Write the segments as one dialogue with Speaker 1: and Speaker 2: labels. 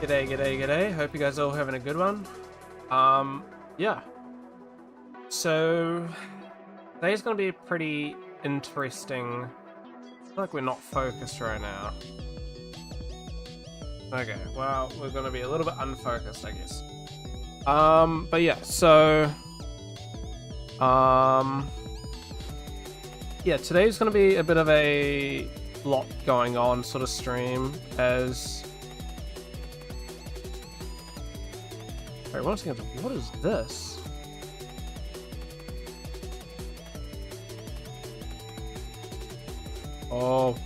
Speaker 1: G'day, g'day, g'day. Hope you guys are all having a good one. Yeah. So, today's gonna be pretty interesting. I feel like we're not focused right now. Okay, well, we're gonna be a little bit unfocused, I guess. But yeah, so... yeah, today's gonna be a bit of a lot going on sort of stream, as... Wait, one second, what is this? Oh.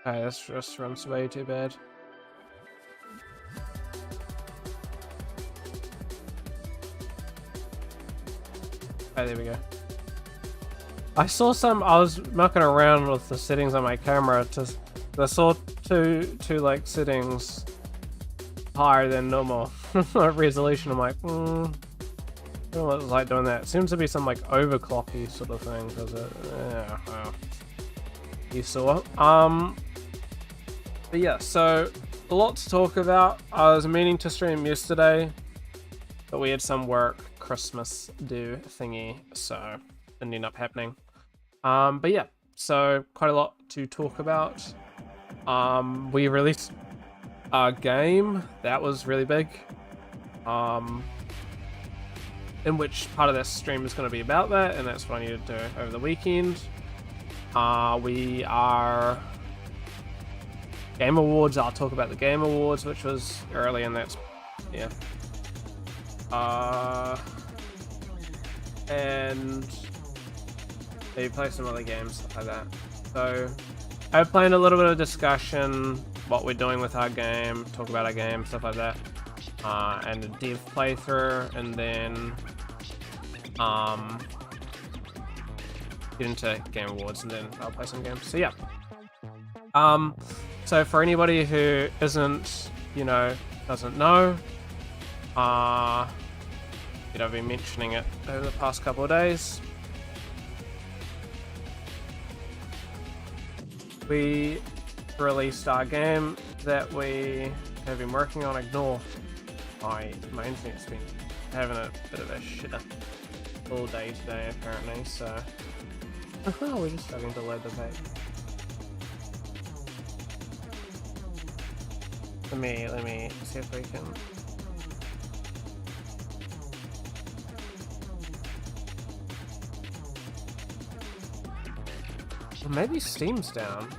Speaker 1: Okay, this restaurant's way too bad. Oh, there we go. I was mucking around with the settings on my camera I saw two like settings higher than normal resolution. I'm like, I don't know what it's like doing that. It seems to be some like overclocky sort of thing, because yeah, well, you saw. But yeah, so a lot to talk about. I was meaning to stream yesterday, but we had some work Christmas do thingy, so it didn't end up happening. But yeah, so quite a lot to talk about. We released our game. That was really big. In which part of this stream is going to be about that, and that's what I needed to do over the weekend. We are Game Awards. I'll talk about the Game Awards, which was early, and that's yeah. And maybe play some other games, stuff like that. So I planned a little bit of discussion, what we're doing with our game, talk about our game, stuff like that, and a dev playthrough, and then get into Game Awards, and then I'll play some games. So yeah. So for anybody who isn't, doesn't know, I've been mentioning it over the past couple of days. We released our game that we have been working on. Ignore my internet's been having a bit of a shitter all day today apparently, so we're just struggling to load the page. Let me see if we can. Maybe Steam's down.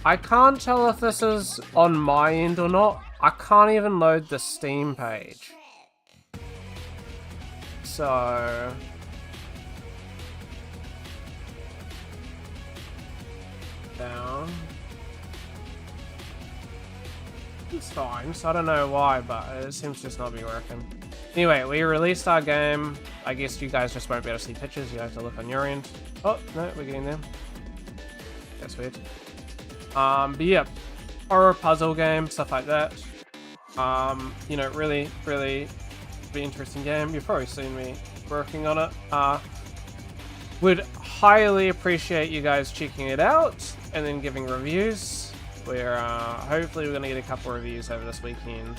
Speaker 1: I can't tell if this is on my end or not. I can't even load the Steam page. So... down. It's fine, so I don't know why, but it seems to just not be working. Anyway, we released our game. I guess you guys just won't be able to see pictures. You have to look on your end. Oh, no, we're getting there. That's weird. But yeah, horror puzzle game, stuff like that. Really, really be interesting game. You've probably seen me working on it. Would highly appreciate you guys checking it out and then giving reviews. Hopefully we're going to get a couple reviews over this weekend.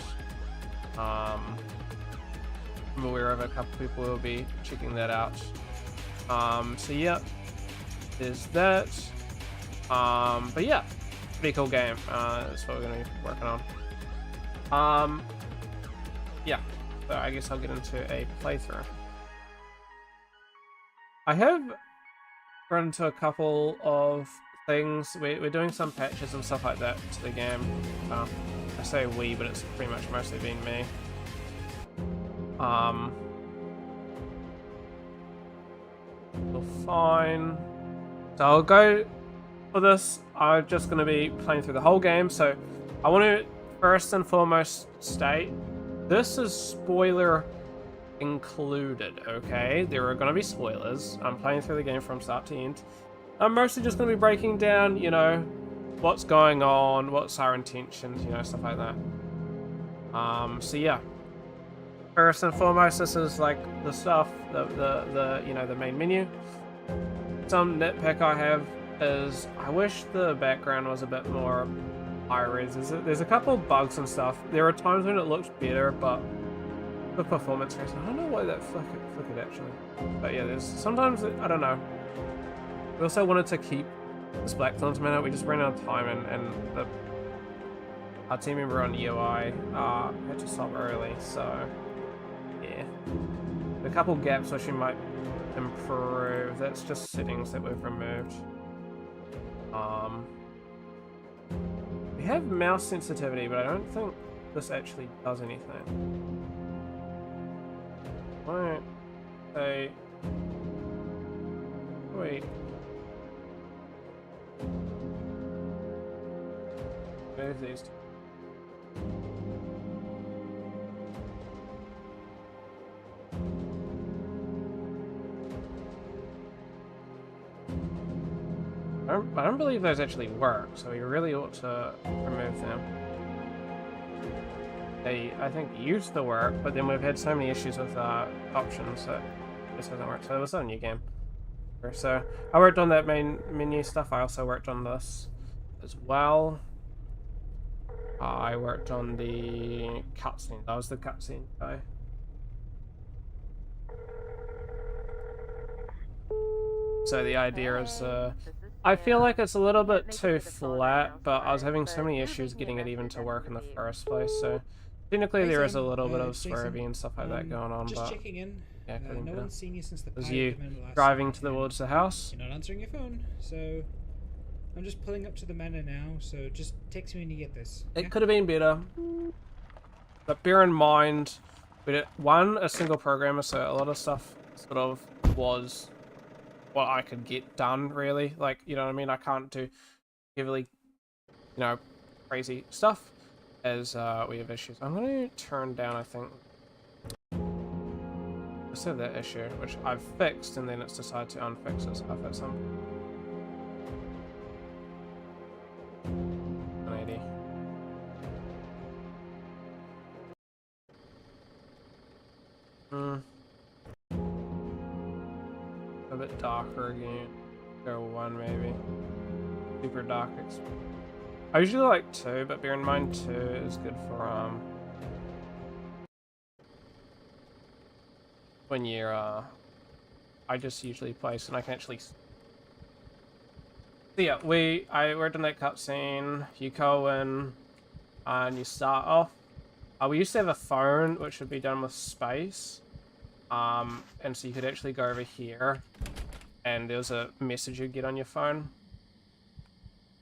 Speaker 1: I'm aware of a couple people who will be checking that out. So yeah, there's that. But yeah, Pretty cool game. That's what we're gonna be working on. Yeah. So I guess I'll get into a playthrough. I have run into a couple of things. We're doing some patches and stuff like that to the game. I say we, but it's pretty much mostly been me. We're fine. So I'll go for this. I'm just going to be playing through the whole game. So I want to first and foremost state this is spoiler included, okay? There are going to be spoilers. I'm playing through the game from start to end. I'm mostly just going to be breaking down, you know, what's going on, what's our intentions, you know, stuff like that. So yeah. First and foremost, this is like the stuff, the you know, the main menu. Some nitpick I have is I wish the background was a bit more high res. There's a couple of bugs and stuff. There are times when it looks better, but the performance rates, I don't know why that flickered actually. But yeah, there's sometimes, I don't know. We also wanted to keep this Blackthorne's Manor. We just ran out of time, and our team member on UI had to stop early, so yeah. A couple gaps which we might improve. That's just settings that we've removed. We have mouse sensitivity, but I don't think this actually does anything. Right. Say. Wait. Move these two. I don't believe those actually work, so we really ought to remove them. They, I think, used to work, but then we've had so many issues with options that this hasn't worked. So it was a new game. So I worked on that main menu stuff. I also worked on this as well. I worked on the cutscene. That was the cutscene guy. So the idea is, I feel like it's a little bit too flat, but I was having so many issues getting it even to work in the first place. So technically there is a little bit of swerving and stuff like that going on,
Speaker 2: just
Speaker 1: but
Speaker 2: checking in.
Speaker 1: yeah,
Speaker 2: No one's seen you since the
Speaker 1: was
Speaker 2: party
Speaker 1: you
Speaker 2: at the Manor last
Speaker 1: driving
Speaker 2: night,
Speaker 1: towards the house?
Speaker 2: You're not answering your phone, so I'm just pulling up to the Manor now. So just text me when you get this.
Speaker 1: It could have been better, but bear in mind we did a single programmer, so a lot of stuff sort of was what I could get done, really. Like, you know what I mean? I can't do heavily, you know, crazy stuff as we have issues. I'm going to turn down, I think, let's have that issue, which I've fixed, and then it's decided to unfix it, so I'll fix some. 180. A bit darker again. Go 1 maybe. Super dark. I usually like 2, but bear in mind 2 is good for when you're I just usually place and I can actually. So yeah, I worked on that cutscene. You go in and you start off. We used to have a phone which would be done with space. And so you could actually go over here and there's a message you get on your phone.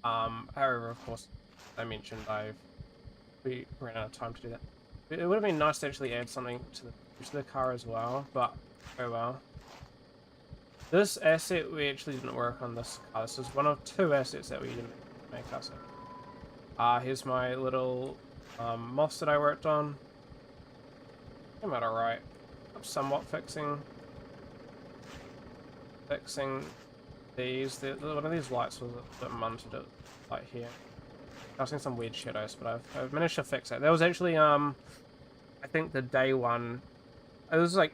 Speaker 1: However, of course, I mentioned we ran out of time to do that. It would have been nice to actually add something to the car as well, but oh well. This asset we actually didn't work on this car. This is one of 2 assets that we didn't make us. Here's my little moss that I worked on. Came out alright. I'm somewhat fixing these. One of these lights was a bit munted at like here. I was seeing some weird shadows, but I've managed to fix it. That was actually I think the day 1. It was like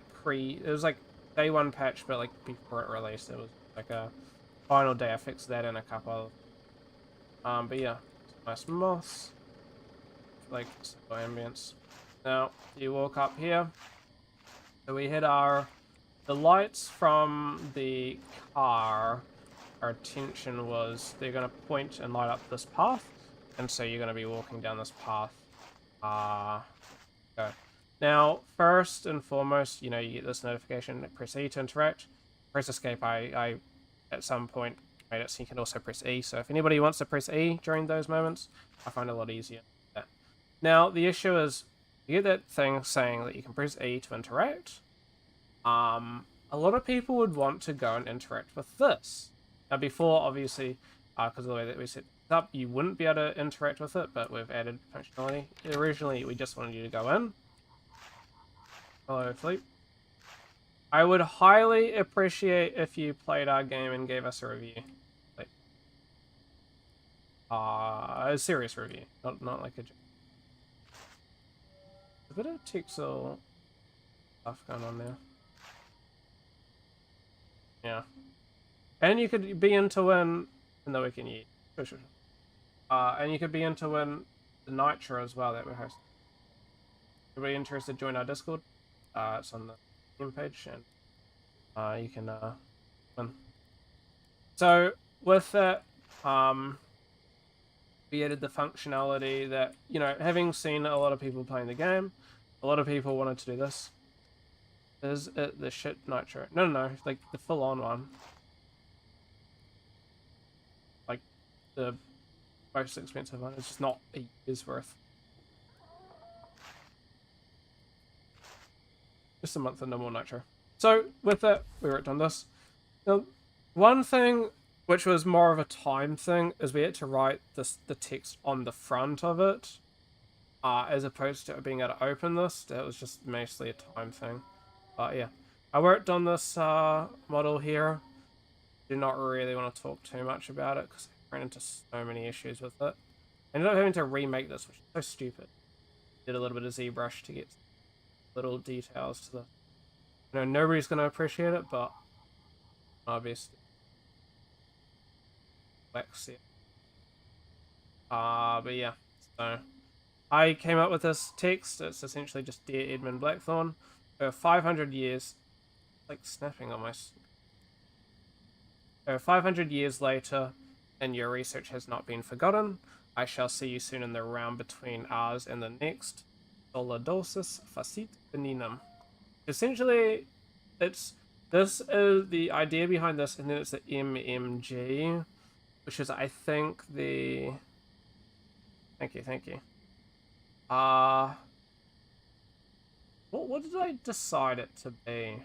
Speaker 1: day 1 patch, but like before it released, it was like a final day. I fixed that in a couple. But yeah, nice moss, like simple ambience. Now you walk up here. So we had the lights from the car our intention was they're going to point and light up this path, and so you're going to be walking down this path. Go. Now, first and foremost, you get this notification. Press E to interact. Press escape. I at some point made it so you can also press E. So if anybody wants to press E during those moments, I find it a lot easier. Now, the issue is you get that thing saying that you can press E to interact. A lot of people would want to go and interact with this. Now, before, obviously, because of the way that we set it up, you wouldn't be able to interact with it, but we've added functionality. Originally, we just wanted you to go in. Hello, Fleet. I would highly appreciate if you played our game and gave us a review. Like, a serious review, not like a joke. A bit of Texel stuff going on there. Yeah. And you could be in to win in the weekend year. Sure. And you could be in to win the Nitro as well that we're hosting. Anybody interested, join our Discord. It's on the game page, and you can win. So with that, we added the functionality that, having seen a lot of people playing the game, a lot of people wanted to do this. Is it the shit Nitro? No, like the full-on one. Like the most expensive one. It's just not a year's worth. Just a month of no more Nitro. So with that, we worked on this. Now, one thing which was more of a time thing is we had to write the text on the front of it, as opposed to being able to open this. That was just mostly a time thing. But yeah, I worked on this model here. Do not really want to talk too much about it because I ran into so many issues with it. I ended up having to remake this, which is so stupid. Did a little bit of ZBrush to get little details to the... nobody's going to appreciate it, but obviously. But yeah, so I came up with this text. It's essentially just Dear Edmund Blackthorne. For 500 years, like snapping on my... 500 years later, and your research has not been forgotten. I shall see you soon in the round between ours and the next. Solidosis facit beninum. Essentially, this is the idea behind this, and then it's the MMG, which is, I think, the... Thank you. What did I decide it to be?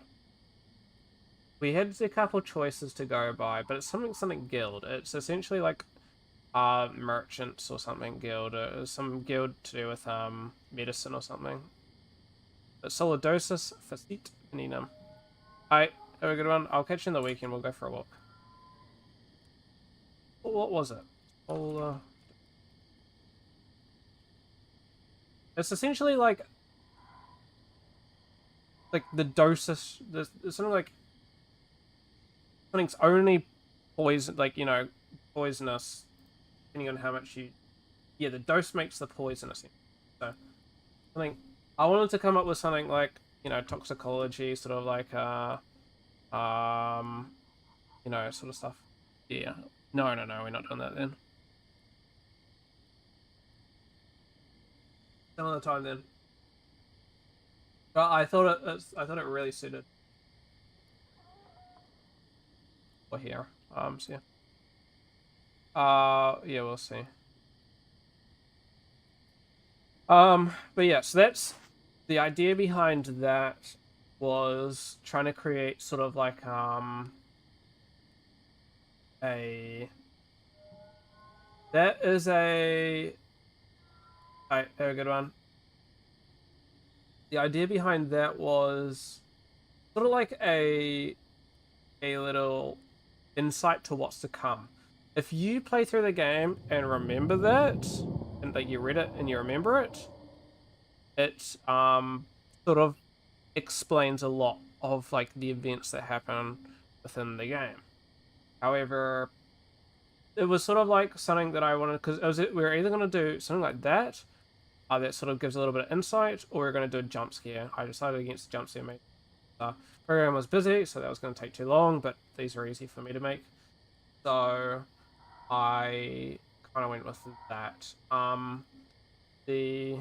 Speaker 1: We had a couple choices to go by, but it's something guild. It's essentially like merchants or something guild, or some guild to do with medicine or something. But Solidosis facit beninum. Alright, have a good one. I'll catch you in the weekend. We'll go for a walk. What was it? It's essentially like the dosage. There's something like something's only poison, poisonous, depending on how much you. Yeah, the dose makes the poisonous. So, I wanted to come up with something like toxicology, sort of like sort of stuff. Yeah. No, we're not doing that then. Another time then. But I thought it really suited. Or here. So yeah. Yeah, we'll see. But yeah, so that's the idea behind that, was trying to create sort of like that is a very good one. The idea behind that was sort of like a little insight to what's to come. If you play through the game and remember that, and like you read it and you remember it, it sort of explains a lot of like the events that happen within the game. However, it was sort of like something that I wanted, because we were either going to do something like that, that sort of gives a little bit of insight, or we're going to do a jump scare. I decided against the jump scare, mate. Program was busy, so that was going to take too long, but these are easy for me to make. So I kind of went with that. The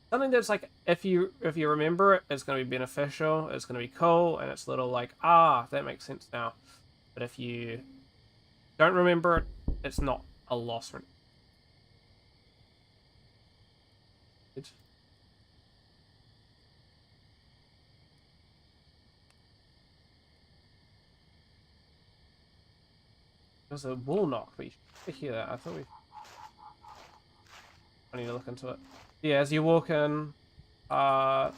Speaker 1: something that's like if you remember it, it's going to be beneficial. It's going to be cool, and it's little like that makes sense now. But if you don't remember it, it's not a loss. There's a wall knock, but you should hear that. I need to look into it. Yeah, as you walk in,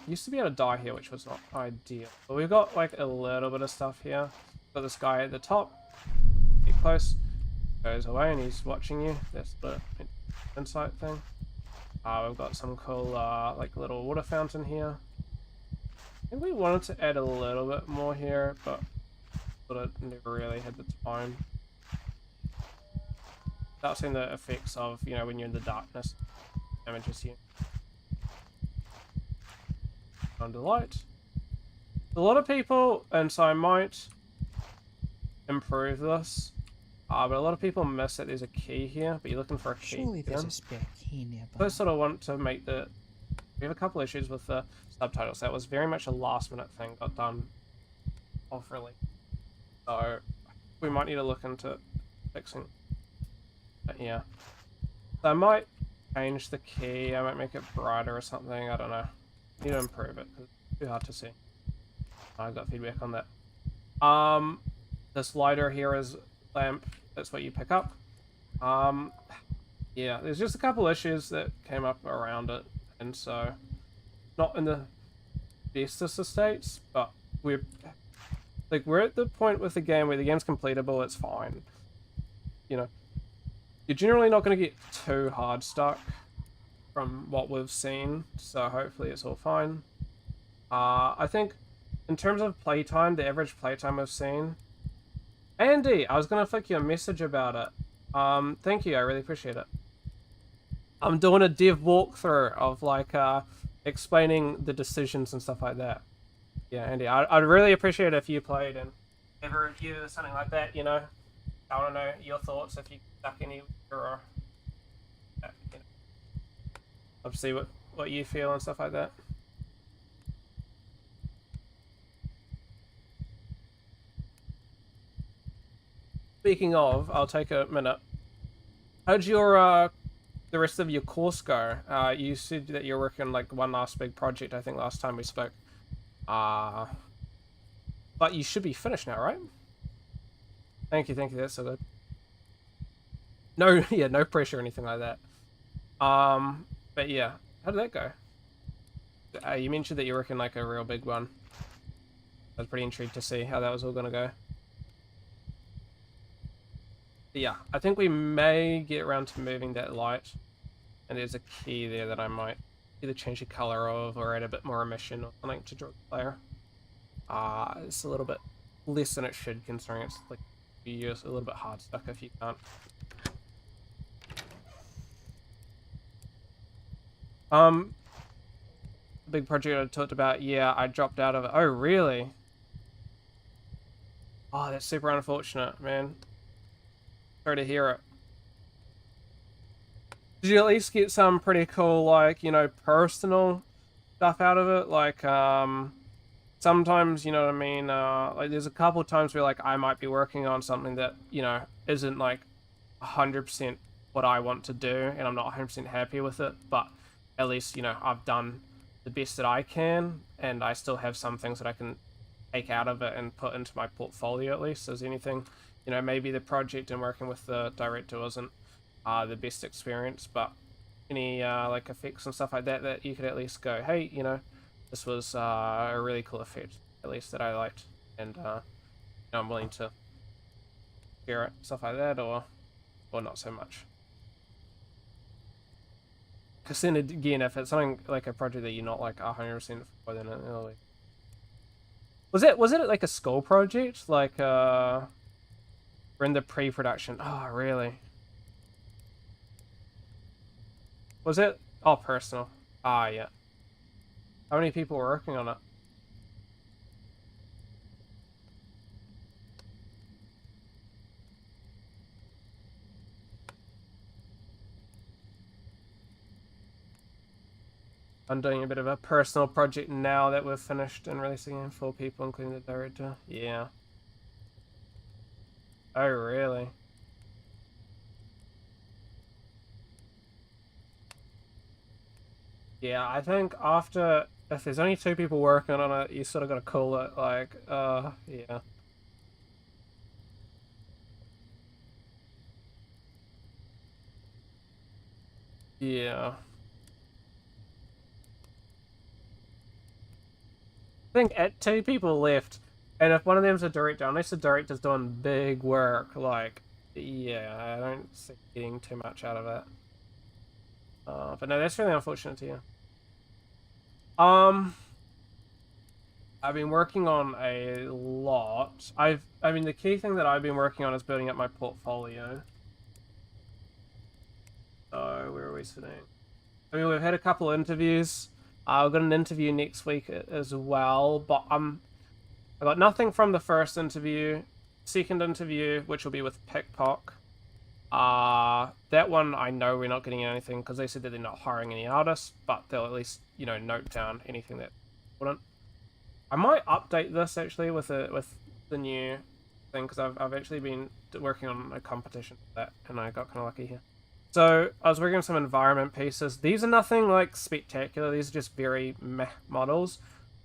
Speaker 1: used to be able to die here, which was not ideal. But we've got like a little bit of stuff here. Got this guy at the top. Get close. Goes away and he's watching you. That's the insight thing. We've got some cool like little water fountain here. I think we wanted to add a little bit more here, but sort of never really had the time. Without seeing the effects of, when you're in the darkness, damages you. Under light. A lot of people, and so I might improve this, but a lot of people miss that there's a key here, but you're looking for a key.
Speaker 3: Surely there's a spare key nearby.
Speaker 1: So I sort of want to make we have a couple issues with the subtitles. That was very much a last minute thing, got done off release. So we might need to look into fixing it here. So I might change the key, I might make it brighter or something, I don't know. Need to improve it, because it's too hard to see. I got feedback on that. This lighter here is lamp, that's what you pick up. Yeah, there's just a couple issues that came up around it, and so not in the bestest of states, but we're at the point with the game where the game's completable, it's fine. You're generally not going to get too hard stuck from what we've seen, so hopefully it's all fine. I think in terms of playtime, the average playtime we've seen. Andy, I was going to flick you a message about it. Thank you, I really appreciate it. I'm doing a dev walkthrough of like explaining the decisions and stuff like that. Yeah, Andy, I'd really appreciate it if you played and ever review or something like that. I want to know your thoughts if you stuck any or obviously what you feel and stuff like that. Speaking of, I'll take a minute. How'd your the rest of your course go? You said that you're working on like one last big project, I think last time we spoke. But you should be finished now, right? Thank you, that's so good. No, yeah, no pressure or anything like that. But yeah, how did that go? You mentioned that you're working like a real big one. I was pretty intrigued to see how that was all gonna go. But yeah, I think we may get around to moving that light. And there's a key there that I might either change the color of or add a bit more emission or something to draw the player. It's a little bit less than it should, considering it's like you use a little bit hard stuck if you can't. Big project I talked about, yeah, I dropped out of it. Oh, really? Oh, that's super unfortunate, man. Sorry to hear it. Did you at least get some pretty cool, like, personal stuff out of it? Like, sometimes, you know what I mean? Like, there's a couple of times where, like, I might be working on something that, isn't, like, 100% what I want to do, and I'm not 100% happy with it, but at least, I've done the best that I can, and I still have some things that I can take out of it and put into my portfolio, at least, as anything. Maybe the project and working with the director wasn't the best experience, but any like effects and stuff like that you could at least go, hey, this was a really cool effect, at least that I liked, and I'm willing to share it, stuff like that, or not so much. Because then again, if it's something like a project that you're not like 100% for, then it'll like... was it like a school project, like we're in the pre-production? Oh, really? Was it? Oh, personal. Ah, yeah. How many people were working on it? I'm doing a bit of a personal project now that we've finished and releasing it for people, including the director. Yeah. Oh, really? Yeah, I think after, if there's only 2 people working on it, you sort of got to call it, like, yeah. Yeah. I think at 2 people left, and if one of them's a director, unless the director's doing big work, like, yeah, I don't see getting too much out of it. But no, that's really unfortunate to you. I've been working on a lot. I mean, the key thing that I've been working on is building up my portfolio. So, where are we sitting? I mean, we've had a couple of interviews. I've got an interview next week as well, but I got nothing from the first interview. Second interview, which will be with Pickpock. That one I know we're not getting anything because they said that they're not hiring any artists, but they'll at least, you know, note down anything that wouldn't. I might update this actually with the new thing because I've actually been working on a competition for that and I got kind of lucky here. So I was working on some environment pieces. These are nothing like spectacular. These are just very meh models.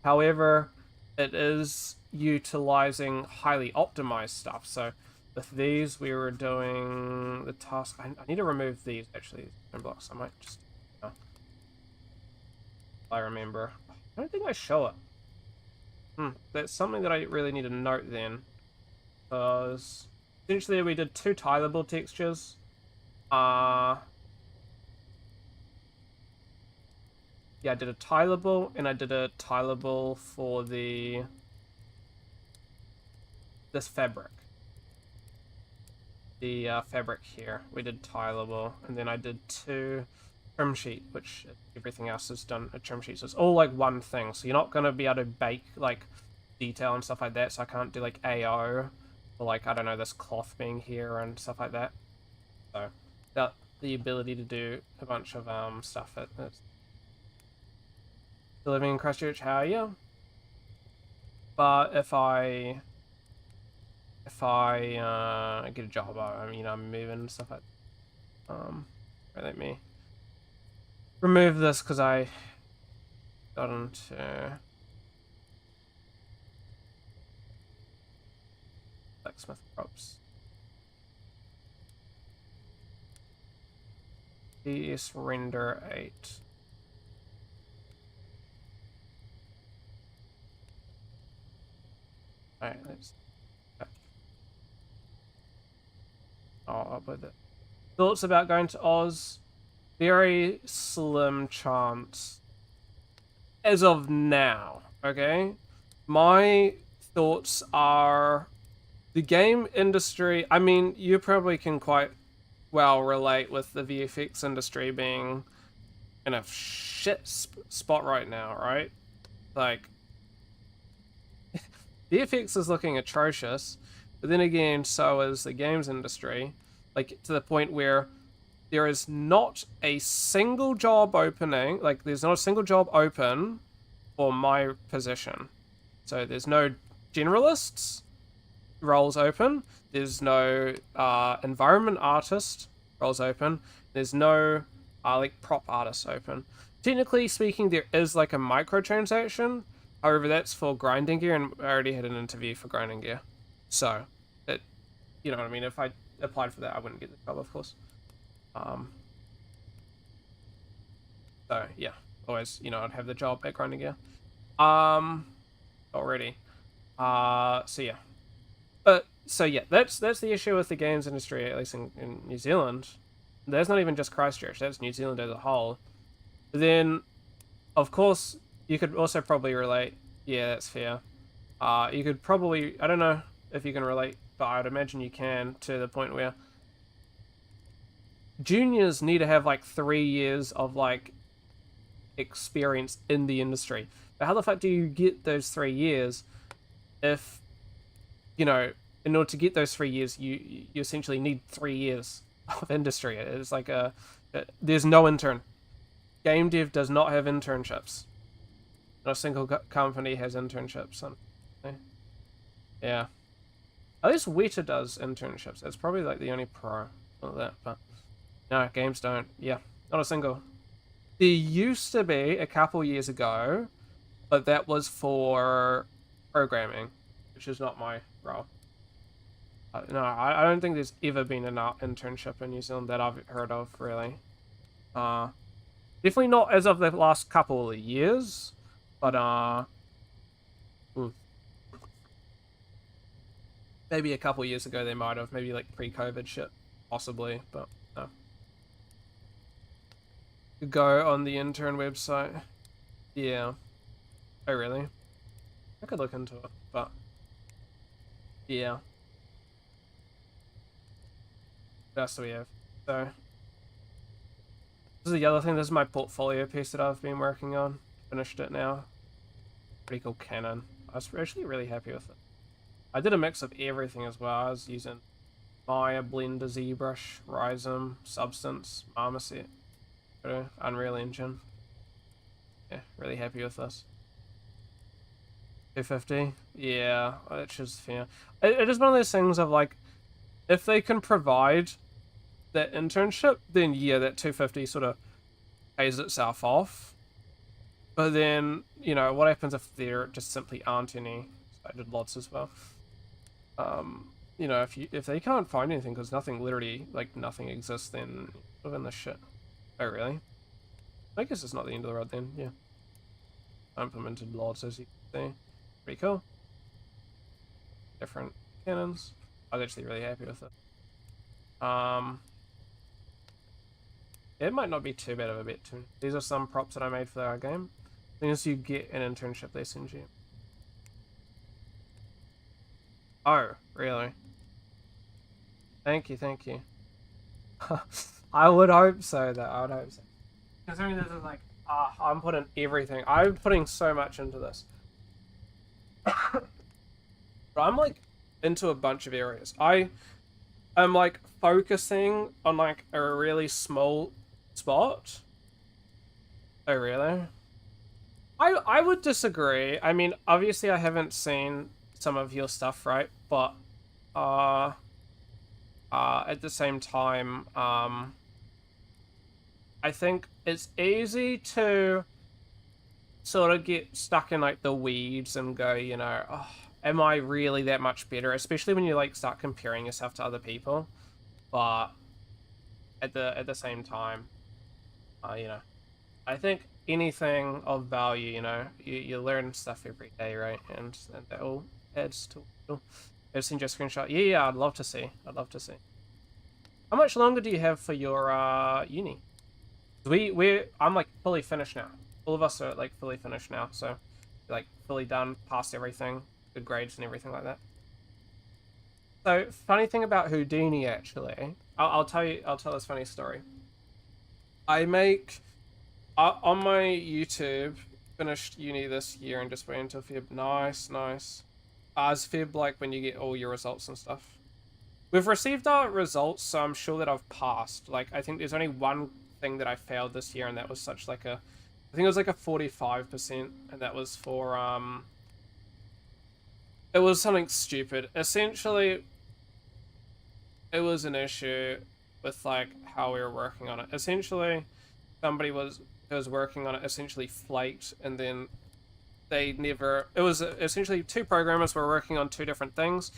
Speaker 1: However, it is utilizing highly optimized stuff. So with these, we were doing the task. I need to remove these actually blocks. I might just. If I remember. I don't think I show it. That's something that I really need to note then. Because essentially we did 2 tileable textures. Yeah, I did a tileable and I did a tileable for this fabric. The fabric here. We did tileable and then I did 2 trim sheet, which everything else is done a trim sheet. So it's all like one thing. So you're not going to be able to bake like detail and stuff like that. So I can't do like AO or like, I don't know, this cloth being here and stuff like that. So that the ability to do a bunch of stuff. It's living in Christchurch, how are you? But if I get a job, I mean, I'm moving and stuff like let me remove this because I got into blacksmith props. DS render 8. Alright, let's up with it. Thoughts about going to Oz? Very slim chance. As of now, okay? My thoughts are the game industry. I mean, you probably can quite well relate with the VFX industry being in a shit spot right now, right? Like, VFX is looking atrocious, but then again, so is the games industry. Like, to the point where there is not a single job opening, like, there's not a single job open for my position. So there's no generalists roles open. There's no environment artist roles open. There's no like prop artist open. Technically speaking, there is like a microtransaction. However, that's for grinding gear, and I already had an interview for grinding gear. So, it, you know what I mean? If I applied for that, I wouldn't get the job, of course. So, yeah. Always, you know, I'd have the job at grinding gear. Already. So, yeah. So yeah, that's the issue with the games industry, at least in New Zealand. That's not even just Christchurch, that's New Zealand as a whole. But then, of course, you could also probably relate, yeah, that's fair. You could probably, I don't know if you can relate, but I'd imagine you can, to the point where juniors need to have like 3 years of like experience in the industry. But how the fuck do you get those 3 years if, you know, in order to get those 3 years, you essentially need 3 years of industry. It's like there's no intern. game dev does not have internships. Not a single company has internships. Yeah. At least Weta does internships. It's probably like the only pro of that, but no, games don't. Yeah, not a single. There used to be a couple years ago, but that was for programming, which is not my role. No, I don't think there's ever been an internship in New Zealand that I've heard of, really. Definitely not as of the last couple of years, but maybe a couple of years ago they might have, maybe like pre-COVID shit, possibly, but no. Go on the intern website. Yeah. Oh, really? I could look into it, but yeah. That's what we have. So this is the other thing. This is my portfolio piece that I've been working on. Finished it now. Pretty cool canon. I was actually really happy with it. I did a mix of everything as well. I was using Maya, Blender, ZBrush, Rhizome, Substance, Marmoset, Unreal Engine. Yeah, really happy with this. 250? Yeah, it's just fair. It is one of those things of like, if they can provide that internship, then yeah, that 250 sort of pays itself off. But then, you know, what happens if there just simply aren't any? I did lots as well. You know, if they can't find anything because nothing exists, then live in this shit. Oh really? I guess it's not the end of the road then. Yeah. I implemented lots as you can see. Pretty cool. Different cannons. I was actually really happy with it. It might not be too bad of a bet too. These are some props that I made for our game. As soon as you get an internship, they send you. Oh, really? Thank you, thank you. I would hope so, though. I would hope so. Considering this is like, I'm putting everything. I'm putting so much into this. But I'm like into a bunch of areas. I'm like focusing on like a really small spot. Oh, really? I would disagree. I mean, obviously I haven't seen some of your stuff, right? But at the same time, I think it's easy to sort of get stuck in like the weeds and go, you know, oh, am I really that much better? Especially when you like start comparing yourself to other people. But at the same time, you know, I think anything of value, you know, you learn stuff every day, right? And that all adds to. Oh, I've seen your screenshot. Yeah, I'd love to see. I'd love to see. How much longer do you have for your uni? I'm like fully finished now. All of us are like fully finished now, so like fully done, passed everything, good grades and everything like that. So funny thing about Houdini, actually, I'll tell this funny story. I make on my YouTube, finished uni this year and just went into Feb. Nice. As Feb, like when you get all your results and stuff. We've received our results, so I'm sure that I've passed. Like, I think there's only one thing that I failed this year, and that was such like a, I think it was like a 45%, and that was for, it was something stupid. Essentially, it was an issue with like how we were working on it. Essentially, somebody was working on it, essentially flaked, and then they never, it was essentially two programmers were working on two different things,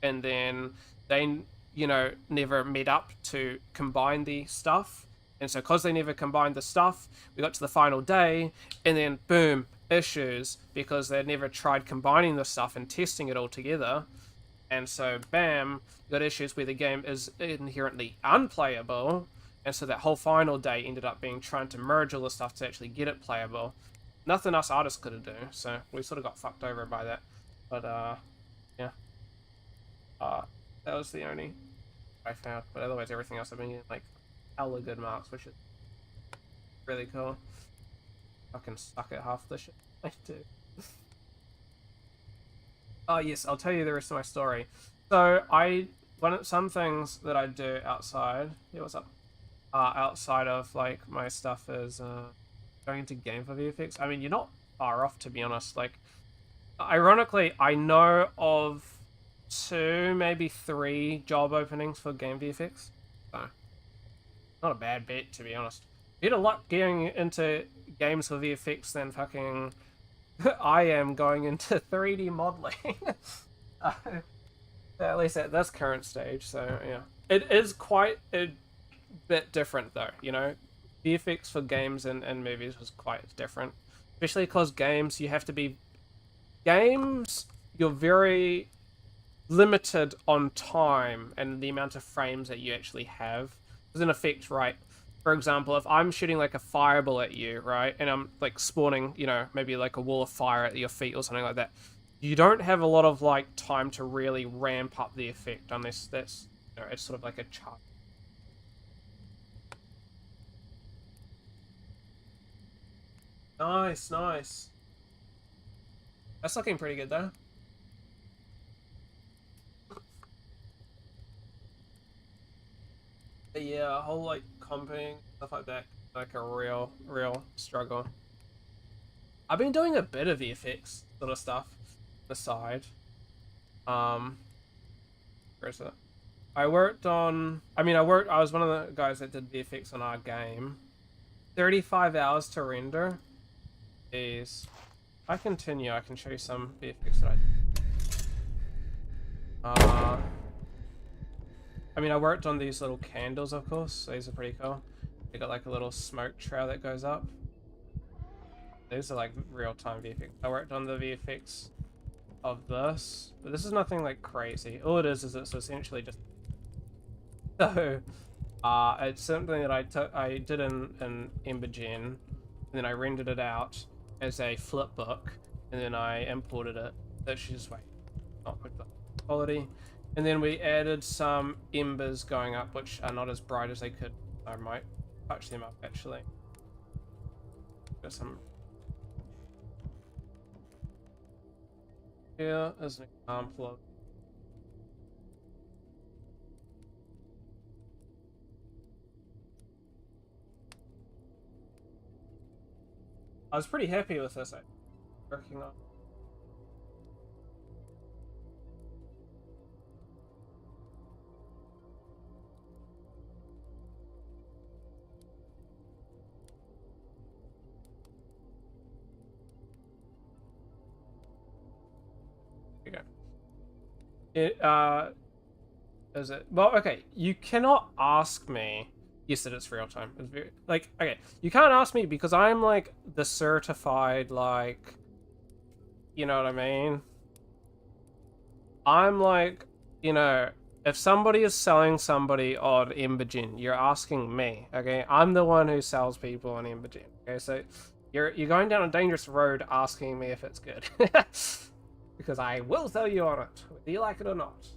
Speaker 1: and then they, you know, never met up to combine the stuff. And so because they never combined the stuff, we got to the final day, and then boom, issues, because they'd never tried combining the stuff and testing it all together. And so bam, you got issues where the game is inherently unplayable. And so that whole final day ended up being trying to merge all the stuff to actually get it playable. Nothing us artists could do, so we sort of got fucked over by that. But yeah. That was the only I found, but otherwise everything else I've been getting like hella good marks, which is really cool. I can suck at half the shit I do. Oh yes, I'll tell you the rest of my story. So some things that I do outside. Yeah, what's up? Outside of like my stuff is going into game for VFX. I mean, you're not far off, to be honest. Like, ironically, I know of 2, maybe 3 job openings for game VFX. So, not a bad bet, to be honest. Better luck getting into games for VFX than fucking I am going into 3D modeling. At least at this current stage, so yeah. It is quite a bit different though, you know? VFX for games and movies was quite different. Especially because games, you have to be... Games, you're very limited on time and the amount of frames that you actually have. There's an effect, right? For example, if I'm shooting like a fireball at you, right? And I'm like spawning, you know, maybe like a wall of fire at your feet or something like that. You don't have a lot of like time to really ramp up the effect unless that's, you know, it's sort of like a chart. Nice, nice. That's looking pretty good though. But yeah, whole like comping, stuff like that, like a real struggle. I've been doing a bit of VFX sort of stuff aside. Where is it? I worked on, I was one of the guys that did VFX on our game. 35 hours to render. Jeez. If I continue, I can show you some VFX that I worked on these little candles, of course. These are pretty cool. They got like a little smoke trail that goes up. These are like real-time VFX. I worked on the VFX of this, but this is nothing like crazy. All it is it's essentially just... So, it's something that I did in Embergen, and then I rendered it out as a flipbook, and then I imported it. That's just wait, not with the quality. And then we added some embers going up, which are not as bright as they could. I might touch them up actually. Got some. Here is an example of. I was pretty happy with this. Working on. It is it well okay, you cannot ask me. Yes, it is real time. It's very like okay, you can't ask me because I'm like the certified, like, you know what I mean? I'm like, you know, if somebody is selling somebody on Embergen, you're asking me, okay? I'm the one who sells people on Embergen, okay? So you're going down a dangerous road asking me if it's good. Because I will sell you on it, whether you like it or not.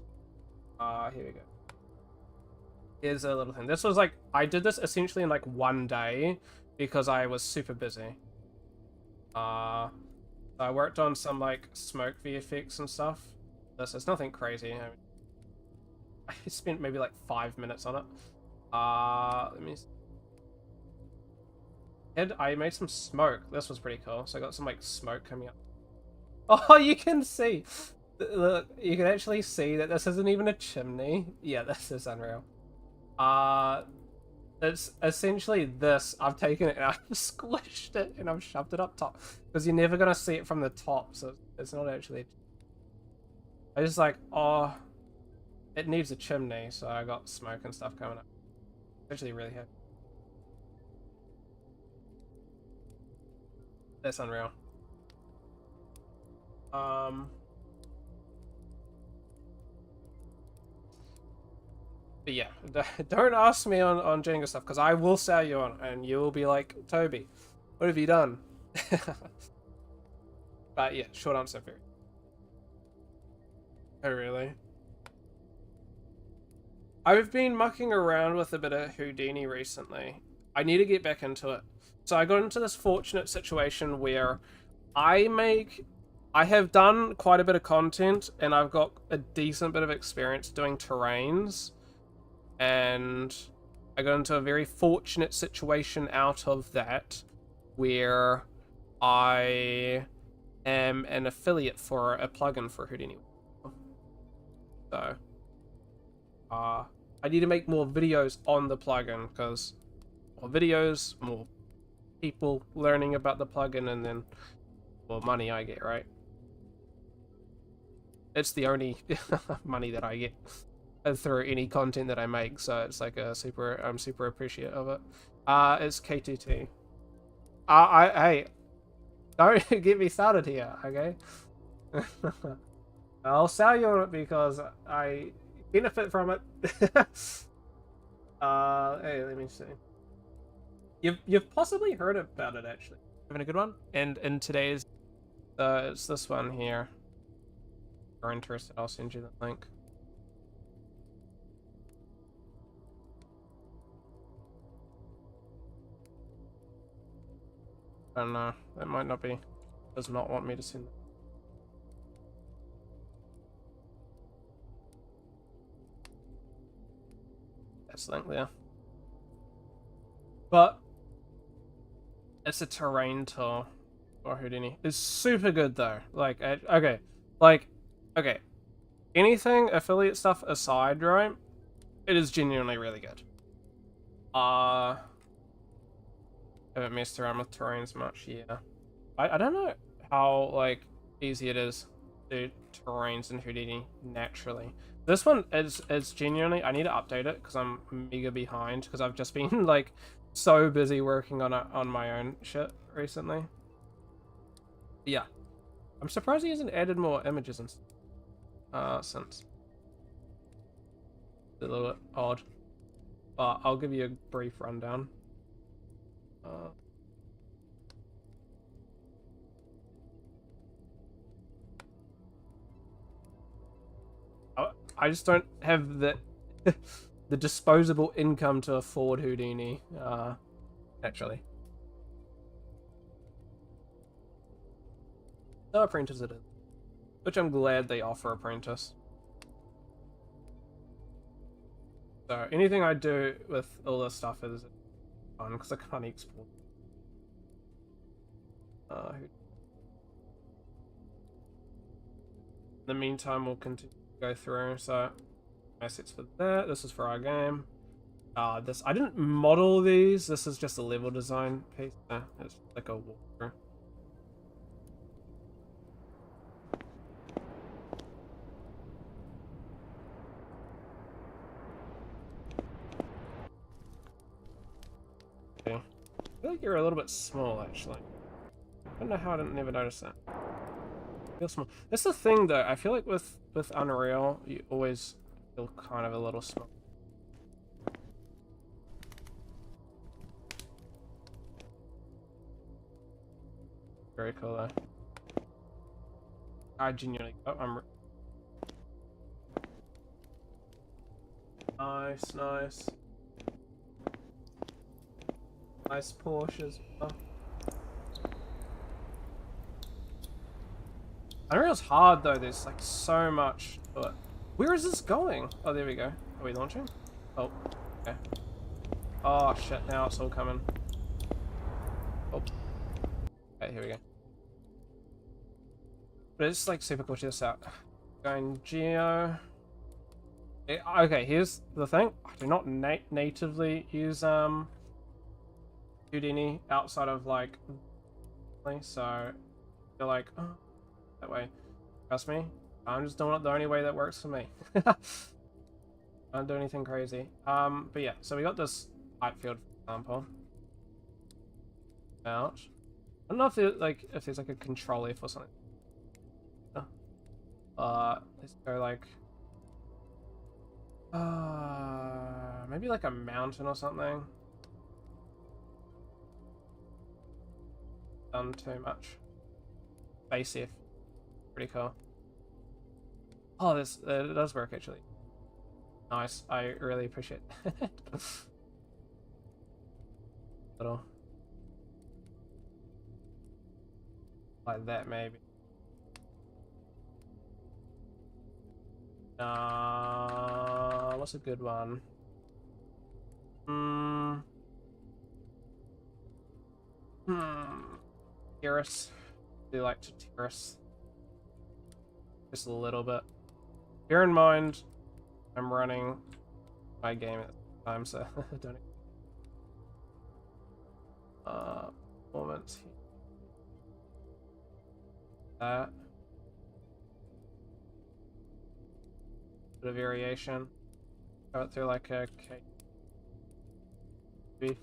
Speaker 1: Here we go. Here's a little thing. This was like, I did this essentially in like one day because I was super busy. I worked on some like smoke VFX and stuff. This is nothing crazy. I spent maybe like 5 minutes on it. Let me see. And I made some smoke. This was pretty cool. So I got some like smoke coming up. Oh, you can see. Look, you can actually see that this isn't even a chimney. Yeah, this is unreal. It's essentially this. I've taken it and I've squished it and I've shoved it up top because you're never gonna see it from the top, so it's not actually. I just like, oh, it needs a chimney, so I got smoke and stuff coming up. It's actually really heavy. That's unreal. But yeah, don't ask me on Jenga stuff because I will sell you on, and you will be like, Toby, what have you done? But yeah, short answer, very. Oh really? I've been mucking around with a bit of Houdini recently. I need to get back into it. So I got into this fortunate situation where I have done quite a bit of content and I've got a decent bit of experience doing terrains, and I got into a very fortunate situation out of that where I am an affiliate for a plugin for Houdini. So, I need to make more videos on the plugin because more videos, more people learning about the plugin, and then more money I get, right? It's the only money that I get through any content that I make, so it's like I'm super appreciative of it. It's K2T. Hey, don't get me started here, okay? I'll sell you on it because I benefit from it. Hey, let me see. You've possibly heard about it actually. Having a good one. And in today's, it's this one here. If you're interested, I'll send you the link. I don't know. That might not be. Does not want me to send it. That's the link there. But it's a terrain tool for Houdini. It's super good though. Like, okay, like, okay. Anything affiliate stuff aside, right? It is genuinely really good. Haven't messed around with terrains much, yeah. I don't know how, like, easy it is to do terrains in Houdini naturally. This one is genuinely, I need to update it because I'm mega behind because I've just been, like, so busy working on my own shit recently. Yeah. I'm surprised he hasn't added more images and since. It's a little bit odd. But I'll give you a brief rundown. I just don't have the the disposable income to afford Houdini, actually. No apprentice it is. Which I'm glad they offer apprentice. So anything I do with all this stuff is fun because I can't export. In the meantime, we'll continue to go through. So assets for that. This is for our game. This I didn't model these. This is just a level design piece. It's like a walkthrough. Okay. I feel like you're a little bit small, actually. I don't know how I didn't never notice that. Feel small. That's the thing, though. I feel like with Unreal, you always feel kind of a little small. Very cool, though. I genuinely. Oh, I'm. Nice, nice. Nice Porsches. Oh. Unreal's hard though, there's like so much to it. Where is this going? Oh, there we go. Are we launching? Oh, okay. Oh shit, now it's all coming. Oh. Okay, here we go. But it's like super cool, check this out. Going geo. Okay, here's the thing. I do not natively use Houdini outside of like, so you're like, oh, that way. Trust me, I'm just doing it the only way that works for me. I don't do anything crazy. But yeah, so we got this light field, for example. Out. I don't know if there's like a control F or something. Let's go like maybe like a mountain or something. Done too much. Base F. Pretty cool. Oh, this it does work actually. Nice. I really appreciate it. Little like that maybe. What's a good one? Terrace. Do like to terrace just a little bit. Bear in mind, I'm running my game at the time, so don't. Performance. That. Bit of variation. Go through like a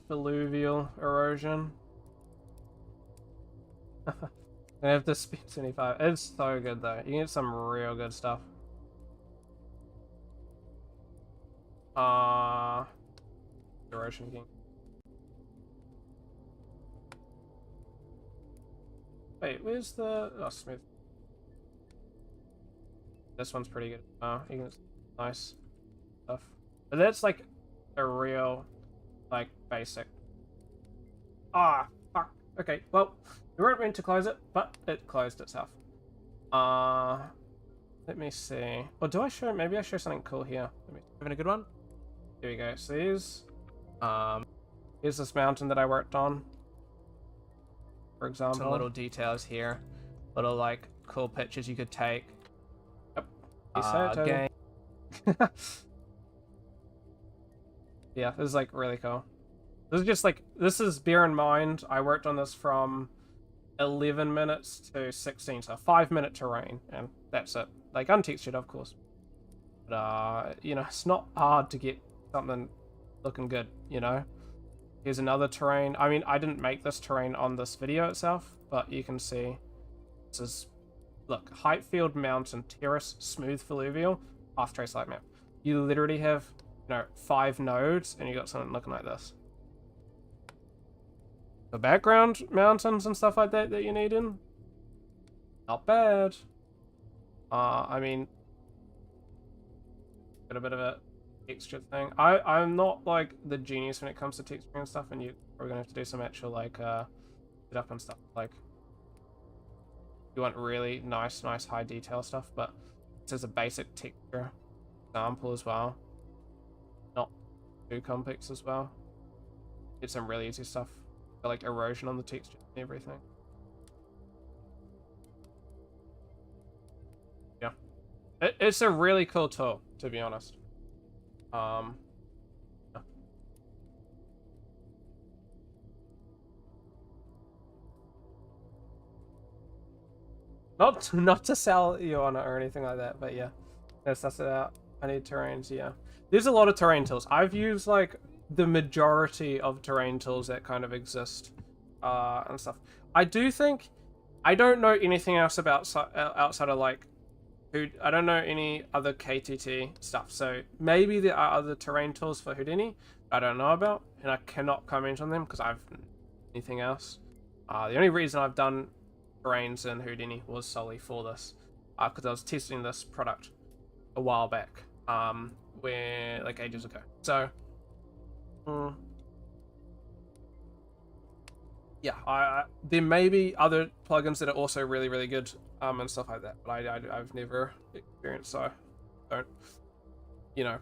Speaker 1: fluvial erosion. I have to speed 75. It's so good though. You get some real good stuff. Erosion King. Wait, where's the smooth? This one's pretty good. You can nice stuff. But that's like a real like basic. Fuck. Okay, well, we weren't meant to close it, but it closed itself. Let me see. Or do I show? Maybe I show something cool here. Having a good one. Here we go. So here's this mountain that I worked on. For example, some little details here, little like cool pictures you could take. Yep. Game. Yeah, this is like really cool. This is just like, this is, bear in mind, I worked on this from 11 minutes to 16, so 5-minute terrain, and that's it. Like, untextured, of course. But, you know, it's not hard to get something looking good, you know? Here's another terrain. I mean, I didn't make this terrain on this video itself, but you can see this is, look, height field mountain, terrace, smooth fluvial, half trace light map. You literally have, you know, 5 nodes, and you got something looking like this. The background mountains and stuff like that you need in, not bad. I mean, got a bit of a texture thing. I'm not like the genius when it comes to texturing and stuff, and we're gonna have to do some actual like setup and stuff. Like, you want really nice high detail stuff, but this is a basic texture example as well, not too complex as well. Get some really easy stuff. Like erosion on the texture and everything. Yeah, it's a really cool tool, to be honest. Yeah. Not to sell you on it or anything like that, but yeah, let's test it out. I need terrains. Yeah, there's a lot of terrain tools. I've used like the majority of terrain tools that kind of exist and stuff. I do think, I don't know anything else about outside of like I don't know any other KTT stuff, so maybe there are other terrain tools for Houdini I don't know about, and I cannot comment on them because I've anything else. The only reason I've done terrains in Houdini was solely for this, because I was testing this product a while back, where like ages ago. So yeah, there may be other plugins that are also really good and stuff like that, but I've never experienced, so don't, you know,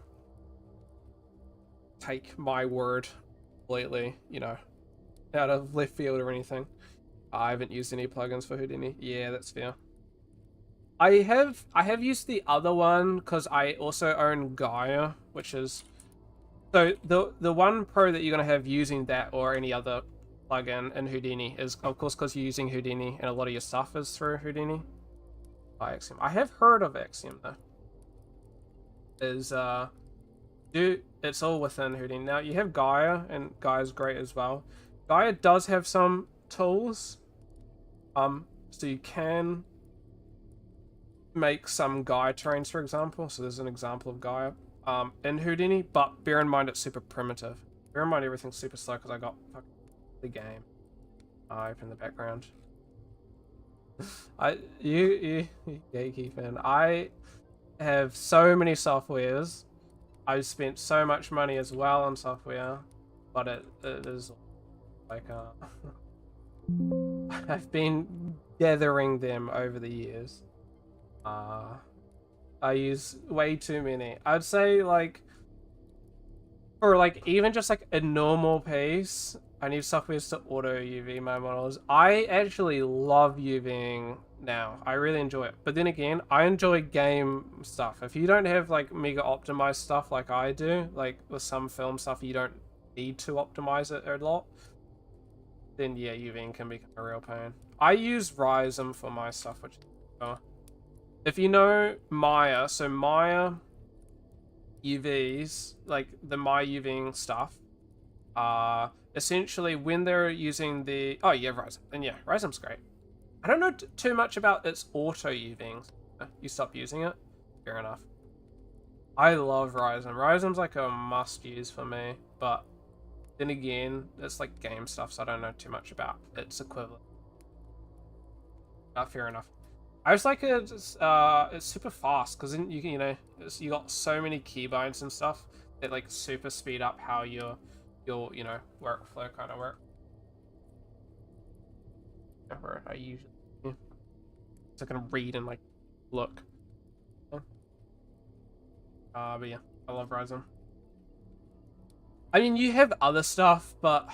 Speaker 1: take my word completely, you know, out of left field or anything. I haven't used any plugins for Houdini. Yeah, that's fair. I have used the other one because I also own Gaia, which is, so the one pro that you're gonna have using that or any other plugin in Houdini is, of course, because you're using Houdini and a lot of your stuff is through Houdini. By Axiom. I have heard of Axiom though. It's all within Houdini. Now you have Gaia, and Gaia's great as well. Gaia does have some tools, so you can make some Gaia terrains, for example. So there's an example of Gaia in Houdini, but bear in mind it's super primitive. Bear in mind everything's super slow because I got the game open the background. You gatekeeping. I have so many softwares. I've spent so much money as well on software, but it is like I've been gathering them over the years. I use way too many. I'd say like, for like even just like a normal piece, I need softwares to auto UV my models. I actually love UVing now. I really enjoy it. But then again, I enjoy game stuff. If you don't have like mega optimized stuff like I do, like with some film stuff you don't need to optimize it a lot, then yeah, UVing can become a real pain. I use Rhizome for my stuff, which if you know Maya, so Maya UVs, like the Maya UVing stuff, essentially when they're using the Rhizome, and yeah, Rhizome's great. I don't know too much about its auto UVing. You stop using it, fair enough. I love Rhizome. Rhizome's like a must use for me, but then again, it's like game stuff, so I don't know too much about its equivalent. Fair enough. I was like it's super fast because you know you got so many keybinds and stuff that like super speed up how your you know workflow kind of work. Where I usually so I can read and like look. But yeah, I love Rhizome. I mean, you have other stuff, but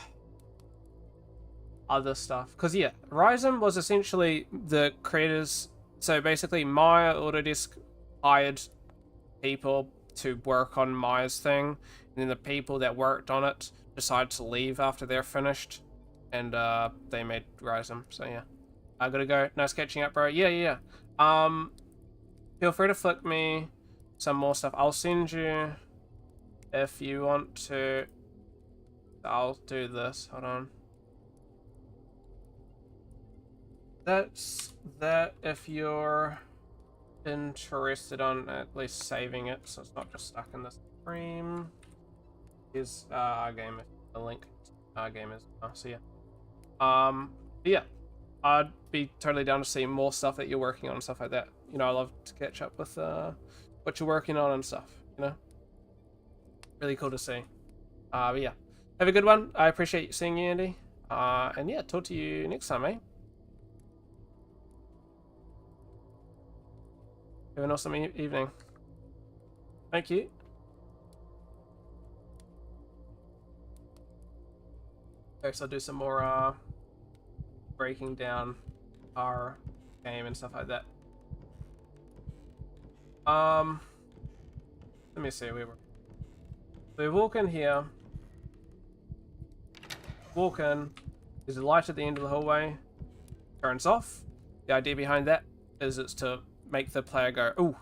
Speaker 1: because yeah, Rhizome was essentially the creators. So basically, Maya Autodesk hired people to work on Maya's thing, and then the people that worked on it decided to leave after they're finished, and they made Rhizome. So yeah, I gotta go. Nice catching up, bro. Yeah. Feel free to flick me some more stuff. I'll send you if you want to. I'll do this. Hold on. That's that if you're interested on at least saving it so it's not just stuck in the stream. Is our game the link our game is so yeah. Yeah, I'd be totally down to see more stuff that you're working on and stuff like that. You know, I love to catch up with what you're working on and stuff, you know. Really cool to see. But yeah. Have a good one. I appreciate seeing you, Andy. And yeah, talk to you next time, mate. Have an awesome evening. Thank you. Okay, so I'll do some more breaking down our game and stuff like that. Let me see. We walk in here. Walk in. There's a light at the end of the hallway. Turns off. The idea behind that is it's to make the player go, "Ooh,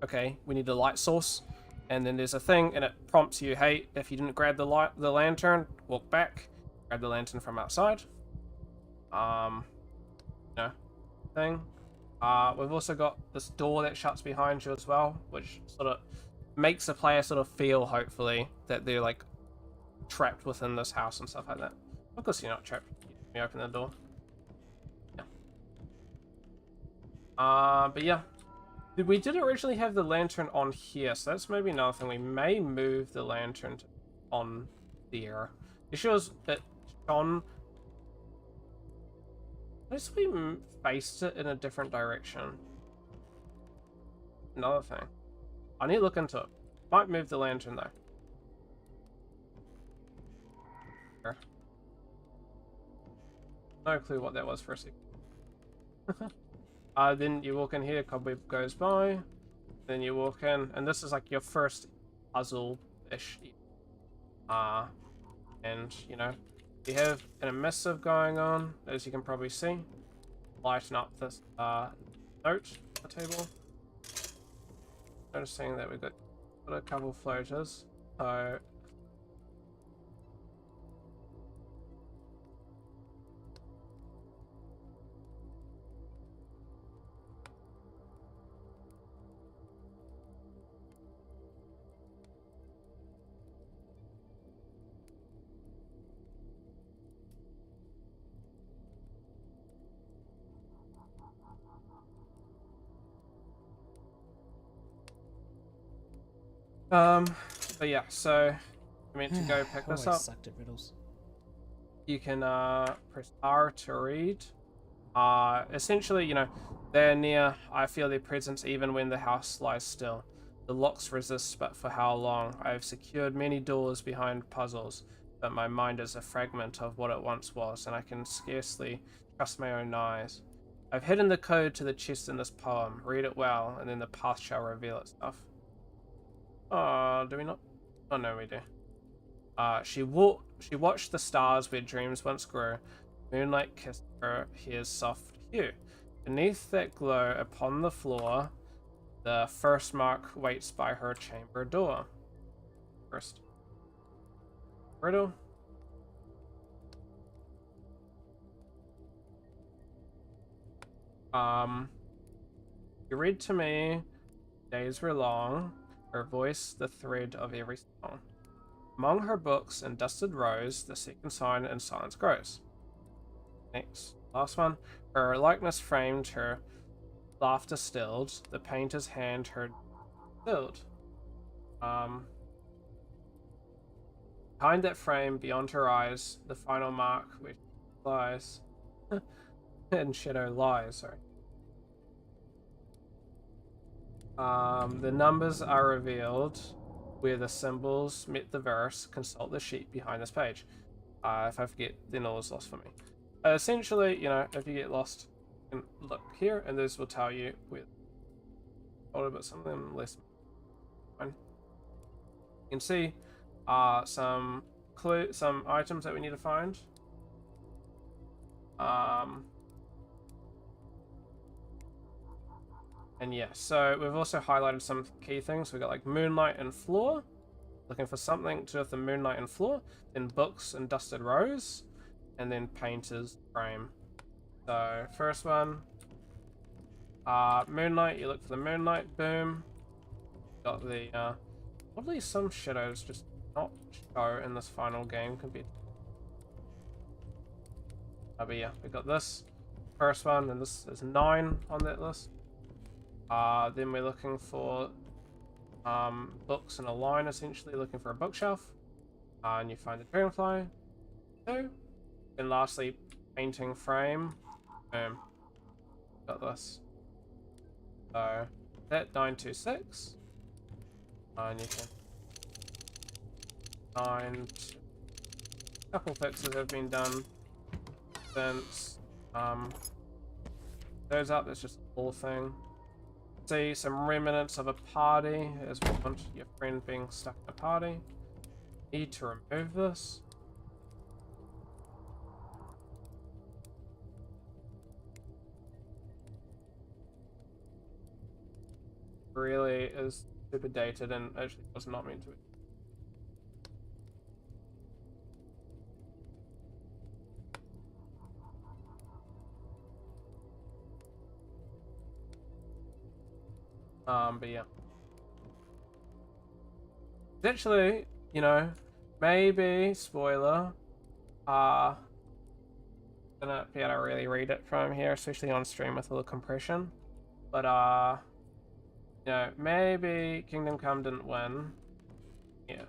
Speaker 1: okay, we need a light source." And then there's a thing, and it prompts you, "Hey, if you didn't grab the lantern, walk back, grab the lantern from outside." Thing. We've also got this door that shuts behind you as well, which sort of makes the player sort of feel, hopefully, that they're like trapped within this house and stuff like that. Of course, you're not trapped. You open the door. Yeah. But yeah. We did originally have the lantern on here, so that's maybe another thing. We may move the lantern on there. It shows that John. Unless we faced it in a different direction. Another thing. I need to look into it. Might move the lantern though. Here. No clue what that was for a second. Then you walk in here, cobweb goes by. Then you walk in, and this is like your first puzzle-ish. And you know, you have an emissive going on, as you can probably see. Lighten up this note on the table. Noticing that we've got a couple floaters. So but yeah, so I mean to go pick this up.
Speaker 2: Sucked at riddles.
Speaker 1: You can press R to read. Essentially, you know, they're near. I feel their presence even when the house lies still. The locks resist, but for how long? I have secured many doors behind puzzles. but my mind is a fragment of what it once was, and I can scarcely trust my own eyes. I've hidden the code to the chest in this poem. Read it well, and then the path shall reveal itself. Oh, do we not? Oh no, we do. She watched the stars where dreams once grew. Moonlight kissed her hair's soft hue. Beneath that glow, upon the floor, the first mark waits by her chamber door. First riddle. You read to me, days were long, her voice the thread of every song. Among her books and dusted rows, the second sign in silence grows. Next, last one. Her likeness framed, her laughter stilled, the painter's hand her stilled. Behind that frame, beyond her eyes, the final mark which lies in shadow lies. Sorry. The numbers are revealed where the symbols met the verse. Consult the sheet behind this page. If I forget, then all is lost for me. Essentially, you know, if you get lost, you can look here, and this will tell you where. Older, but some of them less. Fine. You can see some items that we need to find. And yeah, so we've also highlighted some key things. We've got like moonlight and floor. Looking for something to do with the moonlight and floor. Then books and dusted rows. And then painter's frame. So first one. Moonlight, you look for the moonlight, boom. Got the oddly some shadows just not show in this final game compared to... but yeah, we got this first one, and this is 9 on that list. Then we're looking for books in a line, essentially looking for a bookshelf. And you find the dragonfly. 2. And lastly, painting frame. Boom. Got this. So that 926. And you can find a couple fixes have been done since goes up. That's just a whole thing. See some remnants of a party as we want your friend being stuck in a party. Need to remove this. Really is super dated and actually was not meant to be. But yeah. Actually, you know, maybe, spoiler, gonna be able to really read it from here, especially on stream with a little compression. But, you know, maybe Kingdom Come didn't win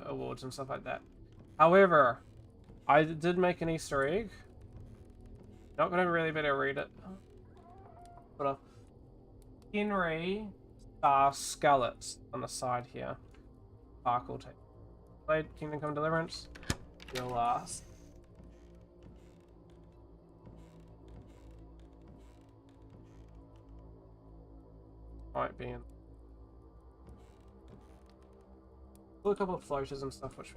Speaker 1: awards and stuff like that. However, I did make an Easter egg. Not gonna really be able to read it. But Henry Scarlets on the side here. Sparkle tape. Played Kingdom Come Deliverance. Your last. Might be in. A couple of floaters and stuff, which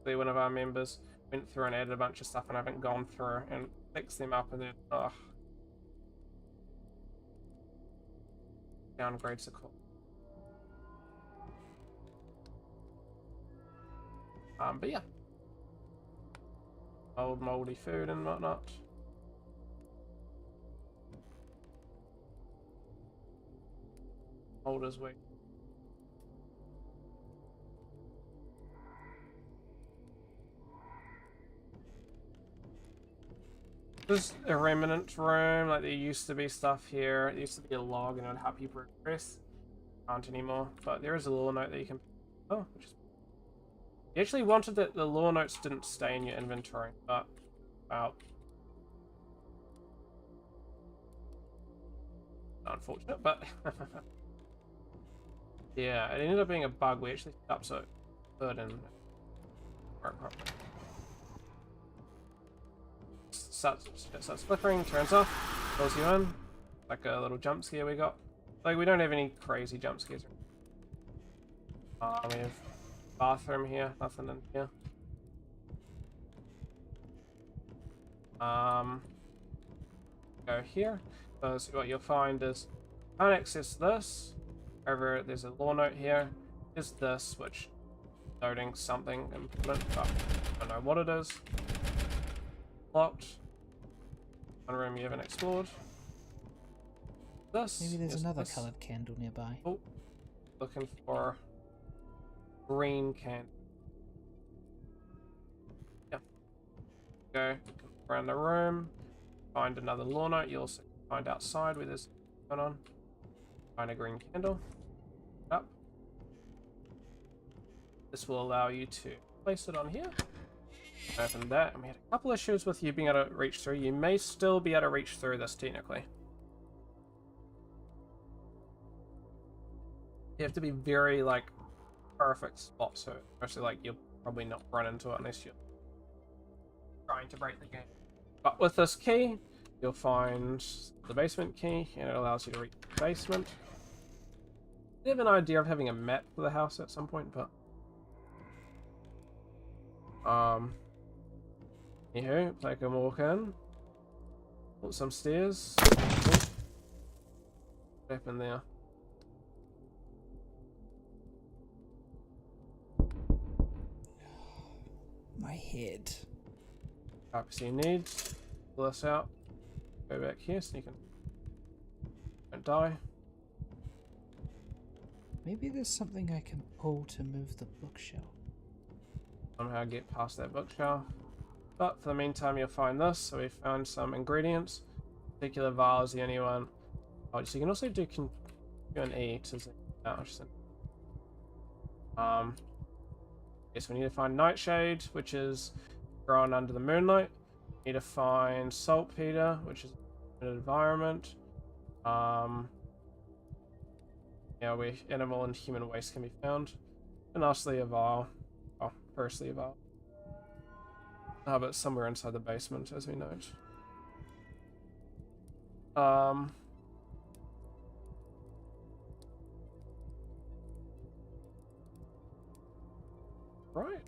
Speaker 1: one of our members went through and added a bunch of stuff, and I haven't gone through and fixed them up, and then downgrades the call. But yeah, old moldy food and whatnot. Old as weak. There's a remnant room, like there used to be stuff here. It used to be a log and it would help you progress. Can't anymore, but there is a lore note that you can... Oh, which is... You actually wanted that the lore notes didn't stay in your inventory, but... Wow. Unfortunate, but... yeah, it ended up being a bug. We actually set up so it could and work properly. it starts flickering, turns off, pulls you in. Like a little jump scare we got. Like, we don't have any crazy jump scares. We have bathroom here, nothing in here. Go here. So what you'll find is, can't access this. Over there's a law note here. Is this, which noting something important, but I don't know what it is. Locked. One room you haven't explored. This.
Speaker 2: Maybe there's
Speaker 1: yes,
Speaker 2: another
Speaker 1: this.
Speaker 2: coloured candle nearby.
Speaker 1: Oh, looking for green can. Yeah. Go around the room. Find another law note. You'll also find outside where there's going on. Find a green candle. Up. This will allow you to place it on here. Open that, and we had a couple issues with you being able to reach through. You may still be able to reach through this technically. You have to be very like perfect spot, so mostly like you'll probably not run into it unless you're trying to break the game. But with this key, you'll find the basement key, and it allows you to reach the basement. I have an idea of having a map for the house at some point, but anywho, take a walk in. Put some stairs. What happened there?
Speaker 2: My head.
Speaker 1: So you need pull this out. Go back here so you can don't die.
Speaker 2: Maybe there's something I can pull to move the bookshelf.
Speaker 1: Somehow get past that bookshelf. But for the meantime, you'll find this. So we found some ingredients. Particular vial is the only one. Oh, so you can also do Q and E to yes, we need to find nightshade, which is grown under the moonlight. We need to find saltpeter, which is an environment. Yeah, where animal and human waste can be found. And lastly, a vial. Oh, firstly, a vial. But somewhere inside the basement, as we note. Right.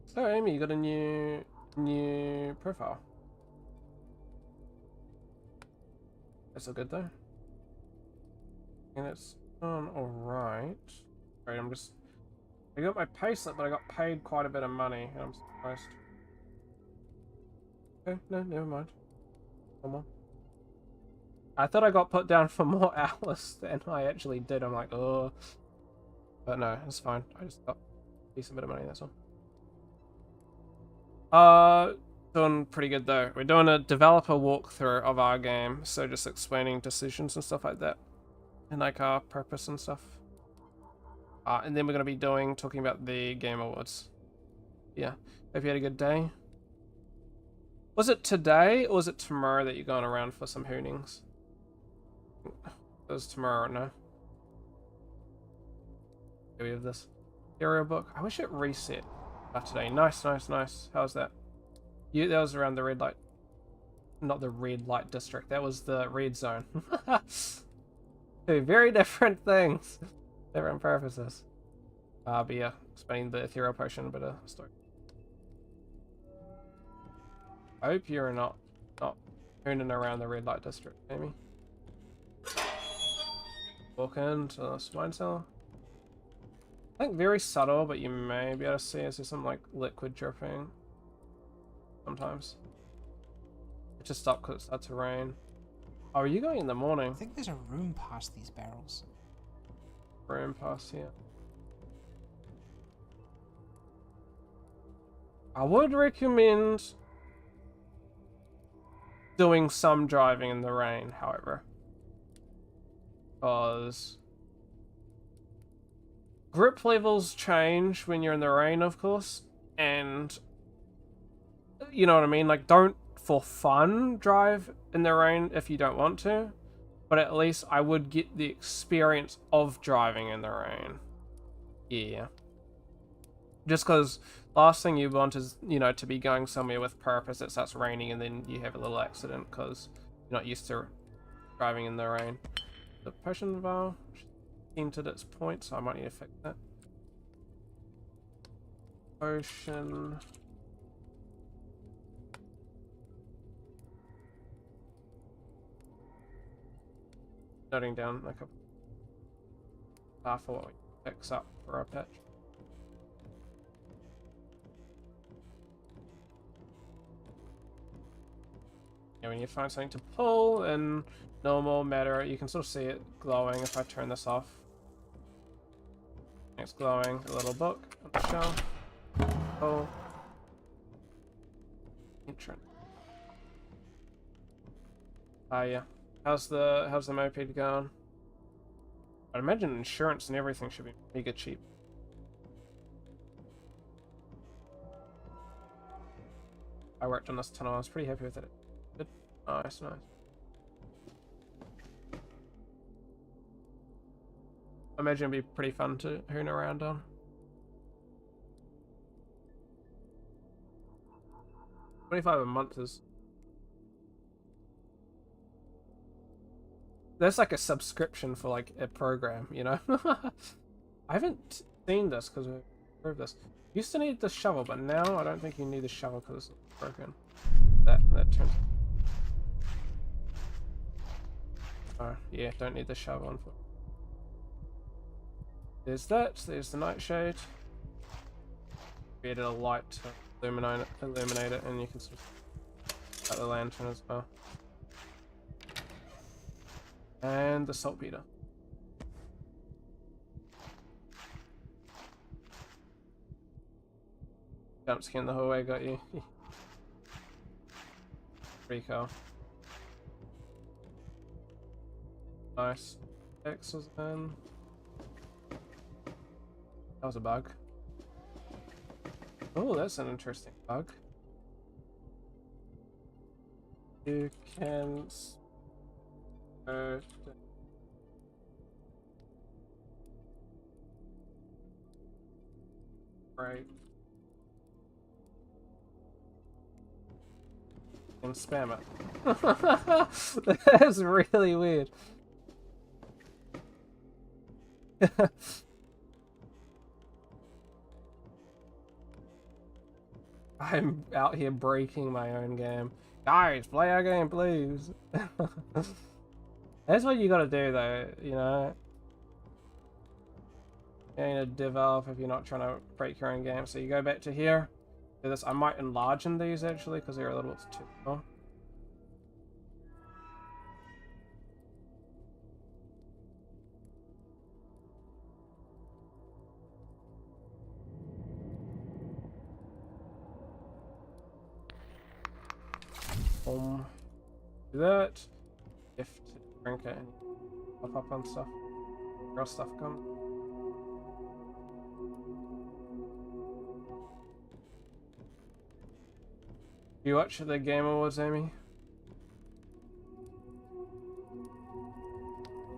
Speaker 1: So, Amy, you got a new profile. That's all good though. And it's done alright. Right, I got my payslip, but I got paid quite a bit of money, and I'm surprised. Okay, no, never mind. Come on. I thought I got put down for more hours than I actually did. I'm like, oh. But no, it's fine. I just got a decent bit of money, that's all. Doing pretty good though. We're doing a developer walkthrough of our game, so just explaining decisions and stuff like that. And like our purpose and stuff. And then we're going to be talking about the Game Awards. Yeah. Hope you had a good day. Was it today or was it tomorrow that you're going around for some hoonings? It was tomorrow, no? Here we have this area book. I wish it reset today. Nice, nice, nice. How's that? That was around the red light. Not the red light district. That was the red zone. Two very different things. Different purposes. But yeah, explaining the ethereal potion, but a story. I hope you're not hooning around the red light district, Amy. Walk into the wine cellar. I think very subtle, but you may be able to see is there some like liquid dripping. Sometimes. It just stopped because it started to rain. Oh, are you going in the morning?
Speaker 2: I think there's a room past these barrels.
Speaker 1: Room past here. I would recommend doing some driving in the rain, however. Because grip levels change when you're in the rain, of course, and you know what I mean? Like, don't for fun drive in the rain if you don't want to, but at least I would get the experience of driving in the rain. Yeah. Just because last thing you want is, you know, to be going somewhere with purpose, it starts raining and then you have a little accident because you're not used to driving in the rain. The potion vial entered its point, so I might need to fix that. Potion. Noting down like a for what we fix up for our patch. Yeah, when you find something to pull in normal matter, you can sort of see it glowing if I turn this off. It's glowing. A little book on the shelf. Oh. Entrance. Yeah. How's the moped going? I'd imagine insurance and everything should be mega cheap. I worked on this tunnel, I was pretty happy with it. Good. Nice, nice. I imagine it'd be pretty fun to hoon around on. 25 a month is... There's like a subscription for like a program, you know? I haven't seen this because we proved this. Used to need the shovel, but now I don't think you need the shovel because it's broken. That turns... Oh, yeah, don't need the shovel, unfortunately. There's that, there's the nightshade. Created a light to illuminate it, and you can sort of cut the lantern as well. And the saltpeter. Jump skin the whole way, got you. Pretty cool. Nice. X was in. That was a bug. Oh, that's an interesting bug. You can... right. And spam it. That's really weird. I'm out here breaking my own game. Guys, play our game, please. That's what you gotta do, though, you know? You need to develop if you're not trying to break your own game. So you go back to here. Do this. I might enlarge in these, actually, because they're a little bit too small. Do that. Gift, drink it, and pop up on stuff. Real stuff comes. You watch the Game Awards, Amy?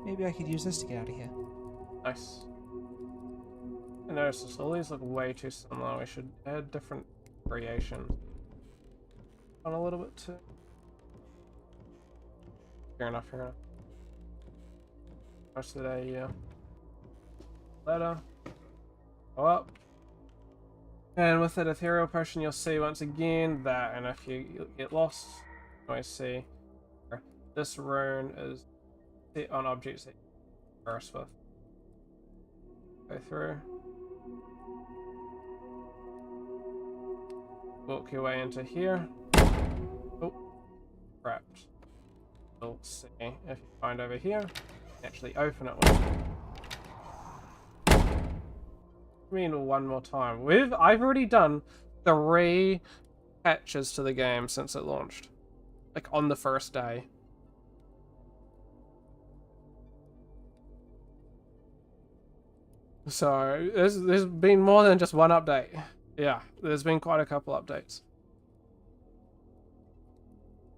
Speaker 2: Maybe I could use this to get out of here.
Speaker 1: Nice. I noticed this. All these look way too similar. We should add different variations on a little bit too. Fair enough, fair enough. Most of the day, yeah. Ladder. Go up. And with that ethereal potion, you'll see once again that, and if you get lost, you always see this rune is set on objects that you converse with. Go through. Walk your way into here. Oh, trapped. We'll see if you find over here. Actually open it with I mean, one more time. I've already done 3 patches to the game since it launched. Like on the first day. So there's been more than just one update. Yeah, there's been quite a couple updates.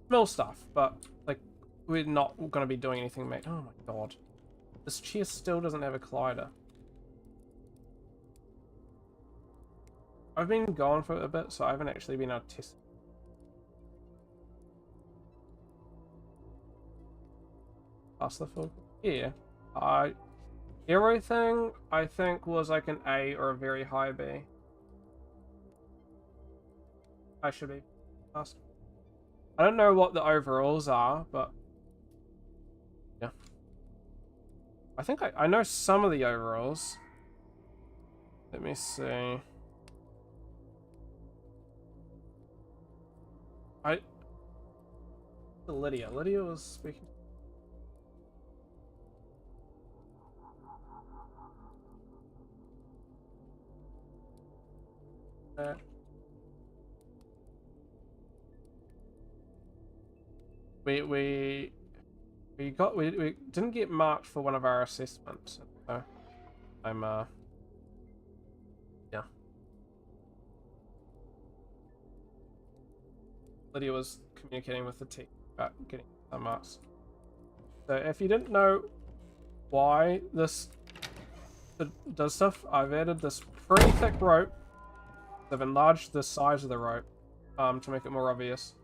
Speaker 1: Small stuff, but like we're not gonna be doing anything, mate. Oh my god. This chair still doesn't have a collider. I've been gone for a bit, so I haven't actually been able to test. Pass the full. Yeah. Everything I think was like an A or a very high B. I should be passed. I don't know what the overalls are, but yeah. I think I know some of the overalls. Let me see. Lydia. Lydia was speaking. We didn't get marked for one of our assessments. So I'm yeah. Lydia was communicating with the team about getting some marks. So if you didn't know why this does stuff, I've added this pretty thick rope. I've enlarged the size of the rope to make it more obvious.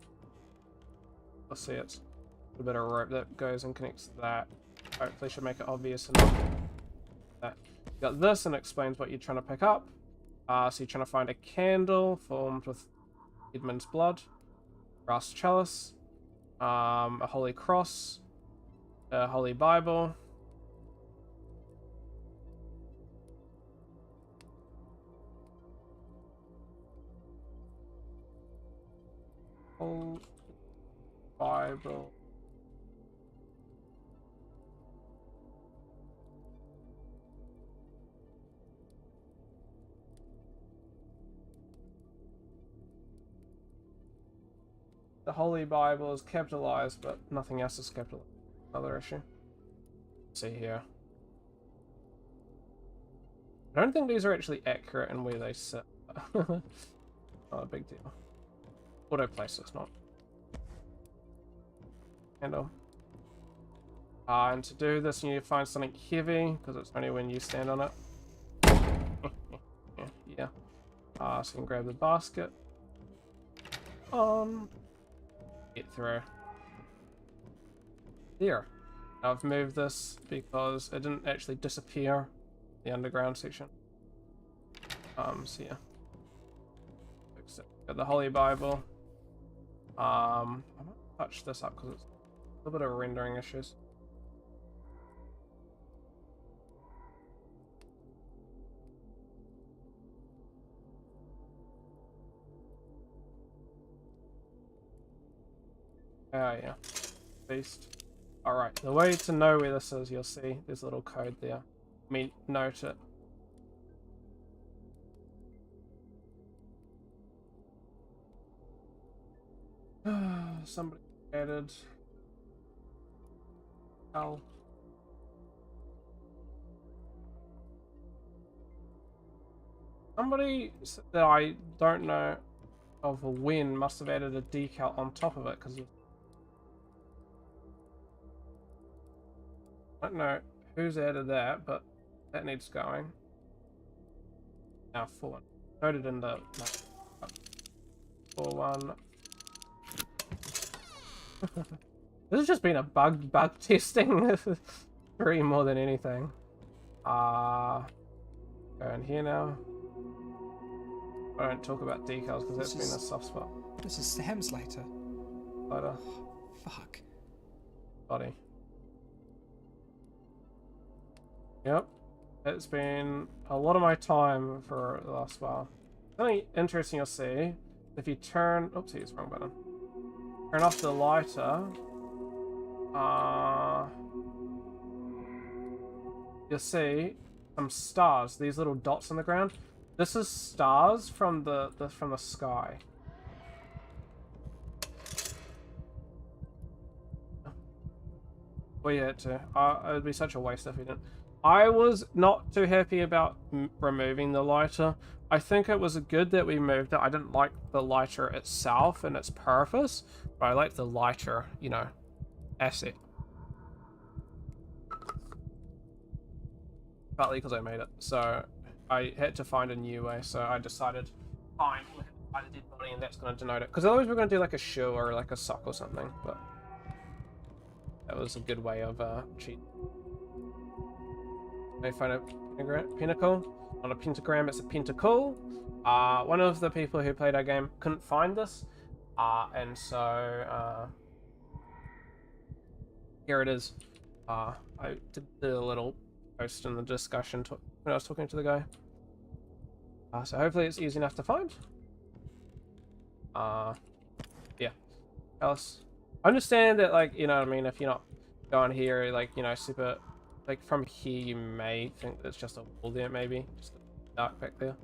Speaker 1: Let's see, it's a bit of rope that goes and connects to that. Hopefully should make it obvious enough. That you got this and explains what you're trying to pick up. So you're trying to find a candle formed with Edmund's blood, brass chalice, a holy cross, a holy Bible. Holy Bible. The Holy Bible is capitalized, but nothing else is capitalized. Another issue. Let's see here. I don't think these are actually accurate in where they sit. Not a big deal. Auto places, not. Handle. And to do this, you need to find something heavy, because it's only when you stand on it. Yeah. So you can grab the basket. Get through. There. I've moved this because it didn't actually disappear, the underground section. So yeah. Got the Holy Bible. I might touch this up because it's a little bit of rendering issues. Oh yeah. Beast. Alright, the way to know where this is, you'll see there's a little code there. I mean, note it. Somebody added. Oh. Somebody that I don't know of when must have added a decal on top of it because I don't know who's added that, but that needs going. Now 4-1. Noted in the 4-1. This has just been a bug testing. 3 more than anything. Go in here now. I don't talk about decals because that's been a soft spot.
Speaker 2: This is Sam's later.
Speaker 1: Later.
Speaker 2: Fuck.
Speaker 1: Body. Yep. It's been a lot of my time for the last while. Something interesting you'll see, if you turn... Oopsies, wrong button. Turn off the lighter. You'll see some stars, these little dots on the ground. This is stars from the sky. We had to. It would be such a waste if we didn't. I was not too happy about removing the lighter. I think it was good that we moved it. I didn't like the lighter itself and its purpose, but I like the lighter, you know, asset. Partly because I made it, so I had to find a new way, so I decided fine. We'll hit by the dead body, and that's going to denote it. Because otherwise we're going to do like a shoe or like a sock or something. But that was a good way of cheating. They find a pinnacle. Not a pentagram, it's a pentacle. One of the people who played our game couldn't find this, and so here it is. I did a little post in the discussion when I was talking to the guy. So hopefully it's easy enough to find. Yeah. Else, I understand that, like, you know what I mean, if you're not going here, like, you know, super, like, from here you may think there's just a wall there, maybe. Just dark back there.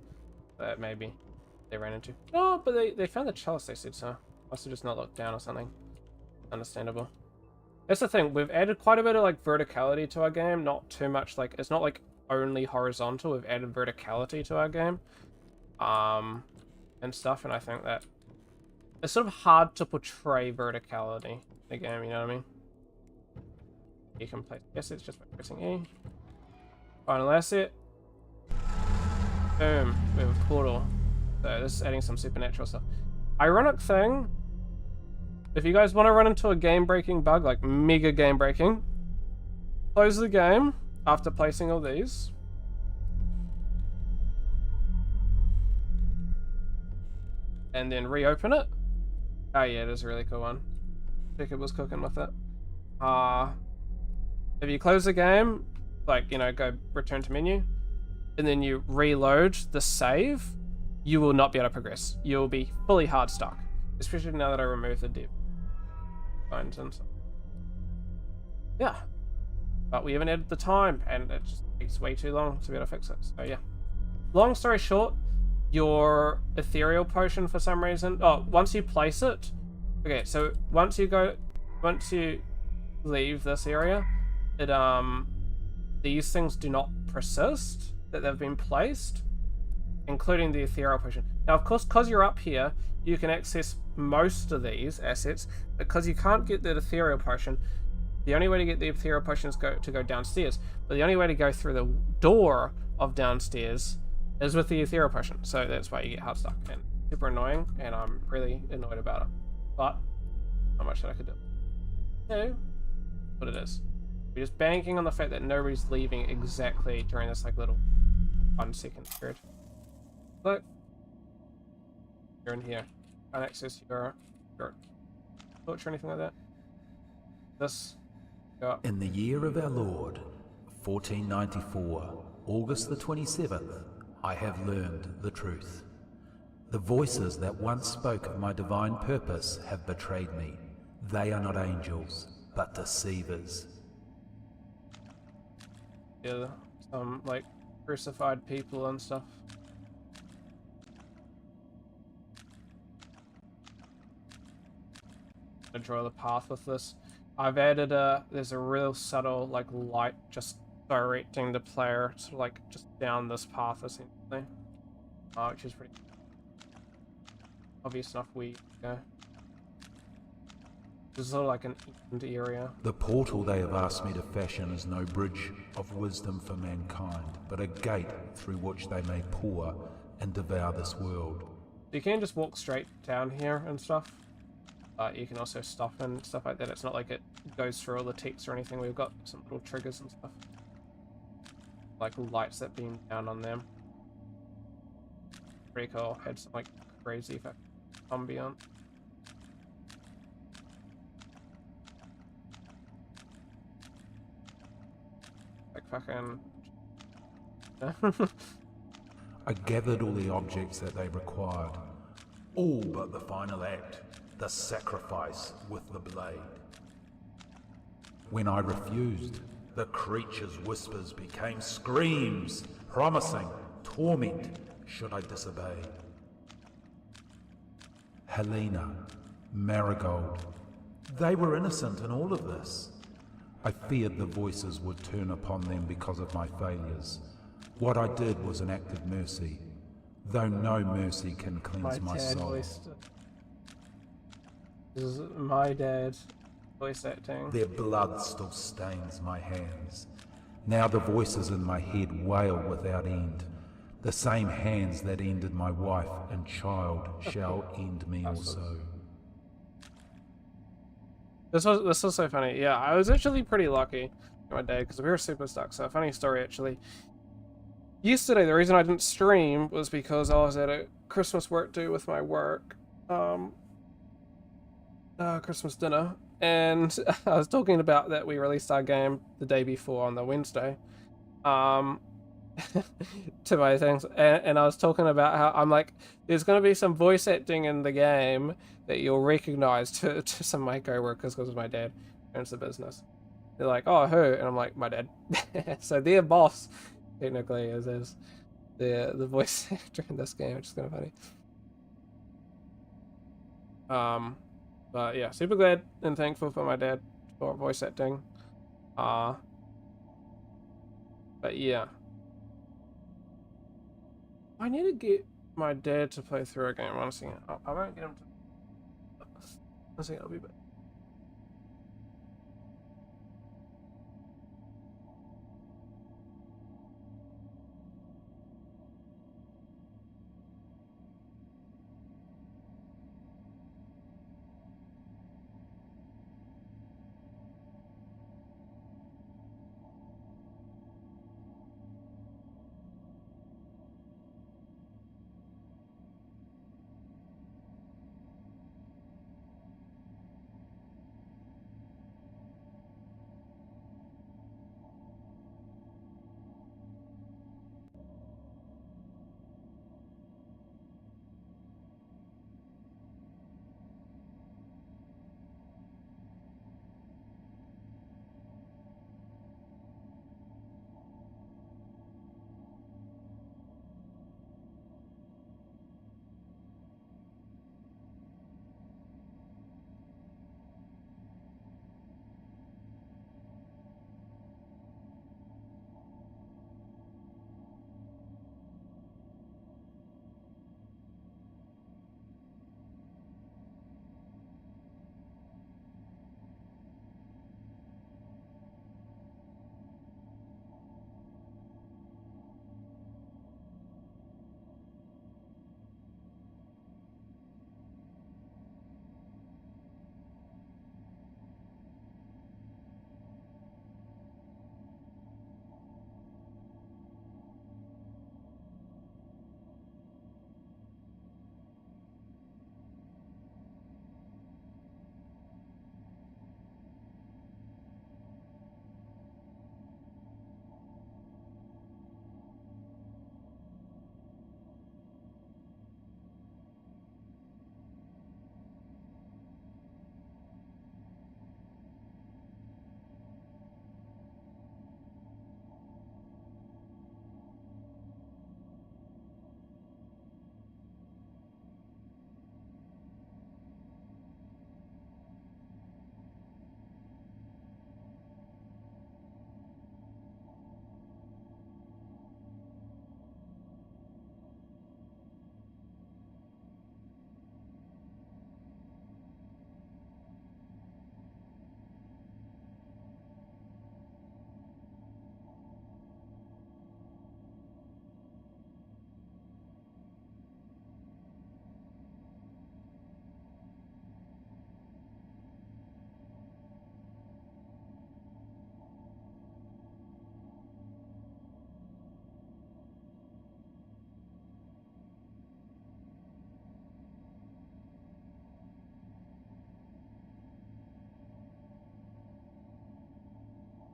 Speaker 1: But maybe they ran into. Oh, but they found the chalice, they said, so. Must have just not looked down or something. Understandable. That's the thing, we've added quite a bit of, like, verticality to our game. Not too much, like, it's not, like, only horizontal. We've added verticality to our game. And stuff, and I think that it's sort of hard to portray verticality in the game, you know what I mean? You can place assets just by pressing E. Final asset. Boom. We have a portal. So this is adding some supernatural stuff. Ironic thing, if you guys want to run into a game-breaking bug, like mega game-breaking, close the game after placing all these. And then reopen it. Oh yeah, it is a really cool one. Jacob was cooking with it. If you close the game, like, you know, go return to menu, and then you reload the save, you will not be able to progress. You'll be fully hard stuck. Especially now that I removed the div. And so. Yeah. But we haven't added the time, and it just takes way too long to be able to fix it. So yeah. Long story short, your ethereal potion, for some reason, once you place it, okay, so once you leave this area, it these things do not persist that they've been placed, including the ethereal potion. Now, of course, because you're up here, you can access most of these assets. Because you can't get the ethereal potion, the only way to get the ethereal potion is to go downstairs. But the only way to go through the door of downstairs is with the ethereal potion, so that's why you get hard stuck, and super annoying, and I'm really annoyed about it. But not much that I could do. So, what it is. We're just banking on the fact that nobody's leaving exactly during this like little 1 second period. Look, you're in here. Can't access your torch or anything like that. This. Go up.
Speaker 3: In the year of our Lord, 1494, August the 27th. I have learned the truth. The voices that once spoke of my divine purpose have betrayed me. They are not angels, but deceivers.
Speaker 1: Yeah, some like crucified people and stuff. I draw the path with this. I've added there's a real subtle like light just directing the player to like just down this path essentially, which is pretty obvious enough. We go. This is sort of like an end area.
Speaker 3: The portal they have asked me to fashion is no bridge of wisdom for mankind, but a gate through which they may pour and devour this world.
Speaker 1: You can just walk straight down here and stuff. You can also stop and stuff like that. It's not like it goes through all the text or anything. We've got some little triggers and stuff. Like lights that beam down on them. Pretty cool. Had some like crazy ambient. Like fucking.
Speaker 3: I gathered all the objects that they required, all but the final act, the sacrifice with the blade. When I refused, the creature's whispers became screams, promising torment should I disobey. Helena, Marigold, they were innocent in all of this. I feared the voices would turn upon them because of my failures. What I did was an act of mercy, though no mercy can cleanse my soul.
Speaker 1: This is my dad voice acting.
Speaker 3: Their blood still stains my hands. Now the voices in my head wail without end. The same hands that ended my wife and child shall end me also.
Speaker 1: This was so funny. Yeah, I was actually pretty lucky my day because we were super stuck. So funny story actually. Yesterday, the reason I didn't stream was because I was at a Christmas work do with my work, Christmas dinner, and I was talking about that we released our game the day before on the Wednesday, to my things, and I was talking about how I'm like, there's going to be some voice acting in the game that you'll recognize to some of my co-workers because my dad owns the business. They're like, oh, who? And I'm like, my dad. So their boss technically is the voice actor in this game, which is kind of funny. But yeah, super glad and thankful for my dad for voice acting. But yeah, I need to get my dad to play through a game. One second, I won't get him to. One second, I'll be back.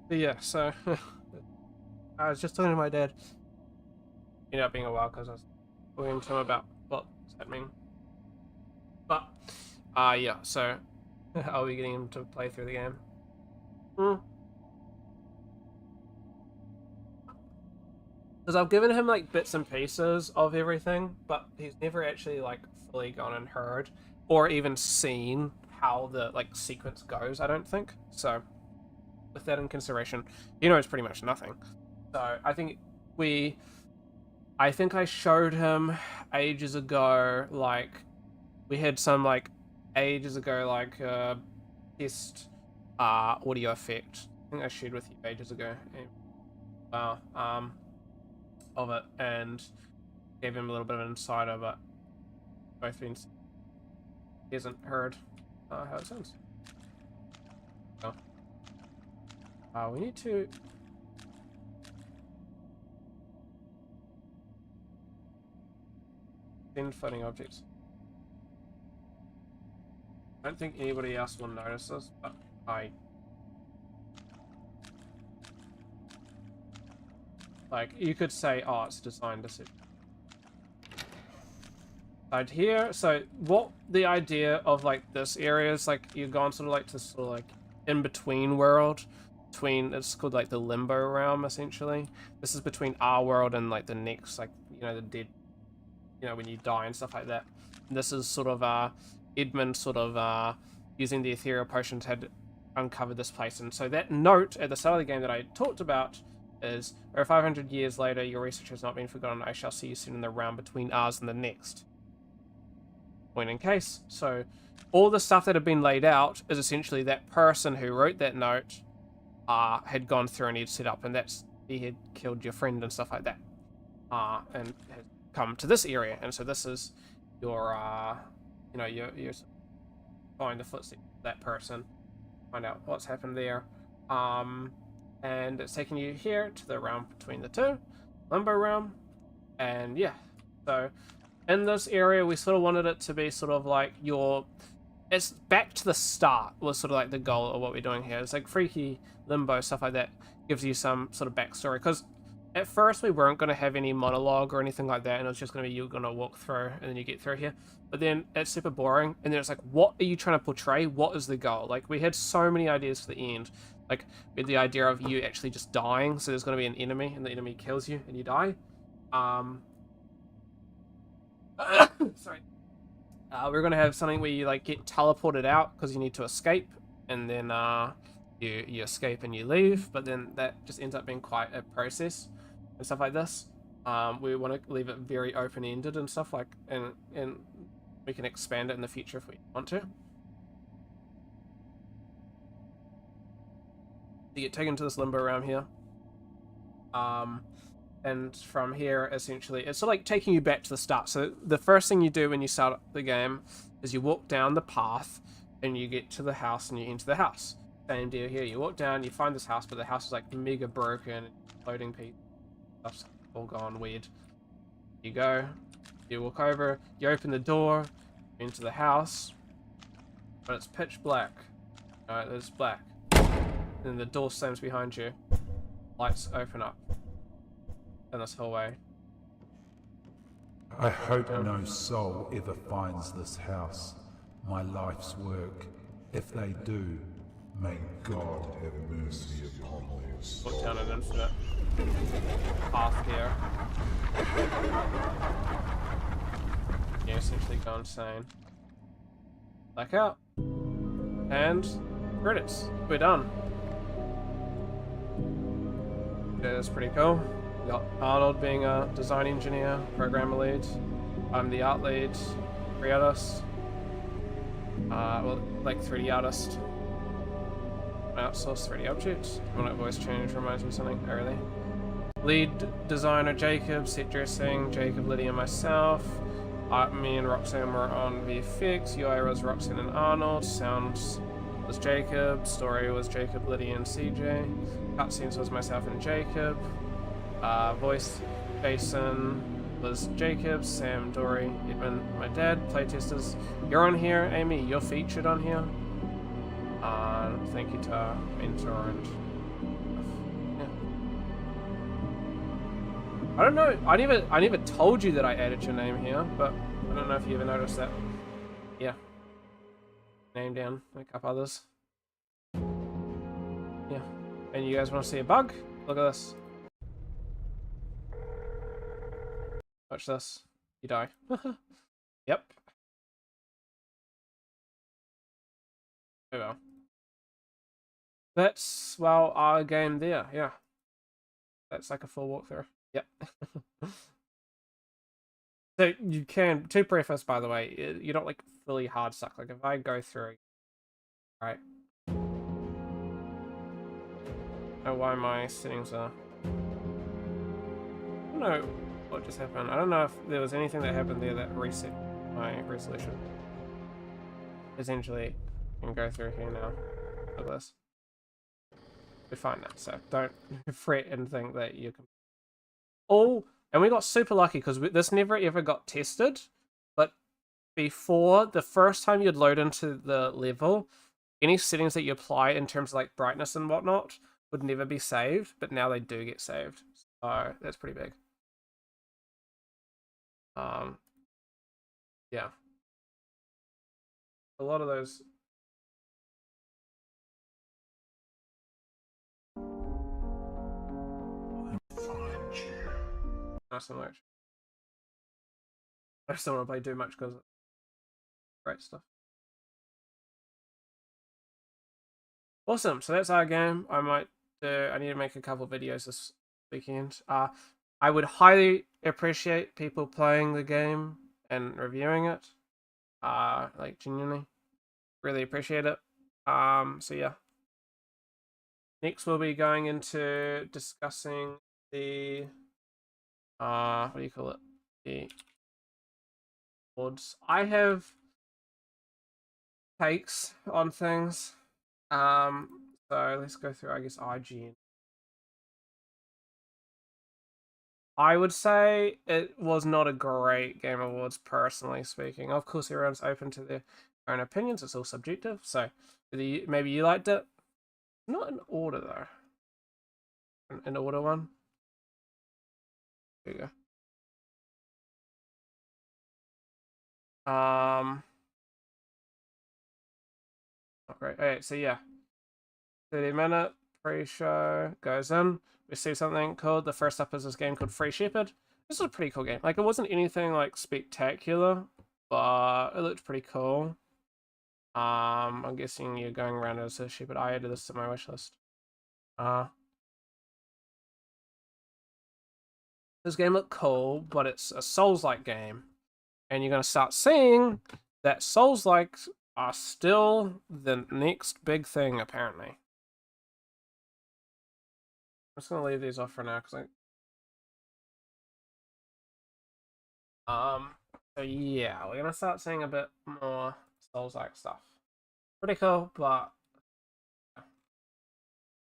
Speaker 1: But yeah, so I was just talking to my dad. Ended up being a while because I was talking to him about what's happening. But yeah, so I'll be getting him to play through the game. Because I've given him like bits and pieces of everything, but he's never actually like fully gone and heard or even seen how the like sequence goes, I don't think. So with that in consideration, he knows pretty much nothing. So I think I showed him ages ago, like we had some like ages ago like test audio effect. I think I shared with you ages ago. Of it, and gave him a little bit of an insider, but both been he hasn't heard how it sounds. So, we need to send floating objects. I don't think anybody else will notice this, but like, you could say, oh, it's a design decision. Right here, so what the idea of like this area is, like, you're gone sort of like to sort of like in between world, it's called like the limbo realm essentially. This is between our world and like the next, like, you know, the dead, you know, when you die and stuff like that. And this is sort of Edmund sort of using the ethereal potions had uncovered this place, and so that note at the start of the game that I talked about is, over 500 years later, your research has not been forgotten. I shall see you soon in the realm between ours and the next. Point in case. So all the stuff that had been laid out is essentially that person who wrote that note had gone through and he'd set up, and he had killed your friend and stuff like that, and had come to this area. And so this is your you know, you find the footsteps of that person, find out what's happened there, and it's taking you here to the realm between the two, limbo realm. And yeah, so in this area, we sort of wanted it to be sort of like it's back to the start was sort of like the goal of what we're doing here. It's like freaky limbo, stuff like that, gives you some sort of backstory. Because at first we weren't going to have any monologue or anything like that, and it was just going to be you're going to walk through and then you get through here. But then it's super boring, and then it's like, what are you trying to portray? What is the goal? Like, we had so many ideas for the end. Like, we had the idea of you actually just dying, so there's going to be an enemy, and the enemy kills you, and you die. Sorry. We're gonna have something where you like get teleported out because you need to escape, and then you escape and you leave, but then that just ends up being quite a process and stuff like this. We want to leave it very open-ended and stuff, like, and we can expand it in the future if we want to. You get taken to this limbo realm here. And from here, essentially, it's sort of like taking you back to the start. So the first thing you do when you start the game is you walk down the path and you get to the house and you enter the house. Same deal here. You walk down, you find this house, but the house is like mega broken, floating people, stuff's all gone weird. You go, you walk over, you open the door, you enter the house, but it's pitch black. Alright, it's black. And the door slams behind you. Lights open up in this hallway.
Speaker 3: I hope no soul ever finds this house, my life's work. If they do, may God have mercy upon their soul.
Speaker 1: Look down an infinite path here. You essentially go insane. Back out. And credits. We're done. That's pretty cool. We got Arnold being a design engineer, programmer lead. I'm the art lead, 3D artist. Well, like 3D artist. Outsource 3D objects. When I voice change reminds me of something. Oh, really? Lead designer Jacob, set dressing Jacob, Lydia, and myself. Me and Roxanne were on VFX. UI was Roxanne and Arnold. Sounds was Jacob. Story was Jacob, Lydia, and CJ. Cutscenes was myself and Jacob. Voice Jason was Jacob, Sam, Dory, Edmund, my dad. Playtesters, you're on here. Amy, you're featured on here. Thank you to Mentor and yeah. I don't know. I never told you that I added your name here, but I don't know if you ever noticed that. Yeah. Name down, a couple others. Yeah. And you guys want to see a bug? Look at this. Watch this. You die. Yep. Oh well. That's, well, our game there, yeah. That's like a full walkthrough. Yep. So you can, to preface, by the way, you're not like fully hard stuck. Like if I go through, right? I don't know why my settings are, I don't know what just happened. I don't know if there was anything that happened there that reset my resolution. Essentially, I can go through here now. Look at this. We're fine now, so don't fret and think that you can. Oh, and we got super lucky because this never ever got tested, but before, the first time you'd load into the level, any settings that you apply in terms of like brightness and whatnot would never be saved, but now they do get saved. So that's pretty big. Yeah. A lot of those. Not so much. I just don't want to play too much because great stuff. Awesome. So that's our game. I need to make a couple videos this weekend. I would highly appreciate people playing the game and reviewing it. Like genuinely, really appreciate it. So yeah. Next, we'll be going into discussing the what do you call it? The boards. I have takes on things. So let's go through, I guess, IGN. I would say it was not a great Game Awards, personally speaking. Of course, everyone's open to their own opinions. It's all subjective. So maybe you liked it. Not in order, though. An order one. There you go. Not great. Alright, so yeah. 30-minute pre-show goes in. We see something called, the first up is this game called Free Shepherd. This is a pretty cool game. Like, it wasn't anything like spectacular, but it looked pretty cool. I'm guessing you're going around as a shepherd. I added this to my wishlist. This game looked cool, but it's a Souls-like game. And you're gonna start seeing that Souls-like are still the next big thing, apparently. I'm just gonna leave these off for now because so yeah, we're gonna start seeing a bit more Souls-like stuff. Pretty cool, but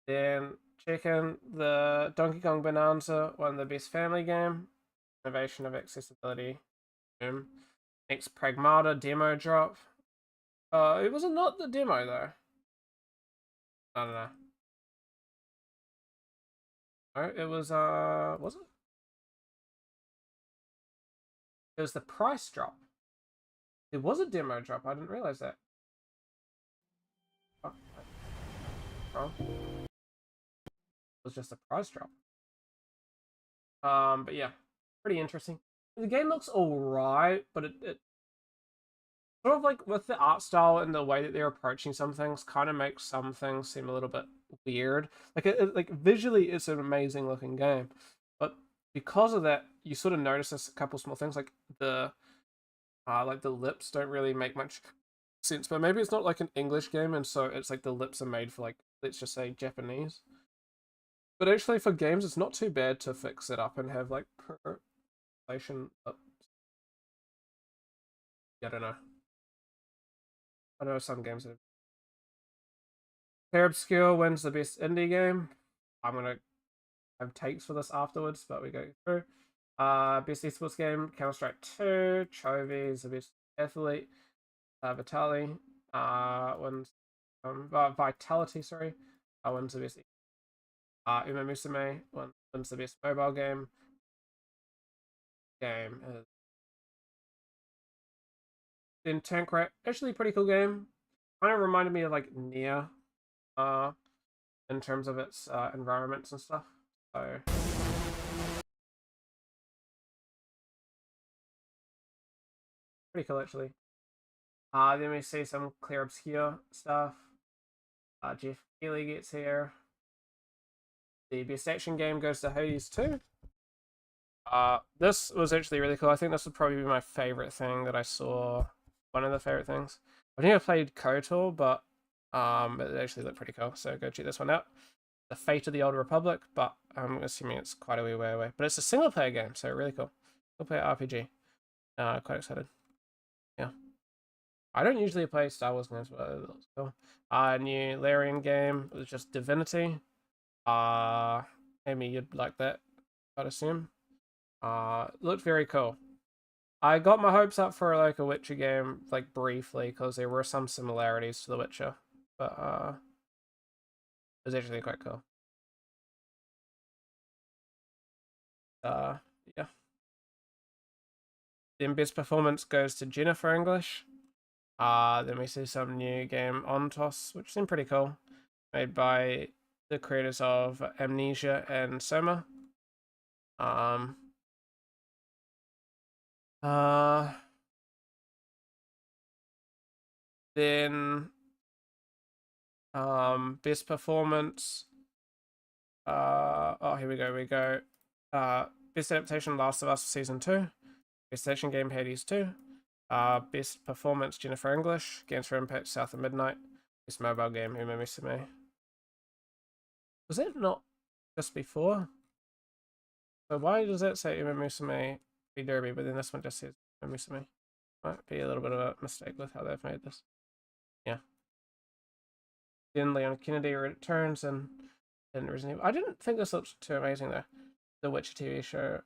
Speaker 1: then checking the Donkey Kong Bonanza, one of the best family game, innovation of accessibility. Next Pragmata demo drop. It was not the demo though. I don't know. Oh, it was was it? It was the price drop. It was a demo drop. I didn't realize that. Oh, wrong. It was just a price drop. But yeah, pretty interesting. The game looks alright, but it sort of like with the art style and the way that they're approaching some things kind of makes some things seem a little bit weird. Like visually it's an amazing looking game, but because of that you sort of notice a couple small things like the lips don't really make much sense, but maybe it's not like an English game and so it's like the lips are made for, like, let's just say Japanese. But actually for games it's not too bad to fix it up and have like translation lips. I don't know. I know some games have. Clear Obscure wins the best indie game. I'm gonna have takes for this afterwards, but we go through. Best esports game, Counter-Strike 2, Chovy is the best athlete. Vitali wins Vitality, sorry. Wins the best. Uma Musume wins the best mobile game. Then Tank Rat, actually pretty cool game. Kind of reminded me of like Nier, in terms of its environments and stuff. So pretty cool actually. Then we see some Clear Obscure stuff. Jeff Keighley gets here. The best action game goes to Hades 2. This was actually really cool. I think this would probably be my favorite thing that I saw. One of the favorite things. I've never played KOTOR, but it actually looked pretty cool. So go check this one out. the fate of the Old Republic, but I'm assuming it's quite a wee way away. But it's a single player game, so really cool. Single player RPG. Quite excited. Yeah. I don't usually play Star Wars games, but it looks cool. New Larian game. It was just Divinity. Maybe you'd like that, I'd assume. Looked very cool. I got my hopes up for like a Witcher game, like briefly, because there were some similarities to The Witcher, but it was actually quite cool. Yeah. Then best performance goes to Jennifer English. Then we see some new game Ontos, which seemed pretty cool, made by the creators of Amnesia and Soma. Then best performance. Oh, here we go. Best adaptation Last of Us Season 2. Best action game Hades 2. Best performance Jennifer English. Games for Impact South of Midnight. Best mobile game Uma Musume. Was it not just before? So why does that say Uma Musume be Derby, but then this one just says Uma Musume? Might be a little bit of a mistake with how they've made this. Yeah. Then Leon Kennedy returns and Resident Evil. I didn't think this looked too amazing though. The Witcher TV show.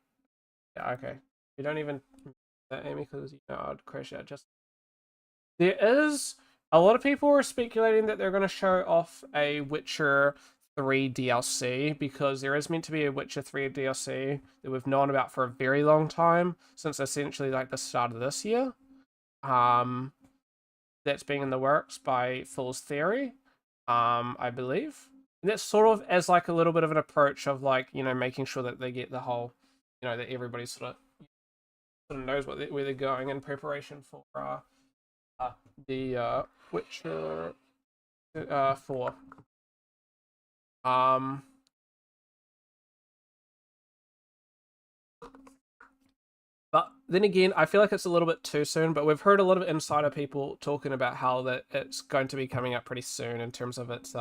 Speaker 1: Yeah, okay. You don't even that Amy, because you know I'd crash out just. There is a lot of people are speculating that they're going to show off a Witcher 3 DLC, because there is meant to be a Witcher 3 DLC that we've known about for a very long time, since essentially like the start of this year. That's being in the works by Fool's Theory, I believe. And that's sort of as like a little bit of an approach of like, you know, making sure that they get the whole, you know, that everybody sort of knows where they're going in preparation for the Witcher 4. But then again, I feel like it's a little bit too soon, but we've heard a lot of insider people talking about how that it's going to be coming up pretty soon in terms of its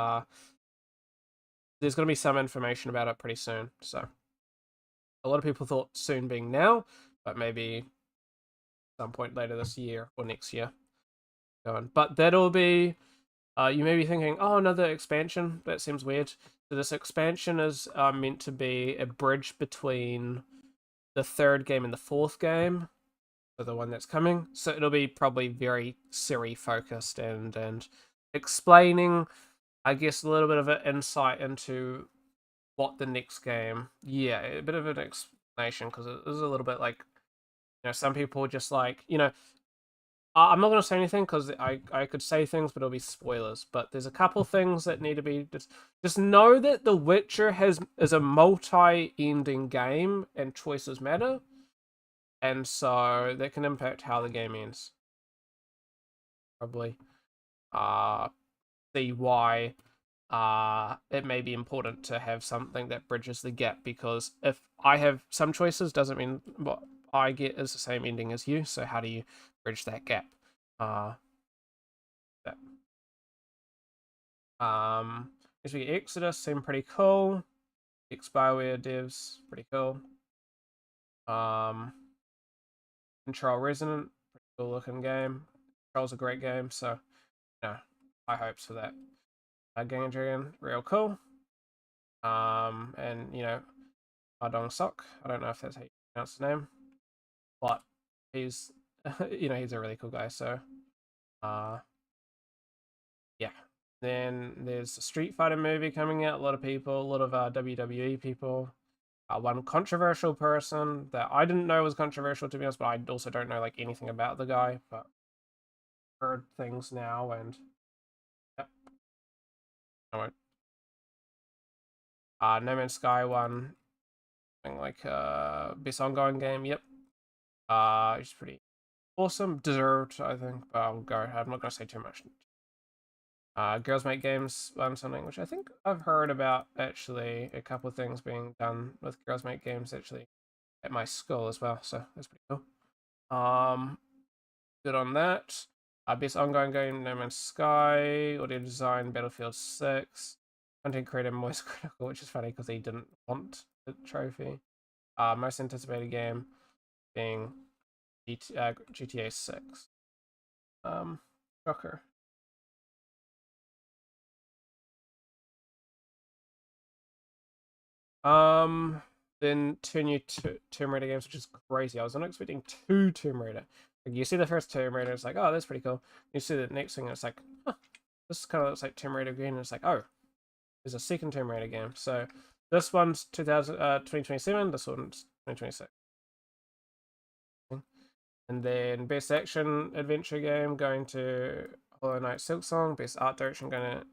Speaker 1: there's going to be some information about it pretty soon. So a lot of people thought soon being now, but maybe some point later this year or next year. But that'll be you may be thinking, oh, another expansion. That seems weird. So this expansion is meant to be a bridge between the third game and the fourth game, so the one that's coming. So it'll be probably very Siri focused and explaining, I guess, a little bit of an insight into what the next game. Yeah, a bit of an explanation, because it is a little bit like, you know, some people just like, you know, I'm not going to say anything because I could say things, but it'll be spoilers. But there's a couple things that need to be just know that The Witcher is a multi-ending game and choices matter, and so that can impact how the game ends. Probably, see why it may be important to have something that bridges the gap, because if I have some choices, doesn't mean what I get is the same ending as you. So how do you bridge that gap? As we get Exodus, seem pretty cool. Bioware devs, pretty cool. Control Resonant, pretty cool looking game. Control's a great game, so you know, high hopes for that. Gang Dragon, real cool. And you know, Dong Sok. I don't know if that's how you pronounce the name, but he's you know, he's a really cool guy. So, yeah. Then there's a Street Fighter movie coming out. A lot of people, a lot of WWE people. One controversial person that I didn't know was controversial, to be honest, but I also don't know like anything about the guy, but heard things now, and yep. I won't. No Man's Sky one, something like best ongoing game. Yep. It's pretty awesome, deserved, I think. But I'll go. I'm not gonna say too much. Girls Make Games one, something which I think I've heard about, actually. A couple of things being done with Girls Make Games actually at my school as well, so that's pretty cool. Good on that. Best ongoing game, No Man's Sky. Audio design, Battlefield 6. content creator most critical, which is funny because he didn't want the trophy. Most anticipated game being GTA 6. Shocker. Then two new Tomb Raider games, which is crazy. I was not expecting two Tomb Raider. Like, you see the first Tomb Raider, it's like, oh, that's pretty cool. You see the next thing, and it's like, huh, this kind of looks like Tomb Raider again. And it's like, oh, there's a second Tomb Raider game. So this one's 2027. This one's 2026. And then best action adventure game going to Hollow Knight Silksong. Best art direction going to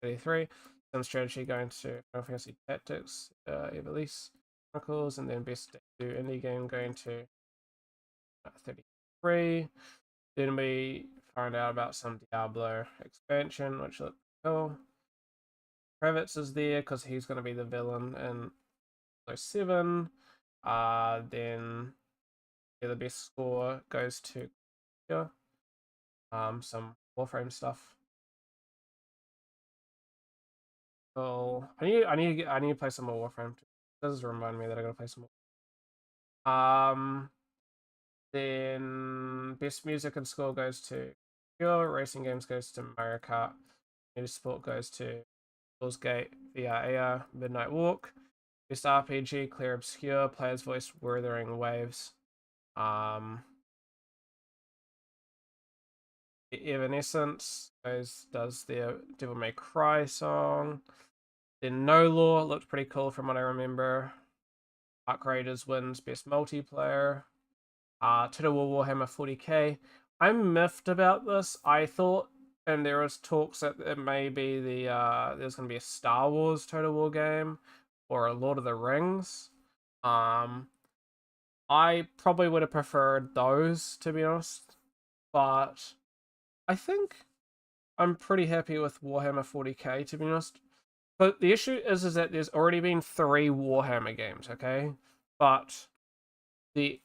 Speaker 1: 33. Some strategy going to Final Fantasy Tactics, Ivalice Chronicles, and then best debut indie game going to 33. Then we find out about some Diablo expansion, which looks cool. Kravitz is there because he's going to be the villain in 7. Then yeah, the best score goes to some Warframe stuff. Oh, I need to play some more Warframe. This does remind me that I gotta play some more. Then best music and score goes to Pure. Racing games goes to Mario Kart. Media support goes to Baldur's Gate, VR, Midnight Walk. Best RPG, Clear Obscure. Player's voice, Wuthering Waves. Evanescence does their Devil May Cry song. Then No Law looked pretty cool from what I remember. Arc Raiders wins best multiplayer. Total War Warhammer 40k. I'm miffed about this. I thought, and there was talks that it may be there's gonna be a Star Wars Total War game or a Lord of the Rings. I probably would have preferred those, to be honest, but I think I'm pretty happy with Warhammer 40k, to be honest. But the issue is that there's already been 3 Warhammer games, okay? But the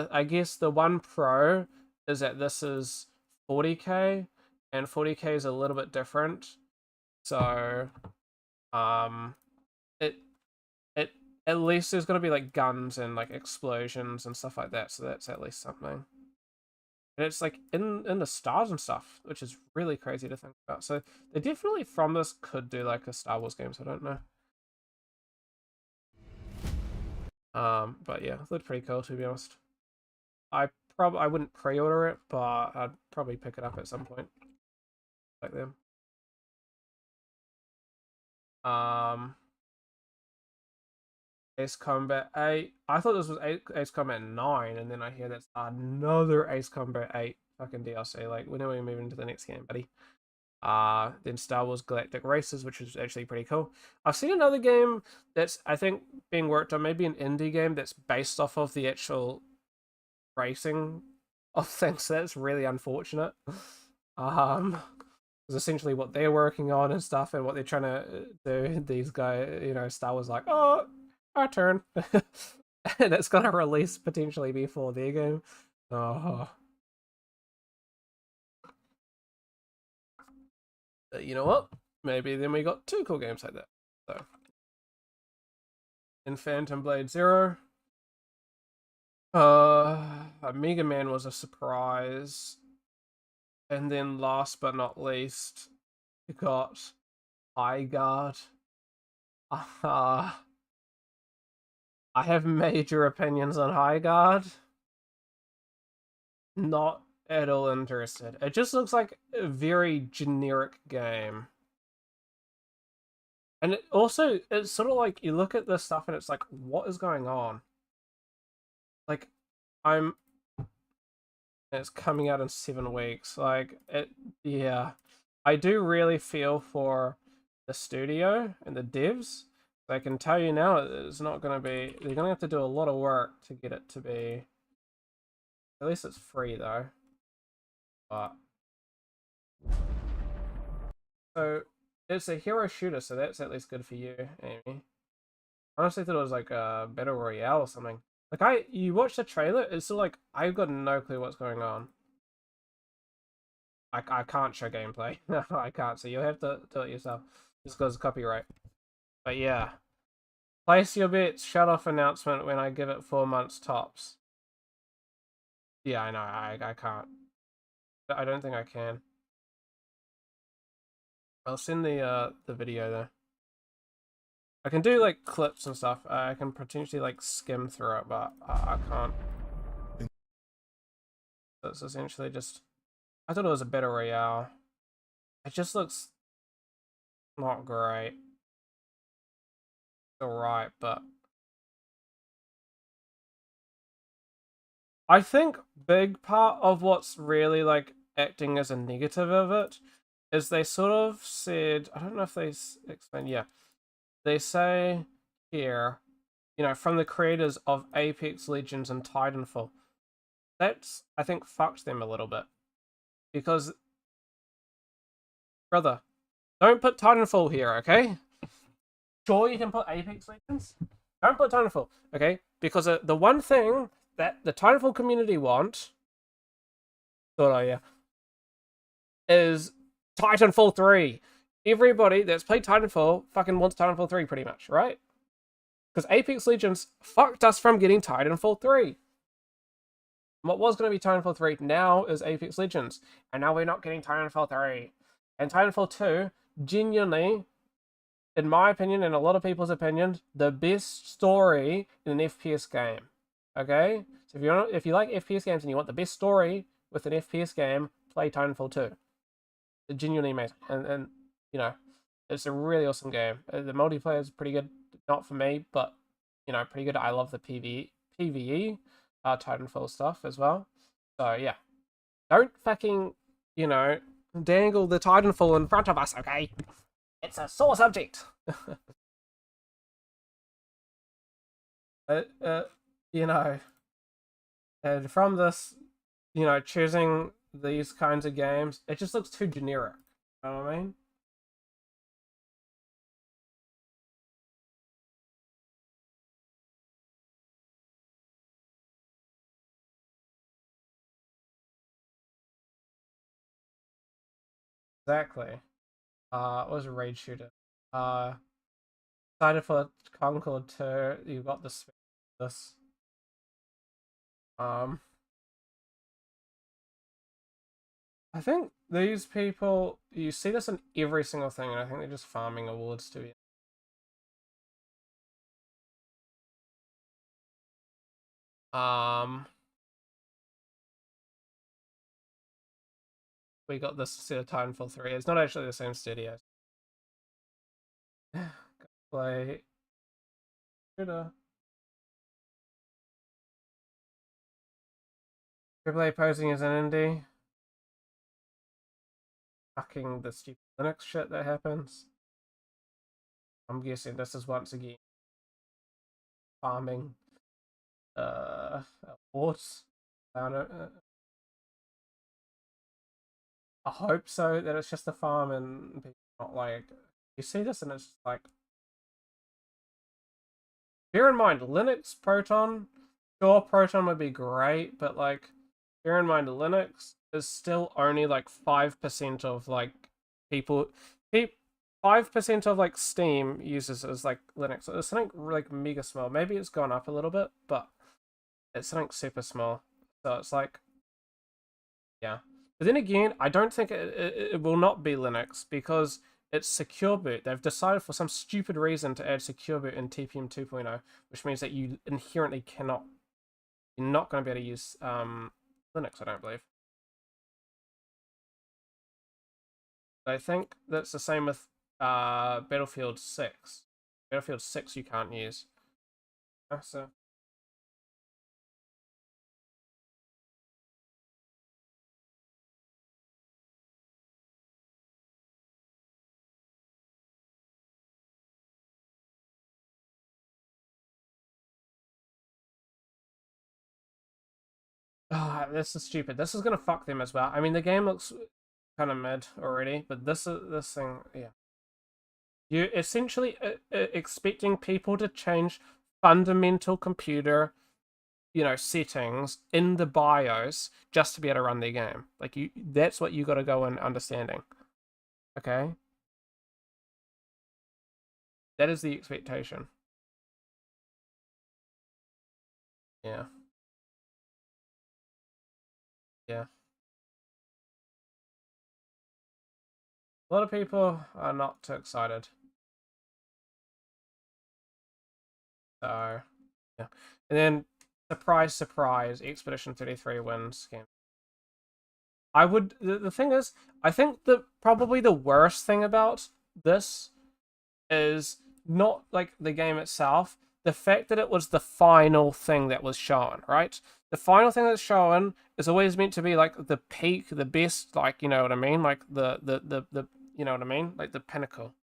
Speaker 1: I guess the one pro is that this is 40k, and 40k is a little bit different. So, it at least there's gonna be like guns and like explosions and stuff like that. So that's at least something. And it's like in the stars and stuff, which is really crazy to think about. So they definitely from this could do like a Star Wars game. So I don't know. But yeah, it looked pretty cool, to be honest. I wouldn't pre-order it, but I'd probably pick it up at some point. Like them. Ace Combat 8. I thought this was Ace Combat 9, and then I hear that's another Ace Combat 8 fucking DLC. Like, when are we moving to the next game, buddy? Then Star Wars Galactic Races, which is actually pretty cool. I've seen another game that's, I think, being worked on, maybe an indie game that's based off of the actual racing of things. So that's really unfortunate. Is essentially what they're working on and stuff, and what they're trying to do. These guys, Star Wars, like, oh, our turn, and it's gonna release potentially before their game. Oh. But you know what? Maybe then we got 2 cool games like that. So, in Phantom Blade Zero, Mega Man was a surprise, and then last but not least, we got High Guard. I have major opinions on High Guard. Not at all interested. It just looks like a very generic game. And it's sort of like, you look at this stuff and it's like, what is going on? Like, it's coming out in 7 weeks. Like, yeah. I do really feel for the studio and the devs. I can tell you now, it's not going to be, they're going to have to do a lot of work to get it to be, at least it's free though. But, so, it's a hero shooter, so that's at least good for you, Amy. I honestly thought it was like a Battle Royale or something. Like, you watch the trailer, it's still like, I've got no clue what's going on. I can't show gameplay. No, I can't, so you'll have to do it yourself. just because copyright. But yeah. Place your bets, shut off announcement when I give it 4 months tops. Yeah, I know, I can't. I don't think I can. I'll send the video though. I can do like clips and stuff. I can potentially like skim through it, but I can't. So it's essentially just. I thought it was a better Royale. It just looks not great. It's alright, but I think big part of what's really like acting as a negative of it is they sort of said, I don't know if they explain, yeah, they say here, you know, from the creators of Apex Legends and Titanfall. That's, I think, fucked them a little bit. Because, brother, don't put Titanfall here, okay? Sure, you can put Apex Legends. Don't put Titanfall, okay? Because the one thing that the Titanfall community want, yeah, is Titanfall 3. Everybody that's played Titanfall fucking wants Titanfall 3 pretty much, right? Because Apex Legends fucked us from getting Titanfall 3. What was going to be Titanfall 3 now is Apex Legends. And now we're not getting Titanfall 3. And Titanfall 2, genuinely, in my opinion and a lot of people's opinion, the best story in an FPS game. Okay? So if you like FPS games and you want the best story with an FPS game, play Titanfall 2. It's genuinely amazing. And you know, it's a really awesome game. The multiplayer is pretty good. Not for me, but, you know, pretty good. I love the PvE Titanfall stuff as well. So, yeah. Don't fucking, you know, dangle the Titanfall in front of us, okay? It's a sore subject. You know, and from this, you know, choosing these kinds of games, it just looks too generic. You know what I mean? Exactly. What was a raid shooter? Excited for Concord 2. You've got this. Um, I think these people, you see this in every single thing, and I think they're just farming awards to be. We got this set of Titanfall 3. It's not actually the same studio. Play shooter. AAA posing as an indie. Fucking the stupid Linux shit that happens. I'm guessing this is once again farming awards. I don't know. I hope so that it's just a farm and people not like, you see this and it's just like, bear in mind Linux Proton, sure Proton would be great, but like bear in mind Linux is still only like 5% of like people 5% of like Steam users is like Linux. It's something like mega small. Maybe it's gone up a little bit, but it's something super small. So it's like, yeah. But then again, I don't think it will not be Linux because it's secure boot. They've decided for some stupid reason to add secure boot in TPM 2.0, which means that you inherently cannot, you're not going to be able to use Linux, I don't believe. I think that's the same with Battlefield 6. Battlefield 6 you can't use. So this is stupid. This is gonna fuck them as well. I mean, the game looks kind of mid already, but this thing, yeah. You're essentially expecting people to change fundamental computer, you know, settings in the BIOS just to be able to run their game. Like that's what you got to go in understanding. Okay. That is the expectation. Yeah. Yeah. A lot of people are not too excited. So, yeah. And then, surprise, surprise, Expedition 33 wins game. I would. The thing is, I think that probably the worst thing about this is not like the game itself, the fact that it was the final thing that was shown, right? The final thing that's shown is always meant to be like the peak, the best, like, you know what I mean? Like the you know what I mean? Like the pinnacle,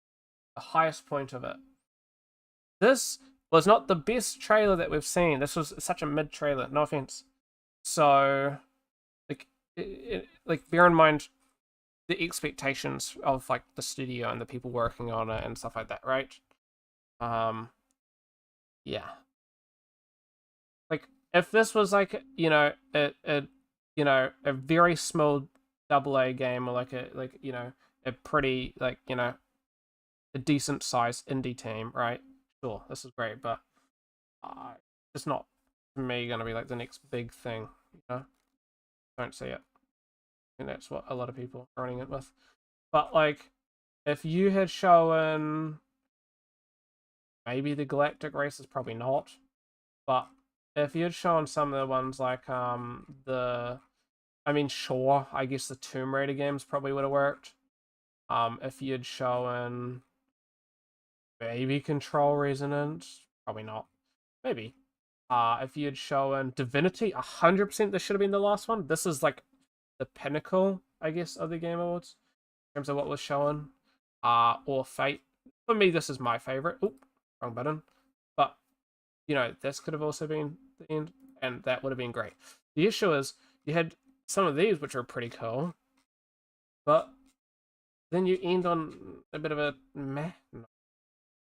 Speaker 1: the highest point of it. This was not the best trailer that we've seen. This was such a mid trailer, no offense. So, like, like bear in mind the expectations of like the studio and the people working on it and stuff like that, right? Yeah. Like if this was like, you know, a very small AA game, or like a pretty, like, you know, a decent sized indie team, right? Sure, this is great, but it's not, for me, gonna be like the next big thing, you know? Don't see it. And that's what a lot of people are running it with. But like, if you had shown maybe the Galactic Race, is probably not, but if you had shown some of the ones like I mean, sure, I guess the Tomb Raider games probably would have worked. If you had shown maybe Control Resonance, probably not. Maybe. If you had shown Divinity, 100% this should have been the last one. This is like the pinnacle, I guess, of the Game Awards in terms of what was shown. Or Fate. For me, this is my favorite. Oop, wrong button. But, you know, this could have also been the end, and that would have been great. The issue is, you had some of these, which are pretty cool, but then you end on a bit of a meh.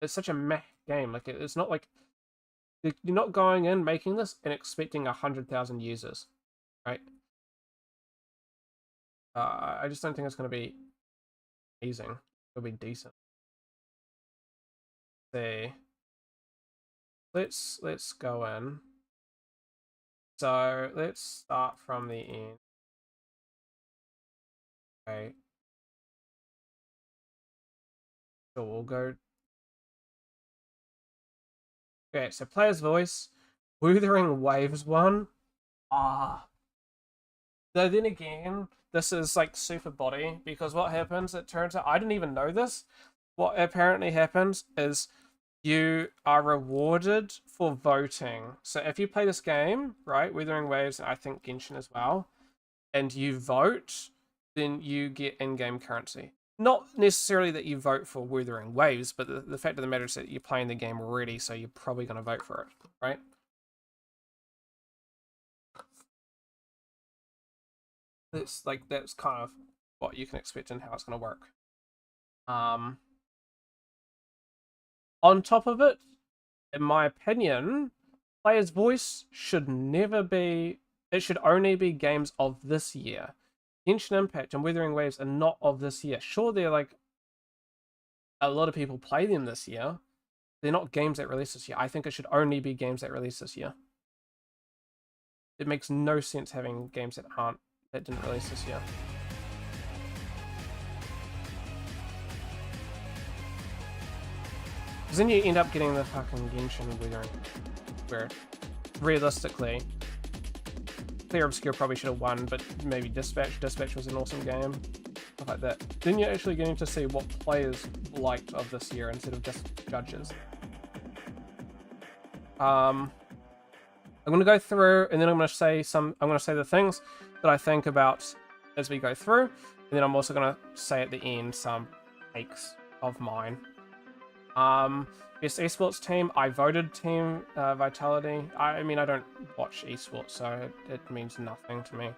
Speaker 1: It's such a meh game. Like, it's not like, you're not going in making this and expecting 100,000 users, right? I just don't think it's going to be amazing. It'll be decent. See, let's go in. So let's start from the end. Okay. So we'll go. Okay, so player's voice, Wuthering Waves one. Though then again, this is like super body, because what happens, it turns out, I didn't even know this. What apparently happens is you are rewarded for voting. So if you play this game, right, Wuthering Waves, and I think Genshin as well, and you vote, then you get in-game currency. Not necessarily that you vote for Wuthering Waves, but the fact of the matter is that you're playing the game already, so you're probably going to vote for it, right? That's kind of what you can expect and how it's going to work. On top of it, in my opinion, player's voice should never be. It should only be games of this year. Genshin Impact and Wuthering Waves are not of this year. Sure, they're like, a lot of people play them this year. They're not games that release this year. I think it should only be games that release this year. It makes no sense having games that didn't release this year. Because then you end up getting the fucking Genshin Wuthering, where realistically, Clear Obscure probably should have won, but maybe Dispatch. Dispatch was an awesome game. Stuff like that. Then you're actually getting to see what players liked of this year instead of just judges. I'm gonna go through, and then I'm gonna say the things that I think about as we go through, and then I'm also gonna say at the end some takes of mine. Best esports team, I voted Team Vitality. I mean, I don't watch esports, so it means nothing to me.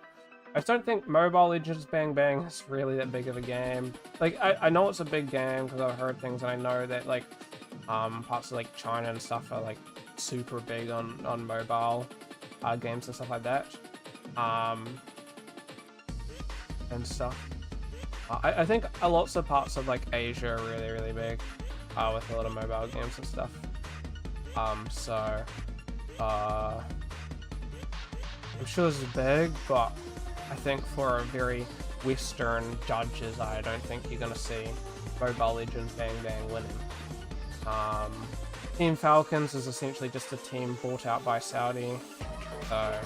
Speaker 1: I don't think Mobile Legends Bang Bang is really that big of a game. Like, I know it's a big game because I've heard things, and I know that, like, parts of, like, China and stuff are, like, super big on mobile games and stuff like that. And stuff. I think lots of parts of, like, Asia are really, really big. with a lot of mobile games and stuff. So I'm sure this is big, but I think for a very Western judges, I don't think you're gonna see Mobile Legends bang bang winning. Team Falcons is essentially just a team bought out by Saudi, so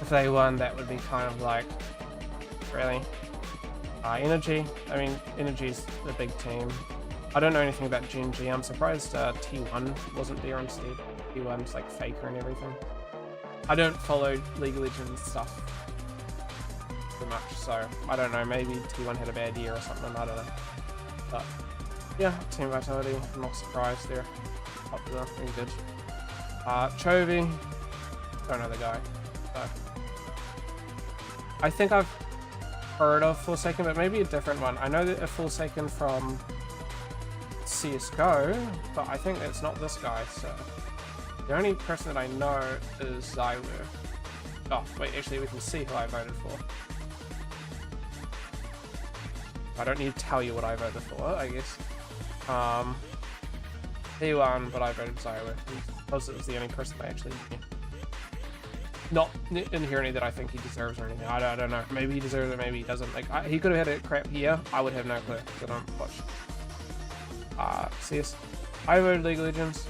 Speaker 1: if they won, that would be kind of like, really? Energy, I mean, Energy's a big team. I don't know anything about Gen G. I'm surprised T1 wasn't there instead. T1's like Faker and everything. I don't follow League of Legends stuff too much, so I don't know. Maybe T1 had a bad year or something. I don't know. But yeah, Team Vitality. I'm not surprised they're popular. Pretty good. Chovy. Don't know the guy. So I think I've heard of Forsaken, but maybe a different one. I know that a Forsaken from CSGO, but I think it's not this guy, so the only person that I know is Zywu. Oh, wait, actually we can see who I voted for. I don't need to tell you what I voted for, I guess. He won, but I voted Zywu because it was the only person I actually knew. Not inherently that I think he deserves or anything. I don't know. Maybe he deserves it, maybe he doesn't. Like, he could have had a crap year. I would have no clue because I don't watch CS. I voted League of Legends.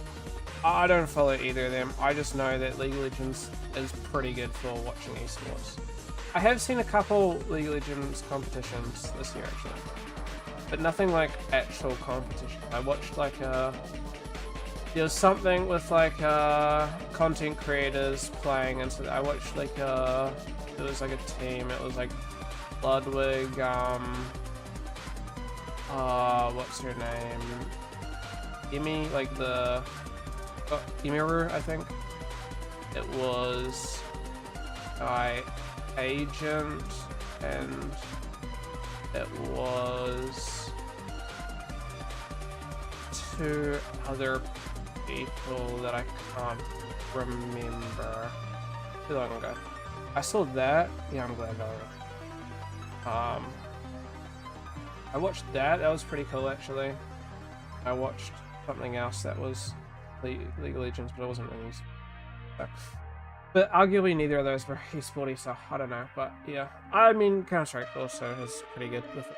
Speaker 1: I don't follow either of them. I just know that League of Legends is pretty good for watching esports. I have seen a couple League of Legends competitions this year actually, but nothing like actual competition. I watched like there was something with like content creators playing, and so I watched like it was like a team. It was like Ludwig, what's her name? Emi, like the Emiru, I think. It was Agent, and it was two other people that I can't remember. Too long ago. I saw that. Yeah, I'm glad about it. I watched that. That was pretty cool, actually. I watched something else that was League of Legends, but it wasn't really. So. But arguably neither of those were esporty, so I don't know. But yeah, I mean, Counter-Strike also is pretty good with it.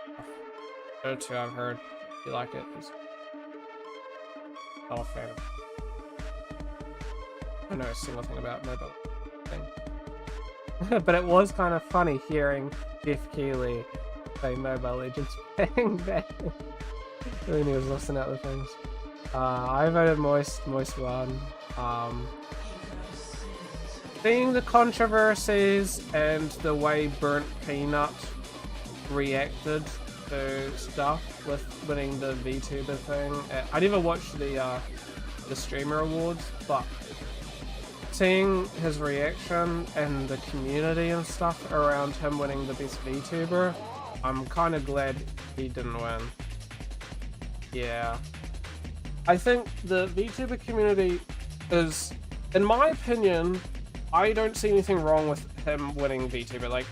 Speaker 1: Dota 2, I've heard. If you like it, it's not a fan of it. I don't know a single thing about mobile thing. But it was kind of funny hearing Jeff Keighley say Mobile Legends bang bang when he was listing out the things. I voted Moist won. Seeing the controversies and the way Burnt Peanut reacted to stuff with winning the VTuber thing, I never watched the Streamer Awards, but seeing his reaction and the community and stuff around him winning the best VTuber, I'm kind of glad he didn't win. Yeah. I think the VTuber community is, in my opinion, I don't see anything wrong with him winning VTuber. Like,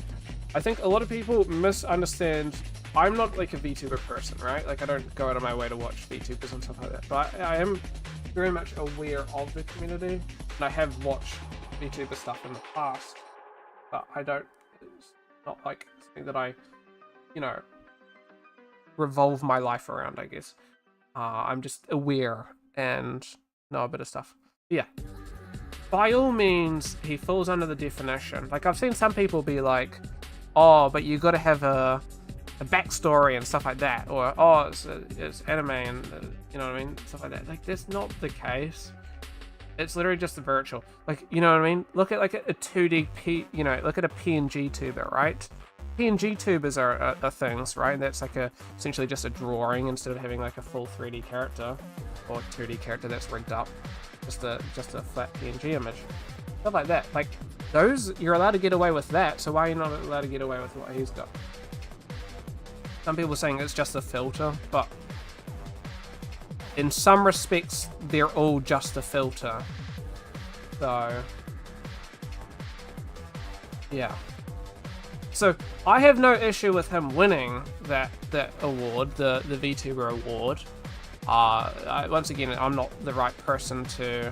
Speaker 1: I think a lot of people misunderstand. I'm not like a VTuber person, right? Like, I don't go out of my way to watch VTubers and stuff like that. But I am very much aware of the community, and I have watched VTuber stuff in the past. But I don't. It's not like something that I, you know, revolve my life around, I guess. I'm just aware and know a bit of stuff. Yeah. By all means, he falls under the definition. Like, I've seen some people be like, oh, but you gotta have a backstory and stuff like that. Or, oh, it's anime and, you know what I mean? Stuff like that. Like, that's not the case. It's literally just a virtual. Like, you know what I mean? Look at, like, a 2D, you know, look at a PNG tuber, right? PNG tubers are things, right? That's like essentially just a drawing instead of having like a full 3D character or 2D character that's rigged up. Just a flat PNG image. Stuff like that. Like, those, you're allowed to get away with that, so why are you not allowed to get away with what he's got? Some people are saying it's just a filter, but in some respects, they're all just a filter. So, yeah. So I have no issue with him winning that award, the VTuber award. Once again, I'm not the right person to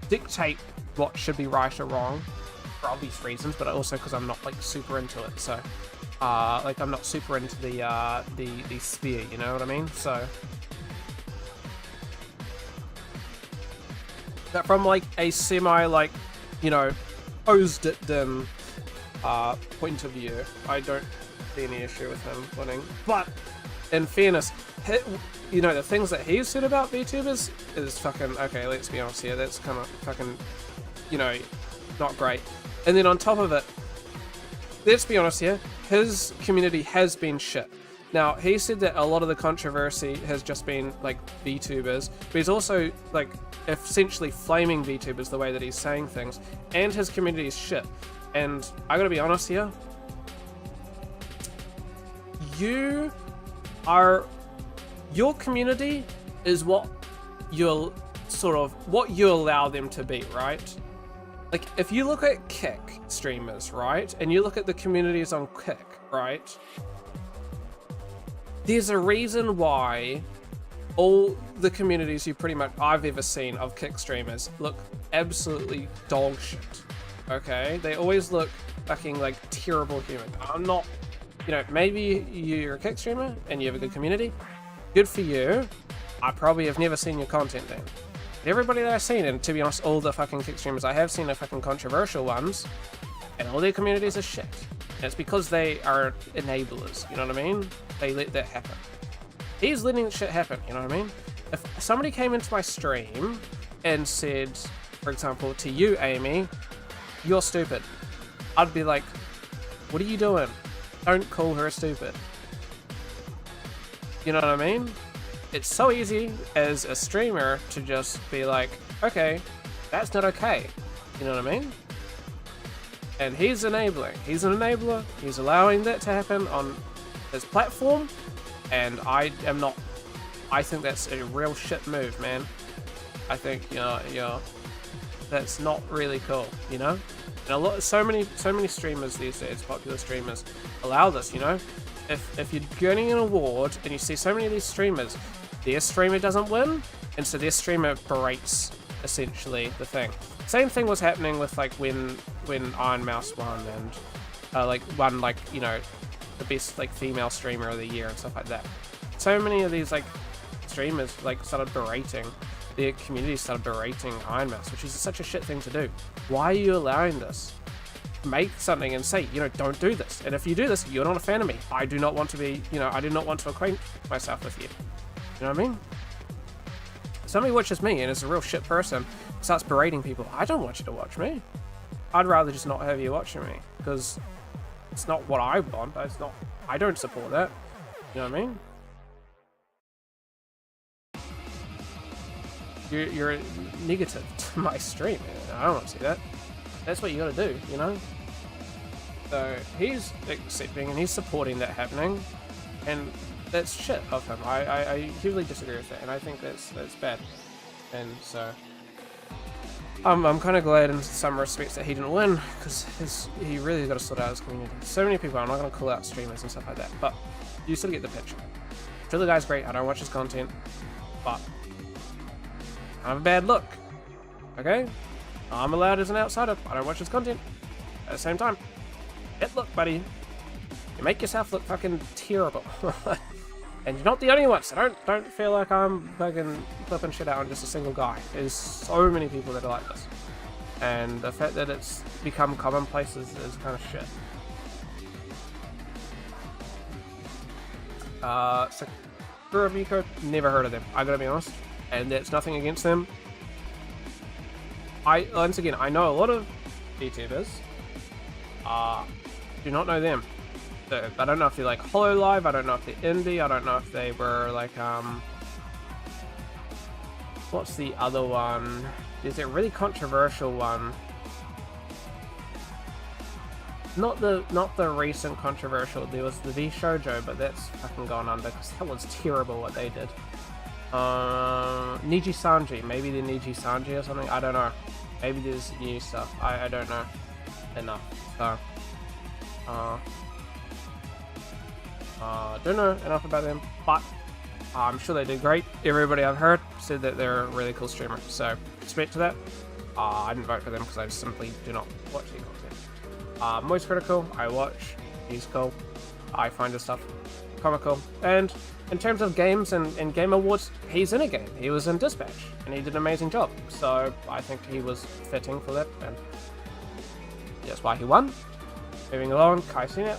Speaker 1: dictate what should be right or wrong for obvious reasons, but also because I'm not like super into it. So, like I'm not super into the sphere, you know what I mean? So, that from like a semi like, you know, posed it in point of view, I don't see any issue with him winning. But in fairness, you know, the things that he's said about VTubers is fucking, okay, let's be honest here, that's kind of fucking, you know, not great. And then on top of it, let's be honest here, his community has been shit. Now, he said that a lot of the controversy has just been, like, VTubers, but he's also, like, essentially flaming VTubers the way that he's saying things, and his community is shit. And I gotta be honest here, your community is what you'll what you allow them to be, right? Like, if you look at Kick streamers, right, and you look at the communities on Kick, right, there's a reason why all the communities I've ever seen of Kick streamers look absolutely dog shit. Okay, they always look fucking like terrible humans. I'm not, you know, maybe you're a Kick streamer and you have a good community. Good for you. I probably have never seen your content then. But everybody that I've seen, and to be honest, all the fucking Kick streamers I have seen are fucking controversial ones, and all their communities are shit. And it's because they are enablers, you know what I mean? They let that happen. He's letting shit happen, you know what I mean? If somebody came into my stream and said, for example, to you, Amy, you're stupid, I'd be like, what are you doing? Don't call her stupid. You know what I mean? It's so easy as a streamer to just be like, okay, that's not okay. You know what I mean? And he's enabling. He's an enabler. He's allowing that to happen on his platform. And I am not. I think that's a real shit move, man. I think, you know, that's not really cool, you know? And so many streamers these days, popular streamers, allow this, you know? If you're getting an award and you see so many of these streamers, their streamer doesn't win, and so their streamer berates essentially the thing. Same thing was happening with like when Iron Mouse won and like won, like, you know, the best like female streamer of the year and stuff like that. So many of these like streamers like started berating, their community started berating Iron Mouse, which is such a shit thing to do. Why are you allowing this? Make something and say, you know, don't do this. And if you do this, you're not a fan of me. I do not want to be, you know, I do not want to acquaint myself with you. You know what I mean? Somebody watches me and is a real shit person, starts berating people. I don't want you to watch me. I'd rather just not have you watching me, because it's not what I want. It's not. I don't support that. You know what I mean? You're negative to my stream. I don't want to see that. That's what you got to do, you know? So he's accepting and he's supporting that happening, and that's shit of him. I heavily disagree with that, and I think that's bad. And so I'm kind of glad in some respects that he didn't win, because he really got to sort out his community. So many people, I'm not going to call out streamers and stuff like that, but you still get the picture. Sure, the guy's great. I don't watch his content, but I have a bad look. Okay? I'm allowed as an outsider. I don't watch his content. At the same time, bad look, buddy. You make yourself look fucking terrible. And you're not the only one, so don't feel like I'm fucking flipping shit out on just a single guy. There's so many people that are like this. And the fact that it's become commonplace is kind of shit. Sakura Miko, never heard of them, I gotta be honest. And that's nothing against them. Once again, I know a lot of VTubers. Do not know them. So, I don't know if they're like HoloLive, I don't know if they're indie, I don't know if they were like, what's the other one? There's a really controversial one. Not the recent controversial, there was the V Shoujo, but that's fucking gone under, because that was terrible what they did. Niji Sanji, maybe they're Niji Sanji or something, I don't know. Maybe there's new stuff, I don't know enough. So Don't know enough about them, but I'm sure they did great. Everybody I've heard said that they're a really cool streamer, so respect to that. I didn't vote for them because I simply do not watch their content. Moist Critical, I watch. He's cool. I find his stuff comical. And in terms of games and game awards, he's in a game. He was in Dispatch, and he did an amazing job. So I think he was fitting for that, and that's why he won. Moving along, Kai Cenat.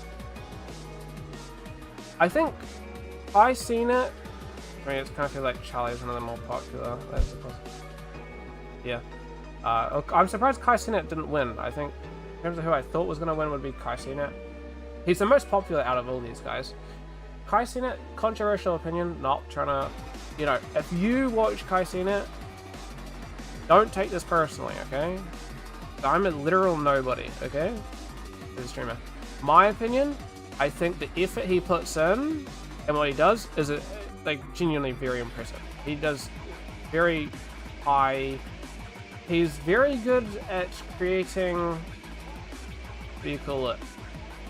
Speaker 1: I think Kai Cenat. I mean, it's kind of feel like Charlie's one of the more popular. Yeah. I'm surprised Kai Cenat didn't win. I think in terms of who I thought was going to win would be Kai Cenat. He's the most popular out of all these guys. Kai Cenat, controversial opinion, not trying to, you know, if you watch Kai Cenat, don't take this personally, okay? I'm a literal nobody, okay? As a streamer. My opinion, I think the effort he puts in and what he does is like genuinely very impressive. He does very high. He's very good at creating, what do you call it?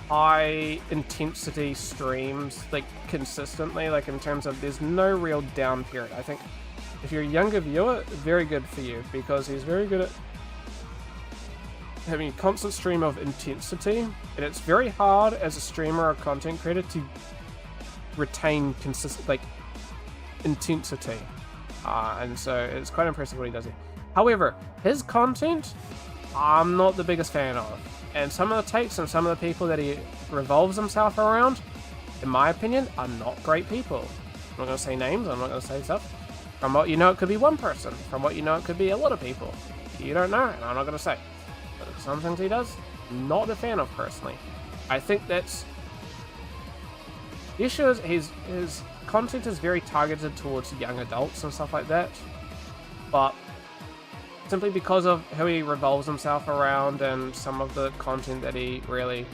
Speaker 1: High intensity streams, like consistently, like in terms of there's no real down period. I think if you're a younger viewer, very good for you because he's very good at having a constant stream of intensity, and it's very hard as a streamer or content creator to retain consistent like intensity, and so it's quite impressive what he does here. However, his content I'm not the biggest fan of, and some of the takes and some of the people that he revolves himself around, in my opinion, are not great people. I'm not going to say names, I'm not going to say stuff. From what you know, it could be one person. From what you know, it could be a lot of people. You don't know, and I'm not going to say. But some things he does, not a fan of personally. I think that's... The issue is his content is very targeted towards young adults and stuff like that. But simply because of who he revolves himself around and some of the content that he really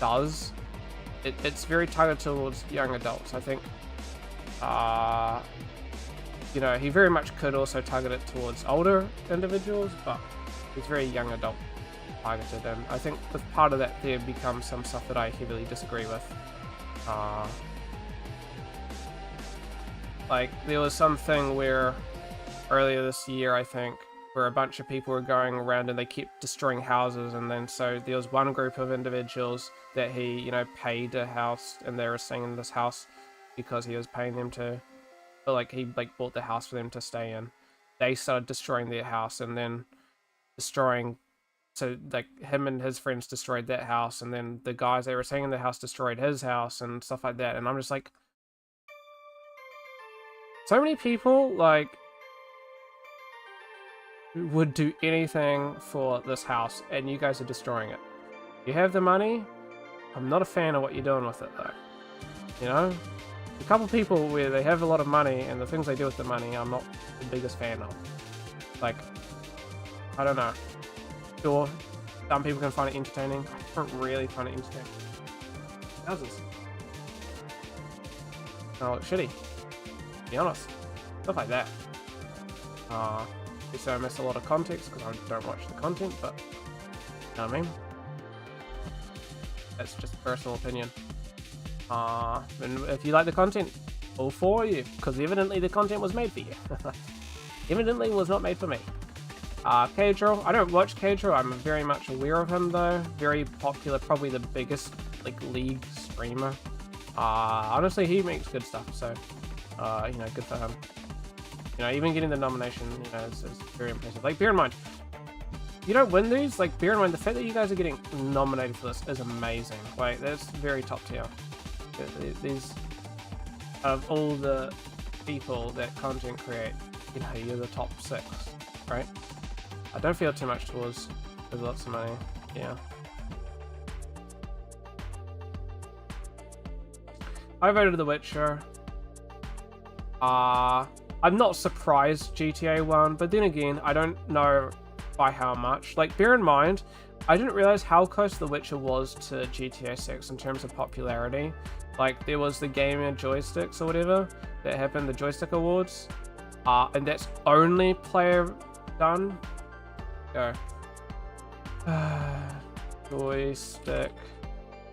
Speaker 1: does, it's very targeted towards young adults. I think, you know, he very much could also target it towards older individuals, but he's very young adult targeted, and I think with part of that there becomes some stuff that I heavily disagree with. Like, there was something where earlier this year, I think, where a bunch of people were going around and they kept destroying houses, and then so there was one group of individuals that he, you know, paid a house, and they were staying in this house because he was paying them to, or like he like bought the house for them to stay in. They started destroying their house and then destroying, so like him and his friends destroyed that house, and then the guys they were staying in the house destroyed his house and stuff like that. And I'm just like, so many people like would do anything for this house, and you guys are destroying it. You have the money. I'm not a fan of what you're doing with it, though. You know, a couple people where they have a lot of money and the things they do with the money, I'm not the biggest fan of. Like, I don't know. Sure, some people can find it entertaining. I don't really find it entertaining. Houses. Oh, it's shitty. To be honest, stuff like that. So I miss a lot of context because I don't watch the content, but you know what I mean? That's just a personal opinion. And if you like the content, all for you, because evidently the content was made for you. Evidently was not made for me. Cadro, I don't watch Cadro, I'm very much aware of him though. Very popular, probably the biggest like league streamer. Honestly, he makes good stuff, so you know, good for him. You know, even getting the nomination, you know, is very impressive. Like, bear in mind, you don't win these, like, bear in mind, the fact that you guys are getting nominated for this is amazing. Like, that's very top tier. These, of all the people that content create, you know, you're the top 6, right? I don't feel too much towards, there's lots of money, yeah. I voted The Witcher. I'm not surprised GTA won, but then again, I don't know by how much. Like, bear in mind, I didn't realize how close The Witcher was to GTA 6 in terms of popularity. Like, there was the Gamer Joysticks or whatever that happened, the Joystick Awards, and that's only player done. Go. Joystick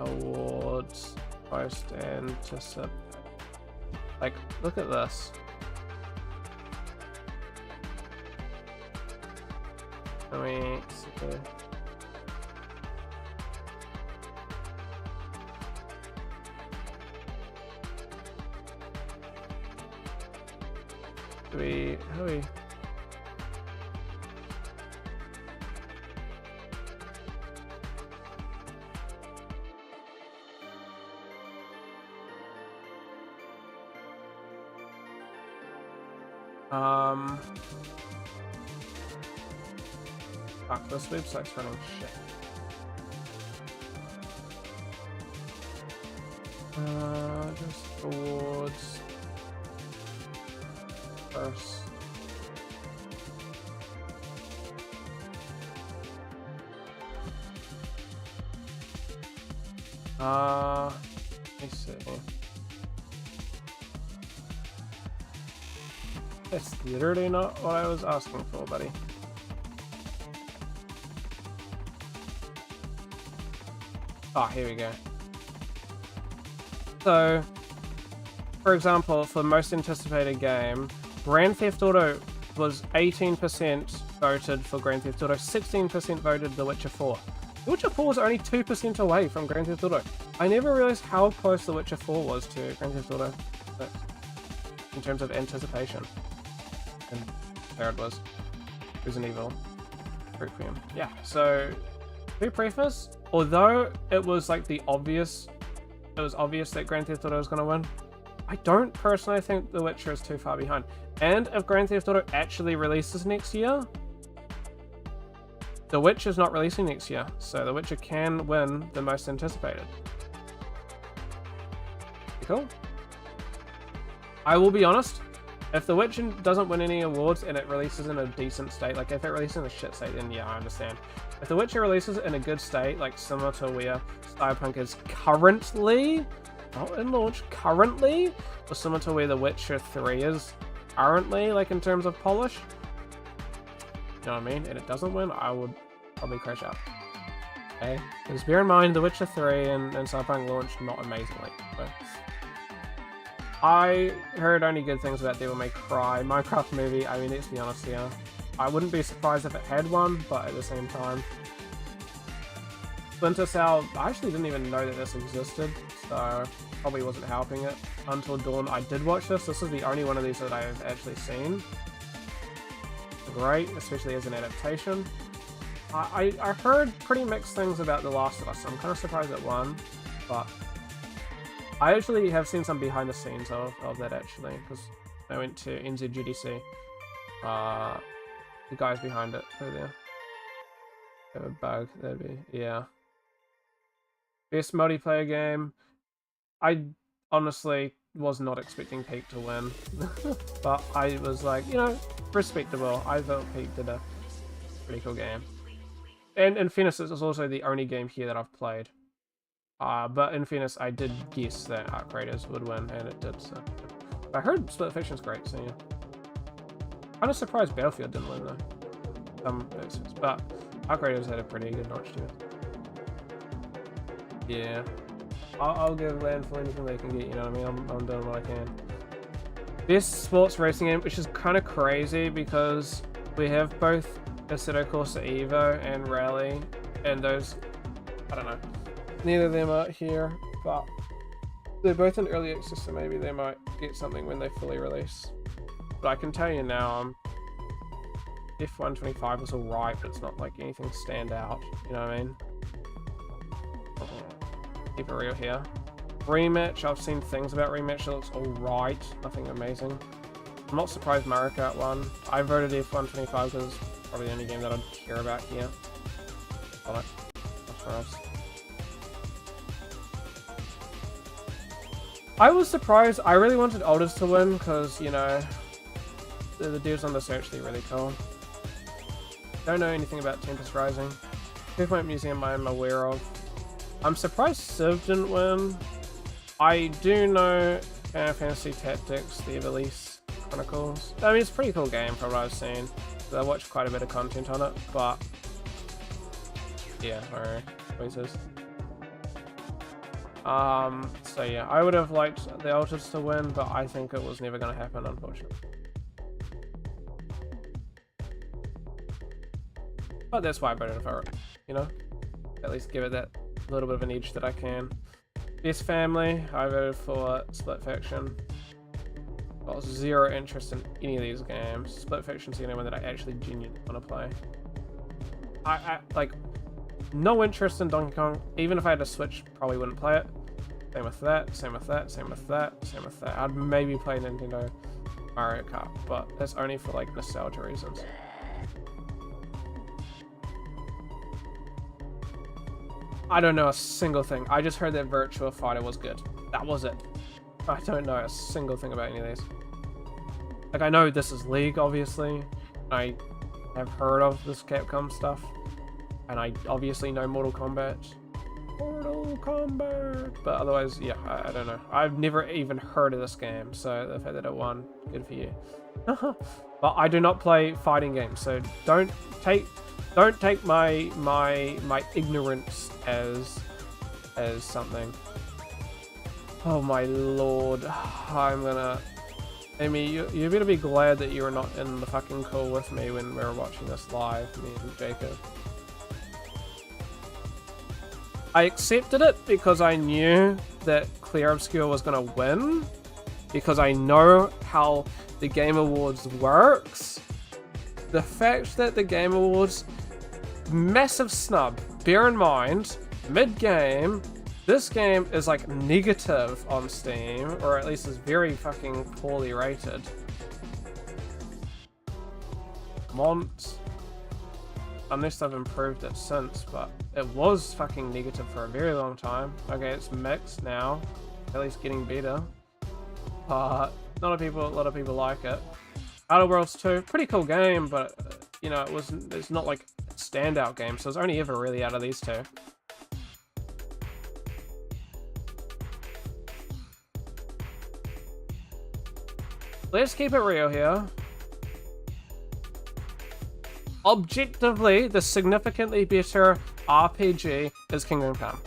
Speaker 1: awards most anticipate. Like, look at this. Let me see. How we fuck, this website's running shit. Just awards first. Let me see. That's literally not what I was asking for, buddy. Ah, here we go. So, for example, for most anticipated game, Grand Theft Auto was 18% voted for Grand Theft Auto, 16% voted The Witcher 4. The Witcher 4 was only 2% away from Grand Theft Auto. I never realized how close The Witcher 4 was to Grand Theft Auto in terms of anticipation. And there it was. Resident Evil Requiem. Yeah, so to preface, although it was like it was obvious that Grand Theft Auto was going to win, I don't personally think The Witcher is too far behind. And if Grand Theft Auto actually releases next year, The Witcher's not releasing next year, so The Witcher can win the most anticipated. Cool. I will be honest, if The Witcher doesn't win any awards and it releases in a decent state, like if it releases in a shit state, then yeah, I understand. If The Witcher releases in a good state, like similar to where Cyberpunk is currently, not in launch, currently, or similar to where The Witcher 3 is currently, like in terms of polish, you know what I mean, and it doesn't win, I would probably crash out. Okay? Because bear in mind, The Witcher 3 and Cyberpunk launched not amazingly. So. I heard only good things about Devil May Cry. Minecraft movie, I mean, let's be honest here. I wouldn't be surprised if it had one, but at the same time. Splinter Cell, I actually didn't even know that this existed, so probably wasn't helping it. Until Dawn, I did watch this. This is the only one of these that I've actually seen. Great, especially as an adaptation. I heard pretty mixed things about The Last of Us, so I'm kind of surprised it won, but I actually have seen some behind the scenes of that actually, because I went to NZGDC. The guys behind it over there. Have a bug, that'd be, yeah. Best multiplayer game. I honestly was not expecting Peak to win, but I was like, you know, respectable. I thought Peak did a pretty cool game. And in fairness, this is also the only game here that I've played. But in fairness, I did guess that Arc Raiders would win, and it did, so. I heard Split Fiction's great, so yeah. Kind of surprised Battlefield didn't win, though. But Arc Raiders had a pretty good notch to it. Yeah. I'll give Landfall anything they can get, you know what I mean? I'm doing what I can. Best sports racing game, which is kind of crazy, because we have both Assetto Corsa Evo and Rally, and those, I don't know. Neither of them are here, but they're both in early access, so maybe they might get something when they fully release. But I can tell you now, F125 was alright, but it's not like anything stand out, you know what I mean? Keep it real here. Rematch, I've seen things about Rematch that looks alright, nothing amazing. I'm not surprised Mario Kart won. I voted F125 because it's probably the only game that I'd care about here. Got it. That's for us. I was surprised. I really wanted Aldous to win because, you know, the devs on this are actually really cool. Don't know anything about Tempest Rising. Checkpoint Museum I'm aware of. I'm surprised Civ didn't win. I do know Final Fantasy Tactics, the Ivalice Chronicles. I mean, it's a pretty cool game from what I've seen. So I watched quite a bit of content on it, but yeah, alright. Choices. So yeah, I would have liked the Alters to win, but I think it was never going to happen, unfortunately. But that's why I voted for it, you know? At least give it that little bit of an edge that I can. Best family, I voted for Split Fiction. Got zero interest in any of these games. Split Fiction's the only one that I actually genuinely want to play. I like, no interest in Donkey Kong. Even if I had to Switch, probably wouldn't play it. Same with that, same with that, same with that, same with that. I'd maybe play Nintendo Mario Kart, but that's only for like nostalgia reasons. I don't know a single thing. I just heard that Virtua Fighter was good. That was it. I don't know a single thing about any of these. Like, I know this is League, obviously. I have heard of this Capcom stuff. And I obviously know Mortal Kombat. Mortal Kombat! But otherwise, yeah, I don't know. I've never even heard of this game, so the fact that it won, good for you. But I do not play fighting games, so don't take my ignorance as something. Oh my lord, I'm gonna... Amy, you better be glad that you were not in the fucking call with me when we were watching this live, me and Jacob. I accepted it because I knew that Clear Obscure was gonna win, because I know how the Game Awards works. The fact that the Game Awards, massive snub. Bear in mind, mid-game, this game is like negative on Steam, or at least is very fucking poorly rated. Mont, unless they've improved it since, but it was fucking negative for a very long time. Okay, it's mixed now, at least getting better. But a lot of people like it. Outer Worlds 2, pretty cool game, but you know, it's not like a standout game, so it's only ever really out of these two. Let's keep it real here. Objectively, the significantly better RPG is Kingdom Come.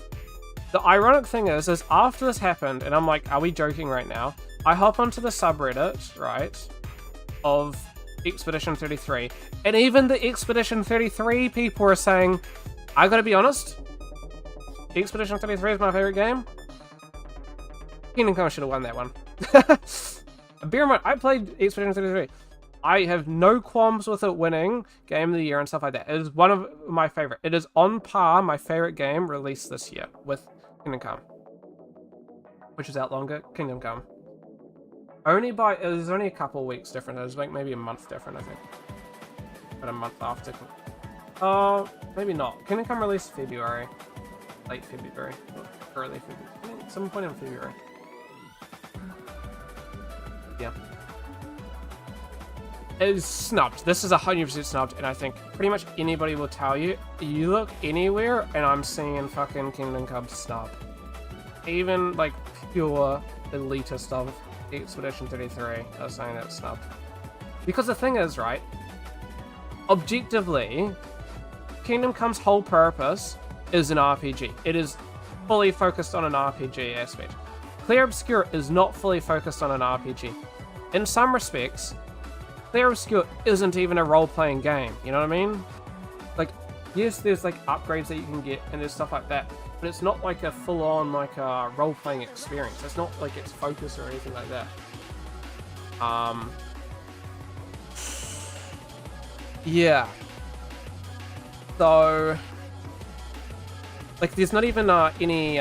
Speaker 1: The ironic thing is after this happened, and I'm like, are we joking right now? I hop onto the subreddit, right, of Expedition 33, and even the Expedition 33 people are saying, I gotta be honest, Expedition 33 is my favorite game. Kingdom Come should have won that one. Bear in mind, I played Expedition 33. I have no qualms with it winning Game of the Year and stuff like that. It is one of my favorite. It is on par my favorite game released this year with Kingdom Come, which is out longer. Kingdom Come. It was only a couple of weeks different. It was like maybe a month different, I think. But a month after. Oh, maybe not. Kingdom Come released February. Late February. Or early February. I think some point in February. Yeah. It is snubbed. This is 100% snubbed, and I think pretty much anybody will tell you, you look anywhere, and I'm seeing fucking Kingdom Come snub. Even, like, pure elitist of Expedition 33 are saying that's snubbed. Because the thing is, right, objectively, Kingdom Come's whole purpose is an RPG. It is fully focused on an RPG aspect. Clear Obscure is not fully focused on an RPG. In some respects, Clear Obscure isn't even a role-playing game, you know what I mean? Like, yes, there's like upgrades that you can get and there's stuff like that, but it's not like a full-on like a role-playing experience. It's not like it's focused or anything like that. Yeah. So, like, there's not even any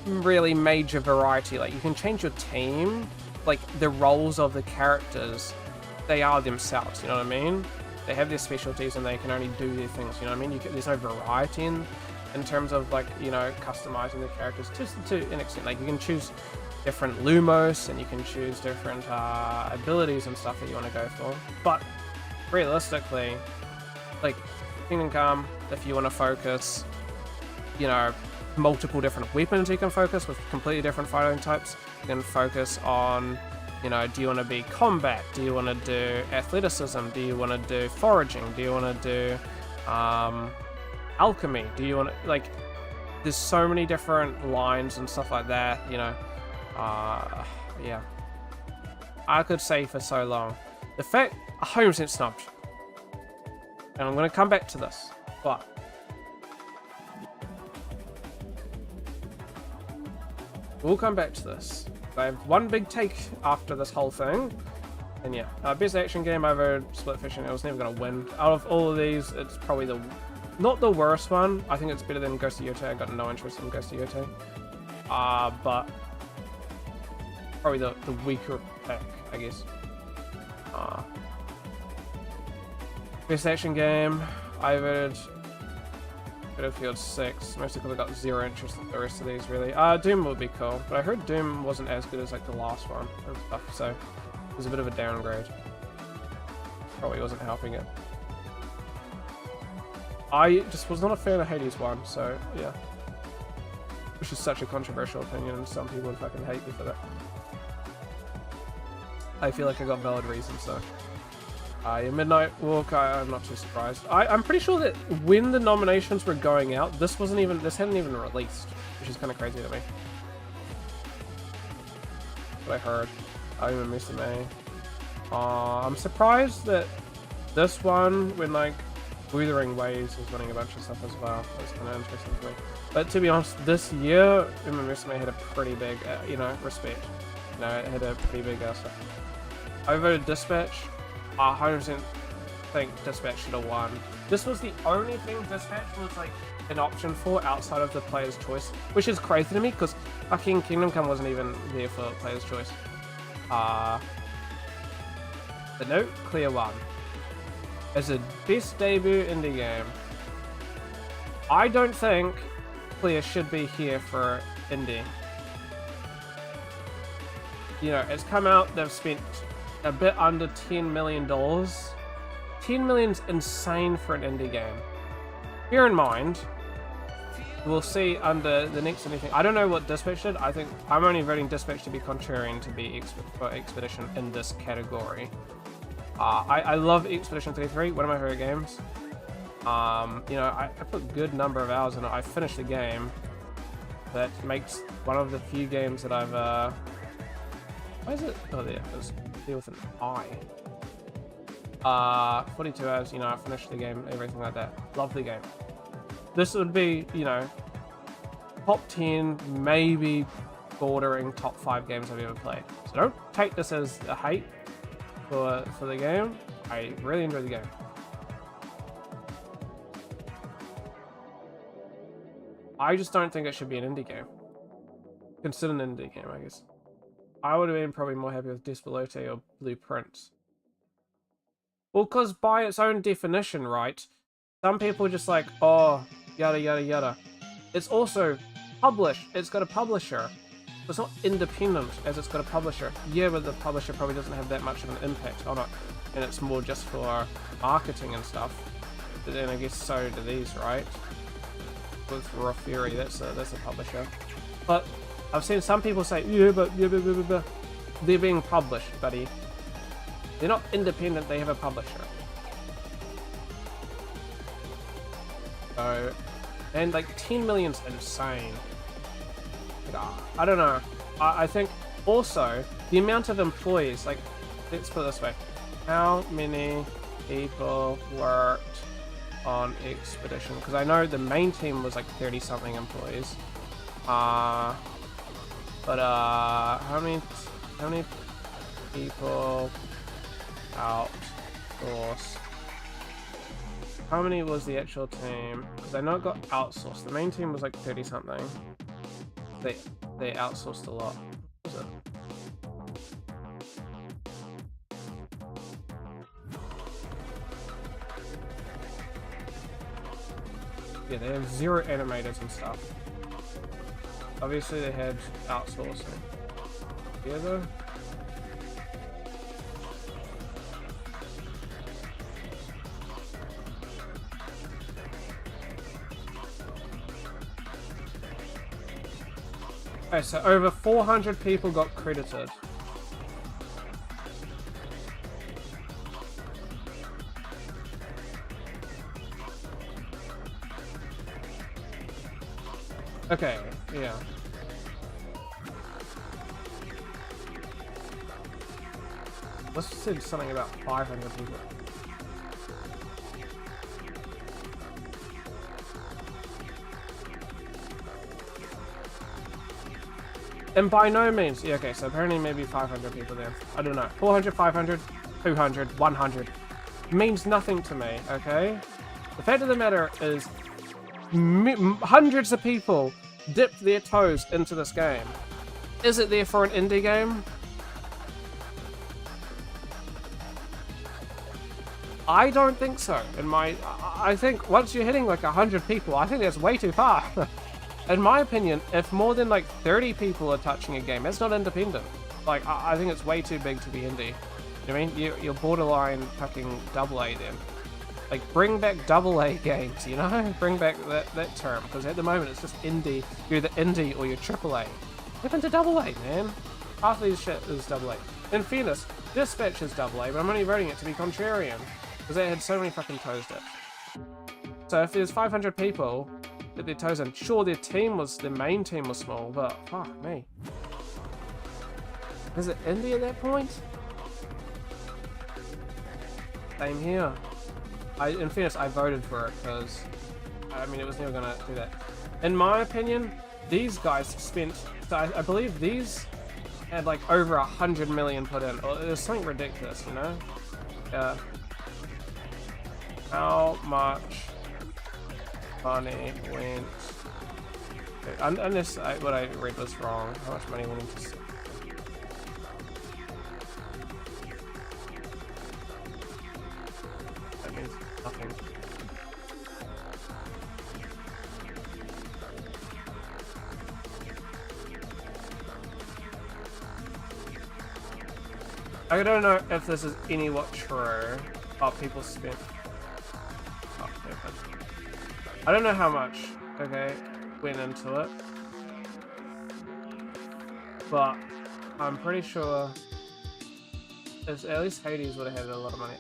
Speaker 1: really major variety. Like, you can change your team, like the roles of the characters, they are themselves, you know what I mean? They have their specialties and they can only do their things, you know what I mean? There's no variety in terms of, like, you know, customizing the characters to an extent. Like, you can choose different Lumos and you can choose different abilities and stuff that you want to go for. But realistically, like, Kingdom Come, if you want to focus, you know, multiple different weapons you can focus with completely different fighting types. You can focus on, you know, do you want to be combat? Do you want to do athleticism? Do you want to do foraging? Do you want to do alchemy? Do you want to, like, there's so many different lines and stuff like that, you know. Yeah. I could say for so long. The fact, 100% snubbed. And I'm going to come back to this, but we'll come back to this. I have one big take after this whole thing. And yeah, best action game over Split Fiction. I was never going to win. Out of all of these, it's probably not the worst one. I think it's better than Ghost of Yotei. I got no interest in Ghost of Yotei. But probably the weaker pick, I guess. Best action game, I voted Battlefield 6, mostly because I got zero interest in the rest of these, really. Doom would be cool, but I heard Doom wasn't as good as like the last one and stuff, so it was a bit of a downgrade. Probably wasn't helping it. I just was not a fan of Hades 1, so yeah. Which is such a controversial opinion, and some people would fucking hate me for that. I feel like I got valid reasons, though. Yeah, Midnight Walk, I'm not too surprised. I'm pretty sure that when the nominations were going out, this hadn't even released, which is kind of crazy to me. What I heard. I even missed me. I'm surprised that this one, when like Wuthering Waves was winning a bunch of stuff as well. That was kind of interesting to me. But to be honest, this year, MMSMA had a pretty big, respect. You know, it had a pretty big stuff. I voted Dispatch. 100% think Dispatch should have won. This was the only thing Dispatch was like an option for outside of the player's choice, which is crazy to me because fucking Kingdom Come wasn't even there for player's choice. But no, clear one. As a best debut indie game, I don't think Clear should be here for indie. You know, it's come out, they've spent a bit under $10 million. 10 million's insane for an indie game. Bear in mind, we'll see under the next anything. I don't know what Dispatch did. I think I'm only voting Dispatch to be contrarian to be for Expedition in this category. I love Expedition 33, one of my favorite games. You know, I put a good number of hours in it. I finished the game. That makes one of the few games that I've why is it? Oh, there. It's deal with an I. 42 hours, you know, I finished the game, everything like that. Love the game. This would be, you know, top 10, maybe bordering top 5 games I've ever played. So don't take this as a hate for the game. I really enjoyed the game. I just don't think it should be an indie game. Consider an indie game, I guess. I would have been probably more happy with Despelote or Blueprints. Well, because by its own definition, right, some people are just like, oh, yada yada yada. It's also published. It's got a publisher. It's not independent as it's got a publisher. Yeah, but the publisher probably doesn't have that much of an impact on it. And it's more just for marketing and stuff. But then I guess so do these, right? With Raw Fury, that's a publisher. But I've seen some people say, yeah, but they're being published, buddy. They're not independent, they have a publisher. So, and like 10 million's insane. Like, I don't know. I think also the amount of employees, like, let's put it this way. How many people worked on Expedition? Because I know the main team was like 30 something employees. But how many people outsourced? How many was the actual team? Because I know it got outsourced. The main team was like 30 something. They outsourced a lot. What was it? Yeah, they have 0 animators and stuff. Obviously they had outsourcing. Yeah though? Okay, so over 400 people got credited. Okay, yeah. Let's say something about 500 people. And by no means, yeah, okay, so apparently maybe 500 people there. I don't know. 400, 500, 200, 100. Means nothing to me, okay? The fact of the matter is, hundreds of people dipped their toes into this game. Is it there for an indie game? I don't think so. I think once you're hitting like 100 people, I think that's way too far. In my opinion, if more than like 30 people are touching a game, that's not independent. Like, I think it's way too big to be indie. You know what I mean? You're borderline fucking AA then. Like, bring back AA games, you know? Bring back that term, because at the moment it's just indie. You're either indie or you're AAA. Flip into AA, man. Half of these shit is AA. In fairness, Dispatch is AA, but I'm only voting it to be contrarian, because they had so many fucking toes dipped. So if there's 500 people that their toes in, sure, their main team was small, but fuck me. Is it indie at that point? Same here. In fairness, I voted for it because, I mean, it was never gonna do that. In my opinion, these guys spent, I believe these had like over 100 million put in. It was something ridiculous, you know? How much money went? Unless what I read was wrong. How much money went into? That means nothing. I don't know if this is any what true. Oh, people spent. Oh, I don't know how much, okay, went into it. But I'm pretty sure at least Hades would have had a lot of money.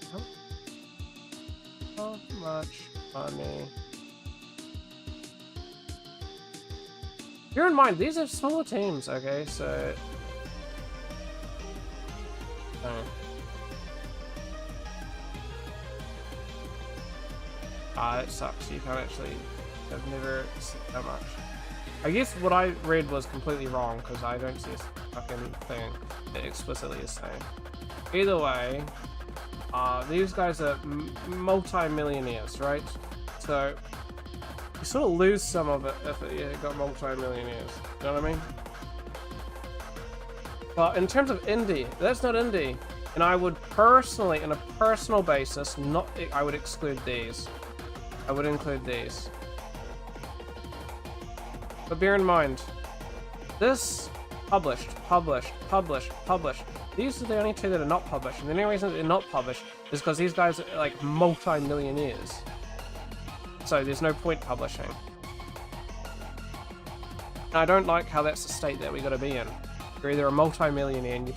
Speaker 1: How much money? Bear in mind, these are smaller teams, okay, so... it sucks. You can't actually... I've never seen that much. I guess what I read was completely wrong, because I don't see a fucking thing that explicitly is saying. Either way, these guys are multi-millionaires, right? So, you sort of lose some of it if it got multi-millionaires. You know what I mean? But in terms of indie, that's not indie. And I would personally, on a personal basis, I would exclude these. I would include these. But bear in mind, this published. These are the only two that are not published. And the only reason that they're not published is because these guys are like multi-millionaires. So there's no point publishing. And I don't like how that's the state that we gotta be in. You're either a multi-millionaire and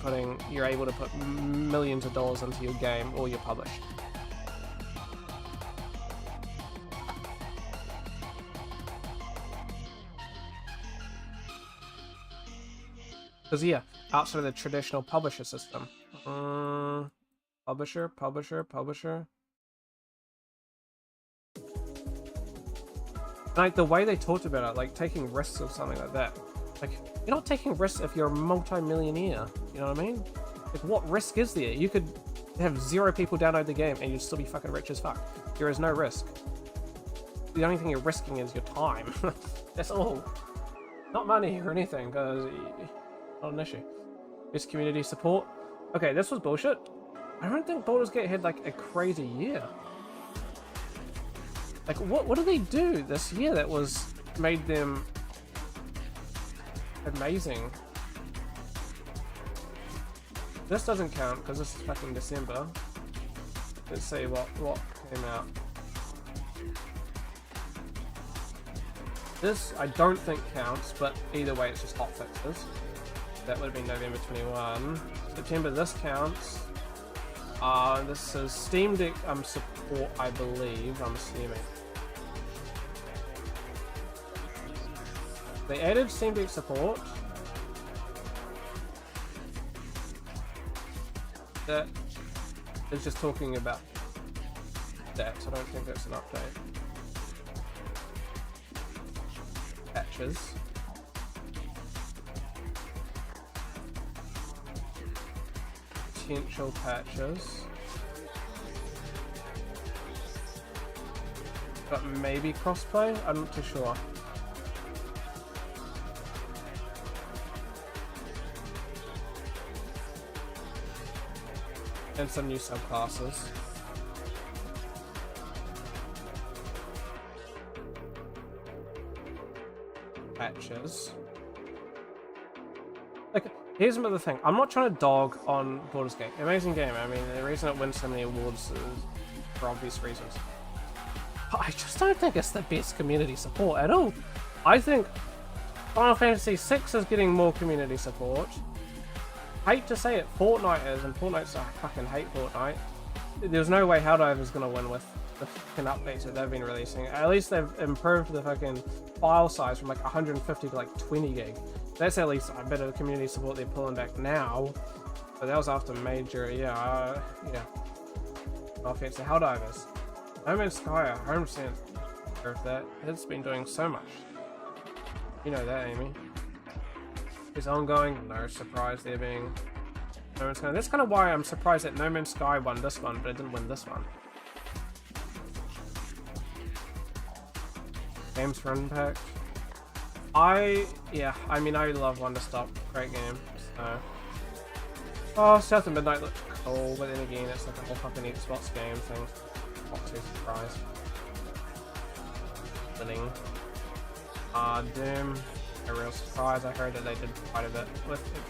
Speaker 1: you're able to put millions of dollars into your game, or you're published. Because yeah, outside of the traditional publisher system. Publisher. Like the way they talked about it, like taking risks or something like that. Like, you're not taking risks if you're a multi-millionaire, you know what I mean? Like, what risk is there? You could have 0 people download the game and you'd still be fucking rich as fuck. There is no risk. The only thing you're risking is your time. That's all. Not money or anything, because not an issue. Best community support. Okay, this was bullshit. I don't think Baldur's Gate had like a crazy year. Like, what did they do this year that made them amazing? This doesn't count because this is fucking December. Let's see what came out. This I don't think counts, but either way it's just hot fixes. That would have been November 21. September, this counts. This is Steam Deck support, I believe, I'm assuming. They added Steam Deck support. That is just talking about that, so I don't think that's an update. Patches. Potential patches. But maybe crossplay? I'm not too sure. And some new subclasses. Patches. Like, here's another thing. I'm not trying to dog on Baldur's Gate. Amazing game. I mean, the reason it wins so many awards is for obvious reasons. But I just don't think it's the best community support at all. I think Final Fantasy VI is getting more community support. Hate to say it, Fortnite is, and Fortnite's, I fucking hate Fortnite. There's no way Helldive is gonna win with the fucking updates that they've been releasing. At least they've improved the fucking file size from like 150 to like 20 gig. That's at least a bit of community support they're pulling back now. But that was after major, yeah. No offense to Helldivers. No Man's Sky, 100% of that. It's been doing so much. You know that, Amy. Is ongoing, no surprise there being No Man's Sky. That's kind of why I'm surprised that No Man's Sky won this one, but it didn't win this one. Games for Impact. I mean, I love Wonder Stop. Great game. So. Oh, South of Midnight looked cool, but then again, it's like a whole fucking Xbox game thing. Not too surprised. Winning. Doom. A real surprise. I heard that they did quite a bit with it.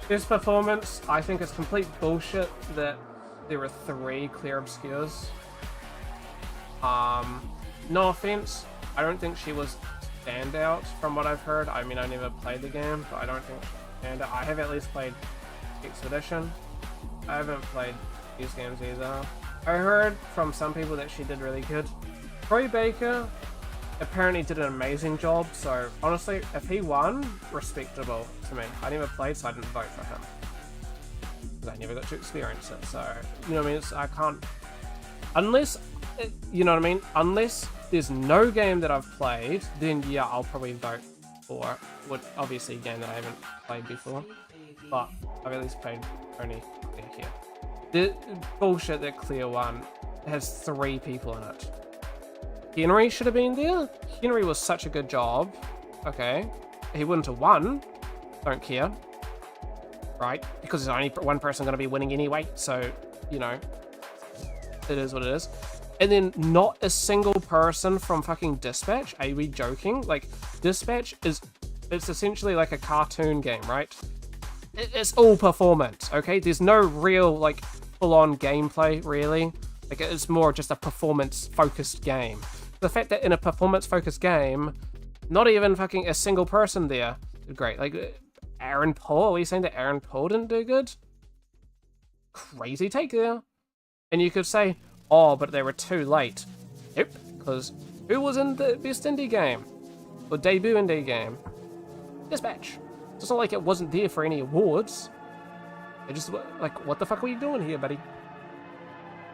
Speaker 1: This performance, I think it's complete bullshit that there were 3 clear obscures. No offense, I don't think she was standout from what I've heard. I mean, I never played the game, but I don't think she was standout. I have at least played Expedition. I haven't played these games either. I heard from some people that she did really good. Troy Baker apparently did an amazing job, so honestly, if he won, respectable to me. I never played, so I didn't vote for him. Because I never got to experience it, so, you know what I mean? I can't... Unless, you know what I mean? Unless there's no game that I've played, then yeah, I'll probably vote for it. Would obviously a game that I haven't played before, but I've at least played only Clear here. The bullshit that Clear won has 3 people in it. Henry should have been there. Henry was such a good job. Okay. He wouldn't have won. Don't care. Right? Because there's only one person going to be winning anyway. So, you know, it is what it is. And then not a single person from fucking Dispatch. Are we joking? Like, Dispatch is... It's essentially like a cartoon game, right? It's all performance, okay? There's no real, like, full-on gameplay, really. Like, it's more just a performance-focused game. The fact that in a performance-focused game, not even fucking a single person there did great. Like, Aaron Paul, are we saying that Aaron Paul didn't do good? Crazy take there. And you could say, oh, but they were too late. Nope, because who was in the best indie game? Or debut indie game? Dispatch. It's not like it wasn't there for any awards. They just, like, what the fuck are you doing here, buddy?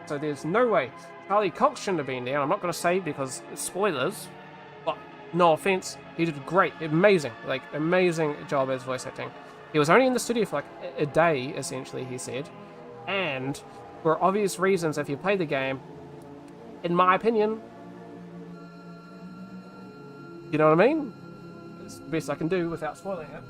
Speaker 1: So there's no way. Charlie Cox shouldn't have been there. I'm not going to say because it's spoilers, but no offense, he did great, amazing, like amazing job as voice acting. He was only in the studio for like a day, essentially, he said, and for obvious reasons, if you play the game, in my opinion, you know what I mean? It's the best I can do without spoiling it.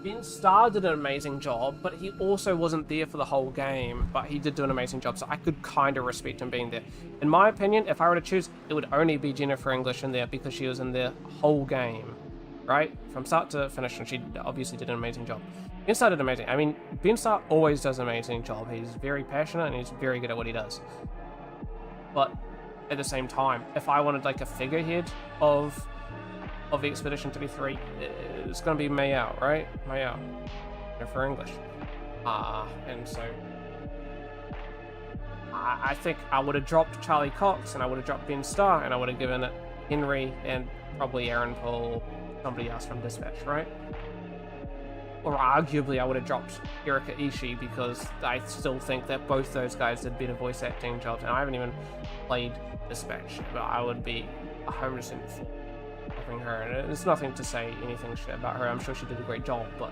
Speaker 1: Ben Starr did an amazing job, but he also wasn't there for the whole game, but he did do an amazing job, so I could kind of respect him being there. In my opinion, if I were to choose, it would only be Jennifer English in there because she was in the whole game, right? From start to finish, and she obviously did an amazing job. Ben Starr did amazing. I mean, Ben Starr always does an amazing job. He's very passionate and he's very good at what he does. But at the same time, if I wanted like a figurehead of the Expedition to be 3, it's going to be Mayao, right? Mayao. For English. And so I think I would have dropped Charlie Cox and I would have dropped Ben Starr and I would have given it Henry and probably Aaron Paul, somebody else from Dispatch, right? Or arguably I would have dropped Erika Ishii because I still think that both those guys did better voice acting jobs, and I haven't even played Dispatch, but I would be 100% for dropping her, and it's nothing to say anything shit about her. I'm sure she did a great job, but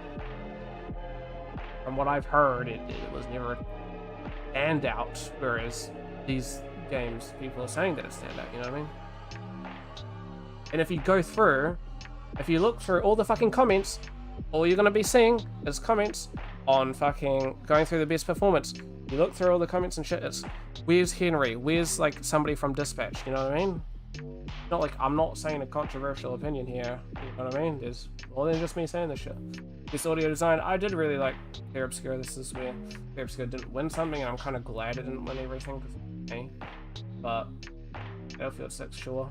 Speaker 1: from what I've heard, it was never a standout, whereas these games, people are saying that it's standout, you know what I mean? And if you go through, if you look through all the fucking comments, all you're gonna be seeing is comments on fucking going through the best performance. You look through all the comments and shit, it's where's Henry? Where's like somebody from Dispatch? You know what I mean? Not like I'm not saying a controversial opinion here. You know what I mean? There's more than just me saying this shit. This audio design, I did really like Clear Obscure. This is where Clear Obscure didn't win something, and I'm kind of glad it didn't win everything because it's me. But Battlefield 6, sure.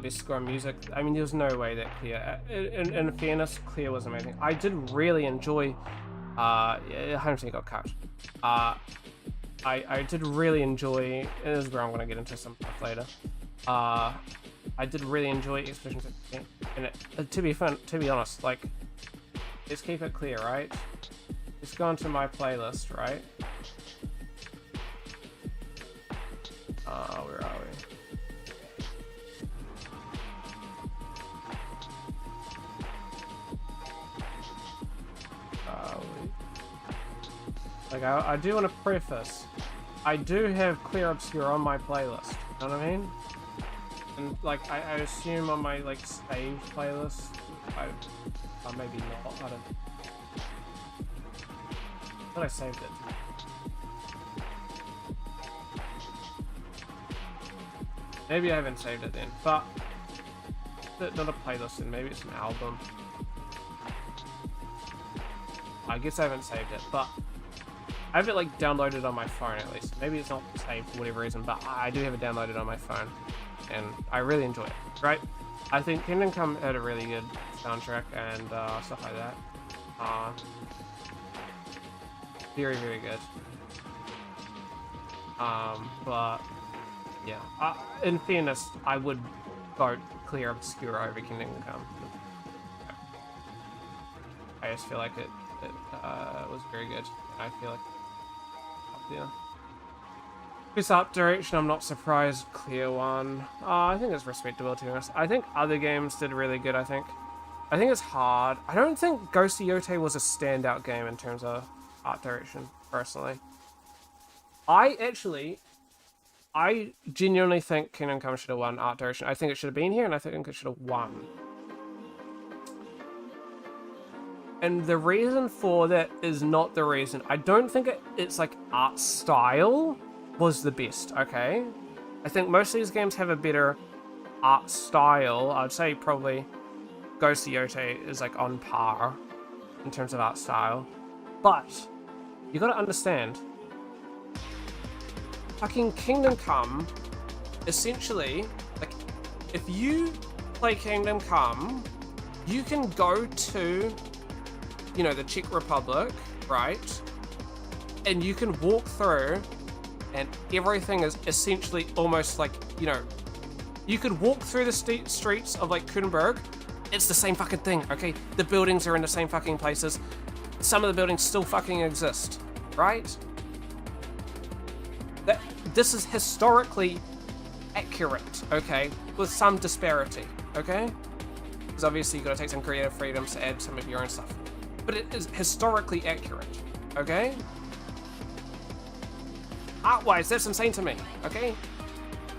Speaker 1: Best score in music. I mean, there's no way that Clear. In fairness, Clear was amazing. I did really enjoy. I don't think it got cut. I did really enjoy. This is where I'm gonna get into some stuff later. I did really enjoy Expedition 16, and to be honest, like, let's keep it clear, right? Let's go into my playlist, right? Where are we? Like, I do want to preface, I do have Clear Obscure on my playlist, you know what I mean? And like, I assume on my like saved playlist, maybe not, I don't. But I saved it. Maybe I haven't saved it then, but not a playlist, and maybe it's an album. I guess I haven't saved it, but I have it like downloaded on my phone at least. Maybe it's not saved for whatever reason, but I do have it downloaded on my phone, and I really enjoy it. Right? I think Kingdom Come had a really good soundtrack and stuff like that. Very, very good. But yeah. In fairness, I would vote Clear Obscure over Kingdom Come. I just feel like it was very good. I feel like yeah. This art direction, I'm not surprised. Clear one. I think it's respectable, to be honest. I think other games did really good. I think it's hard. I don't think Ghost of Yote was a standout game in terms of art direction, personally. I genuinely think Kingdom Come should have won art direction. I think it should have been here, and I think it should have won. And the reason for that is not the reason. I don't think it's like art style was the best, okay? I think most of these games have a better art style. I'd say probably Ghost of Yote is like on par in terms of art style. But you gotta understand, fucking Kingdom Come, essentially, like, if you play Kingdom Come, you can go to, you know, the Czech Republic, right? And you can walk through, and everything is essentially almost like, you know, you could walk through the streets of like Kudenberg. It's the same fucking thing, okay? The buildings are in the same fucking places. Some of the buildings still fucking exist, right? This is historically accurate, okay? With some disparity, okay? Because obviously you've got to take some creative freedoms to add some of your own stuff. But it is historically accurate, okay? Art-wise, that's insane to me, okay?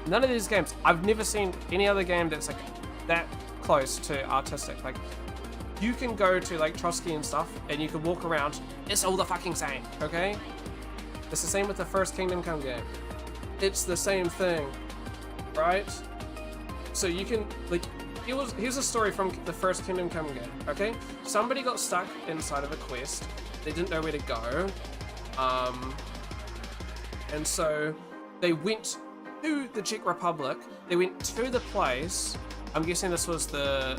Speaker 1: None of these games, I've never seen any other game that's like that close to artistic. Like, you can go to like Trotsky and stuff, and you can walk around, it's all the fucking same, okay? It's the same with the first Kingdom Come game. It's the same thing, right? So you can, like, here's a story from the first Kingdom Come game, okay? Somebody got stuck inside of a quest. They didn't know where to go. And so they went to the Czech Republic. They went to the place. I'm guessing this was the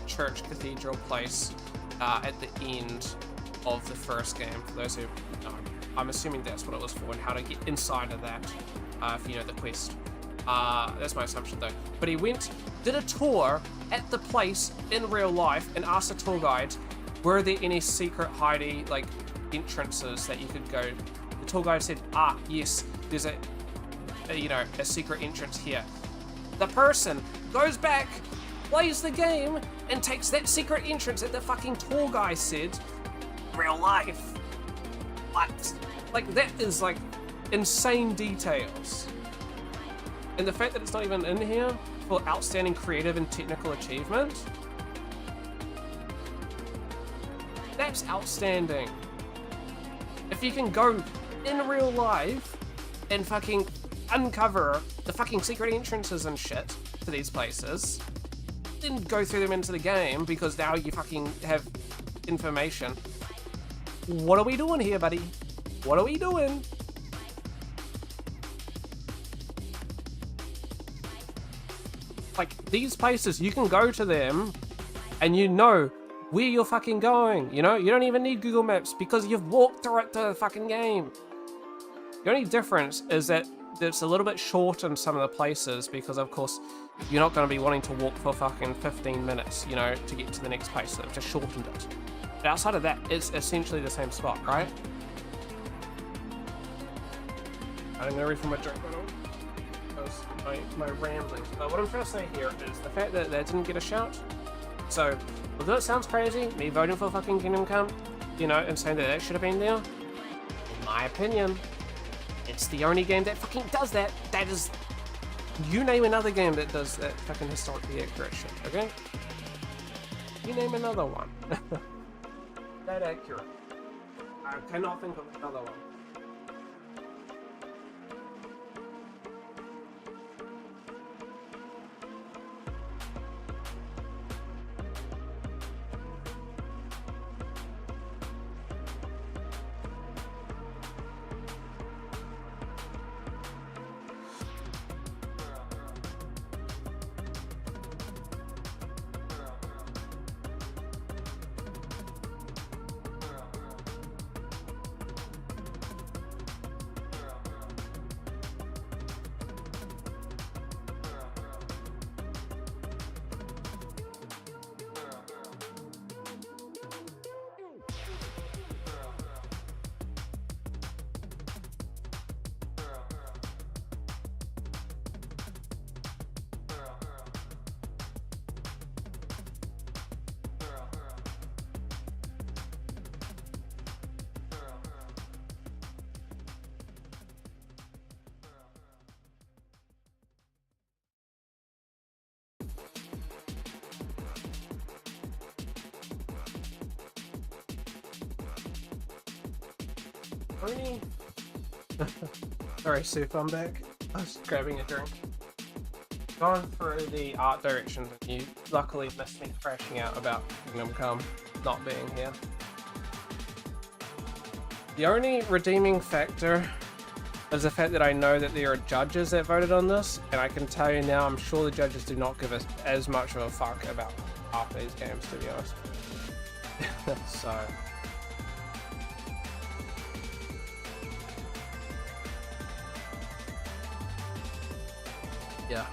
Speaker 1: church cathedral place at the end of the first game. For those who know, I'm assuming that's what it was for, and how to get inside of that, if you know the quest. That's my assumption though. But he did a tour at the place in real life and asked the tour guide, were there any secret hidey like entrances that you could go? The tour guide said, yes, there's a secret entrance here. The person goes back, plays the game, and takes that secret entrance that the fucking tour guy said, real life. What? Like, that is like insane details. And the fact that it's not even in here for outstanding creative and technical achievement, that's outstanding. If you can go in real life and fucking uncover the fucking secret entrances and shit to these places, then go through them into the game because now you fucking have information. What are we doing here, buddy? What are we doing? Like, these places, you can go to them and you know where you're fucking going, you know? You don't even need Google Maps because you've walked through it to the fucking game. The only difference is that it's a little bit short in some of the places because, of course, you're not going to be wanting to walk for fucking 15 minutes, you know, to get to the next place, so they've just shortened it. But outside of that, it's essentially the same spot, right? I'm going to refill my drink, my ramblings. But what I'm trying to say here is the fact that they didn't get a shout. So, although it sounds crazy, me voting for fucking Kingdom Come, you know, and saying that that should have been there, in my opinion, it's the only game that fucking does that. That is, you name another game that does that fucking historically accurate shit, okay? You name another one. That accurate. I cannot think of another one. Sorry, Soup, I'm back. I was grabbing a drink. Going through the art directions, and you luckily missed me crashing out about Kingdom Come not being here. The only redeeming factor is the fact that I know that there are judges that voted on this, and I can tell you now, I'm sure the judges do not give us as much of a fuck about half these games, to be honest. So... yeah.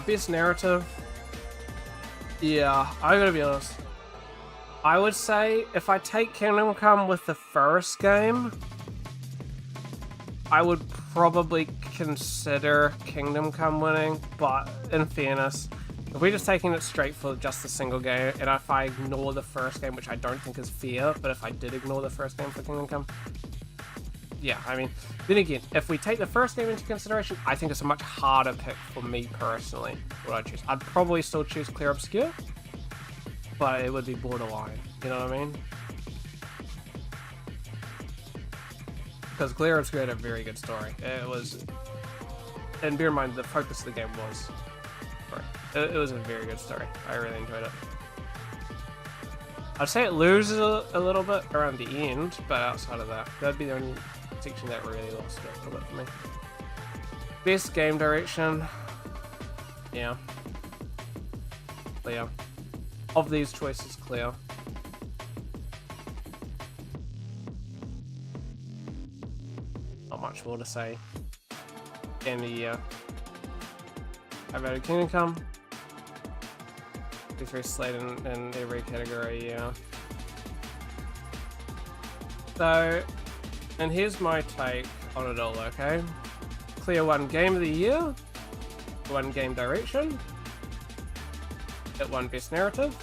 Speaker 1: Best narrative. Yeah, I gotta be honest. I would say if I take Kingdom Come with the first game, I would probably consider Kingdom Come winning, but in fairness, if we're just taking it straight for just the single game, and if I ignore the first game, which I don't think is fair, but if I did ignore the first game for Kingdom Come, yeah, I mean, then again, if we take the first game into consideration, I think it's a much harder pick for me personally, what I'd choose. I'd probably still choose Clear Obscure, but it would be borderline, you know what I mean? Because Clear Obscure had a very good story. It was, and bear in mind, the focus of the game was, it was a very good story. I really enjoyed it. I'd say it loses a little bit around the end, but outside of that, that'd be the only section that really lost it a little bit for me. Best game direction, yeah, Clear. Of these choices, Clear. Not much more to say. Game of the year. I voted Kingdom Come. Very slate in every category, yeah. So, and here's my take on it all, okay? Clear won Game of the Year, it won Game Direction, it won Best Narrative,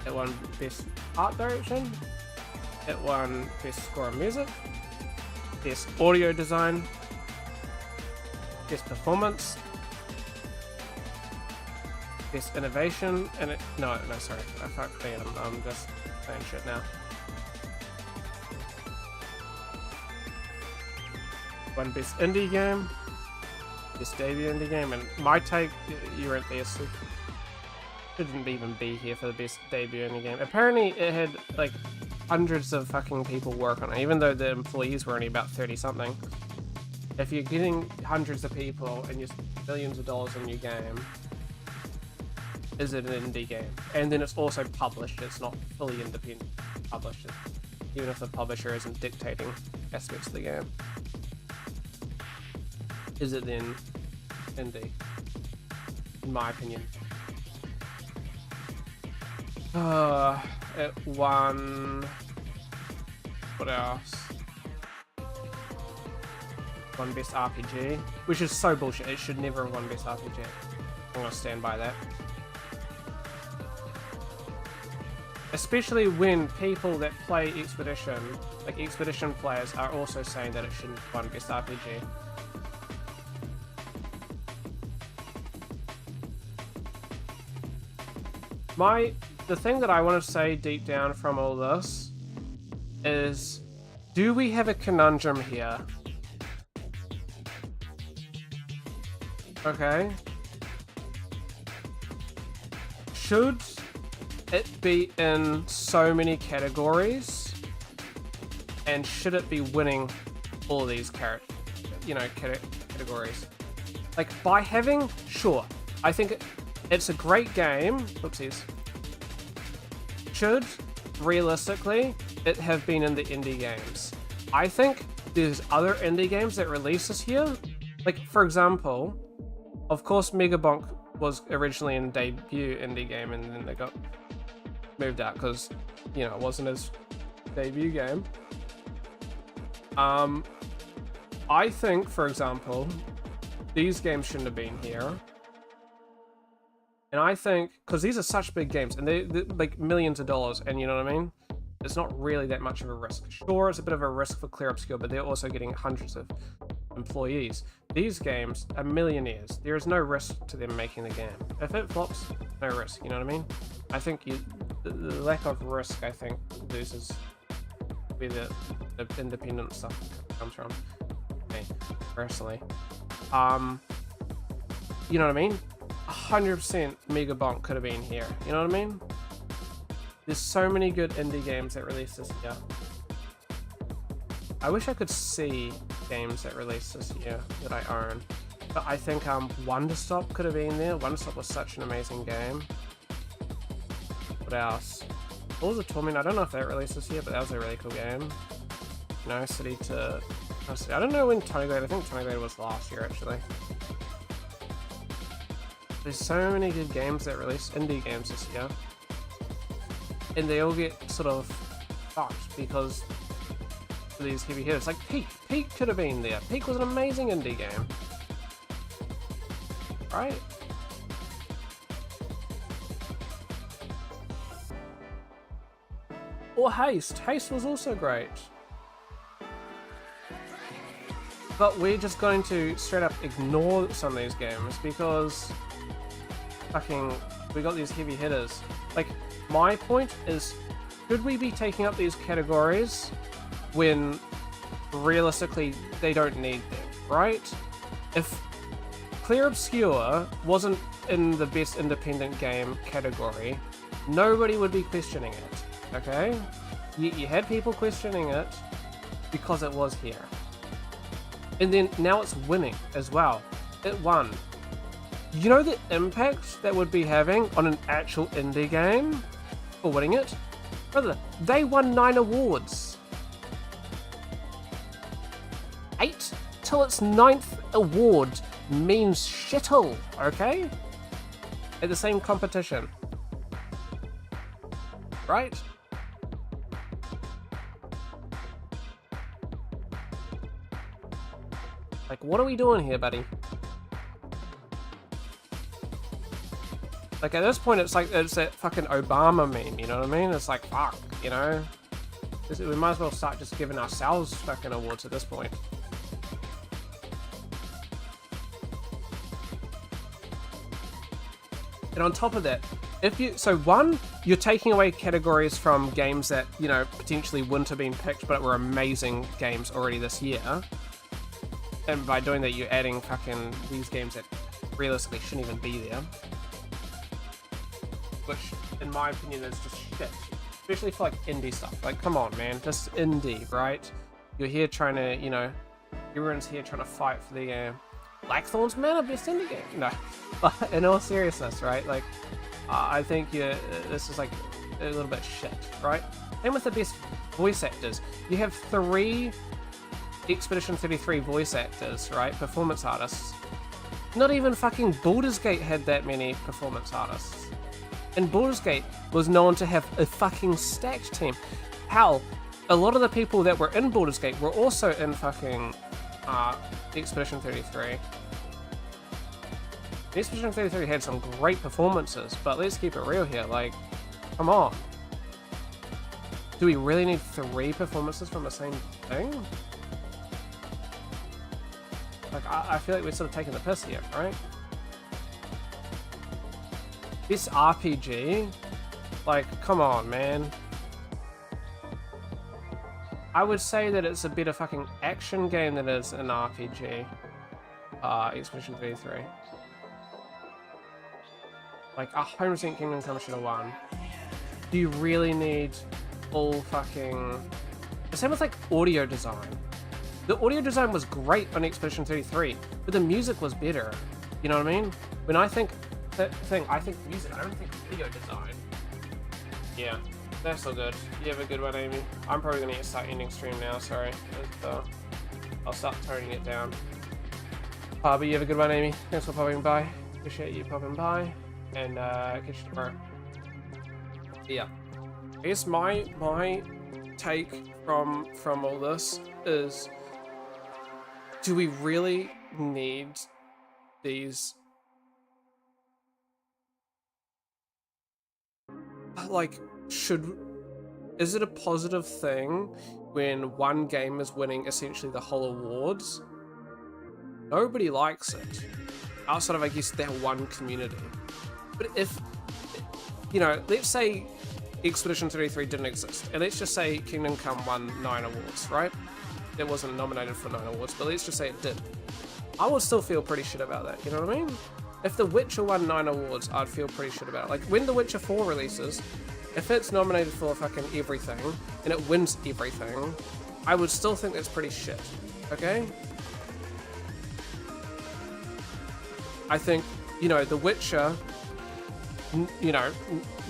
Speaker 1: it won Best Art Direction, it won Best Score and Music, Best Audio Design, Best Performance, Best Innovation, and no, sorry, I fucked me. I'm just saying shit now. One Best Indie Game, Best Debut Indie Game, and my take, you weren't there, so shouldn't even be here for the Best Debut Indie Game. Apparently, it had like hundreds of fucking people work on it, even though the employees were only about 30 something. If you're getting hundreds of people and you spend millions of dollars on your game, is it an indie game? And then it's also published, it's not fully independent published, even if the publisher isn't dictating aspects of the game. Is it then indie? In my opinion. It won... What else? Won Best RPG, which is so bullshit. It should never have won Best RPG. I'm gonna stand by that. Especially when people that play Expedition, like Expedition players, are also saying that it shouldn't have won Best RPG. The thing that I want to say deep down from all this is, do we have a conundrum here? Okay. Should it be in so many categories? And should it be winning all these categories? Like, by having, sure, I think it's a great game. Whoopsies. Should, realistically, it have been in the indie games? I think there's other indie games that released this year. Like, for example, of course, Megabonk was originally in debut indie game, and then they got moved out because, you know, it wasn't his debut game. I think, for example, these games shouldn't have been here. And I think, because these are such big games, and they're like millions of dollars, and you know what I mean? It's not really that much of a risk. Sure, it's a bit of a risk for Clear Obscure, but they're also getting hundreds of employees. These games are millionaires. There is no risk to them making the game. If it flops, no risk, you know what I mean? I think the lack of risk, I think, loses where the independent stuff comes from. Me, personally. You know what I mean? 100% Megabonk could have been here. You know what I mean? There's so many good indie games that released this year. I wish I could see games that released this year that I own. But I think Wonderstop could have been there. Wonderstop was such an amazing game. What else? What was the Torment? I don't know if that released this year, but that was a really cool game. No City to... I don't know when Tony Glade... I think Tony Glade was last year, actually. There's so many good games that released, indie games this year. And they all get sort of fucked because of these heavy hitters. Like Peak. Peak could have been there. Peak was an amazing indie game. Right? Or Haste. Haste was also great. But we're just going to straight up ignore some of these games because fucking we got these heavy hitters. Like, my point is, should we be taking up these categories when realistically they don't need them, right? If Clear Obscure wasn't in the best independent game category, nobody would be questioning it, okay? You had people questioning it because it was here. And then now it's winning as well. It won. You know the impact that would be having on an actual indie game for winning it? Brother, they won 9 awards. wait till its 9th award means shittle, okay? At the same competition. Right? Like, what are we doing here, buddy? Like, at this point, it's like, it's that fucking Obama meme, you know what I mean? It's like, fuck, you know? We might as well start just giving ourselves fucking awards at this point. And on top of that, you're taking away categories from games that, you know, potentially wouldn't have been picked, but were amazing games already this year. And by doing that, you're adding fucking these games that realistically shouldn't even be there. Which, in my opinion, is just shit. Especially for, like, indie stuff. Like, come on, man. Just indie, right? You're here trying to, you know... Everyone's here trying to fight for the Blackthorne's Manor best indie game. No. But in all seriousness, right? Like, I think this is, like, a little bit shit, right? And with the best voice actors, you have 3 Expedition 33 voice actors, right? Performance artists. Not even fucking Baldur's Gate had that many performance artists. And Baldur's Gate was known to have a fucking stacked team. Hell, a lot of the people that were in Baldur's Gate were also in fucking Expedition 33. Expedition 33 had some great performances, but let's keep it real here, like, come on. Do we really need 3 performances from the same thing? Like, I feel like we're sort of taking the piss here, right? This RPG, like, come on, man. I would say that it's a better fucking action game than it is an RPG. Expedition 33. Like, 100% Kingdom Come should have won. Do you really need all fucking... The same with, like, audio design. The audio design was great on Expedition 33, but the music was better. You know what I mean? When I think... I think music, I don't think video design. Yeah, that's all good. You have a good one, Amy. I'm probably gonna start ending stream now, sorry. I'll start toning it down. But you have a good one, Amy. Thanks for popping by. Appreciate you popping by. And catch you tomorrow. Yeah. I guess my take from all this is, do we really need these? Like, is it a positive thing when one game is winning essentially the whole awards? Nobody likes it. Outside of, I guess, that one community. But if, you know, let's say Expedition 33 didn't exist, and let's just say Kingdom Come won 9 awards, right? It wasn't nominated for 9 awards, but let's just say it did. I would still feel pretty shit about that, you know what I mean? If The Witcher won 9 awards, I'd feel pretty shit about it. Like, when The Witcher 4 releases, if it's nominated for fucking everything, and it wins everything, I would still think that's pretty shit, okay? I think, you know, The Witcher, you know,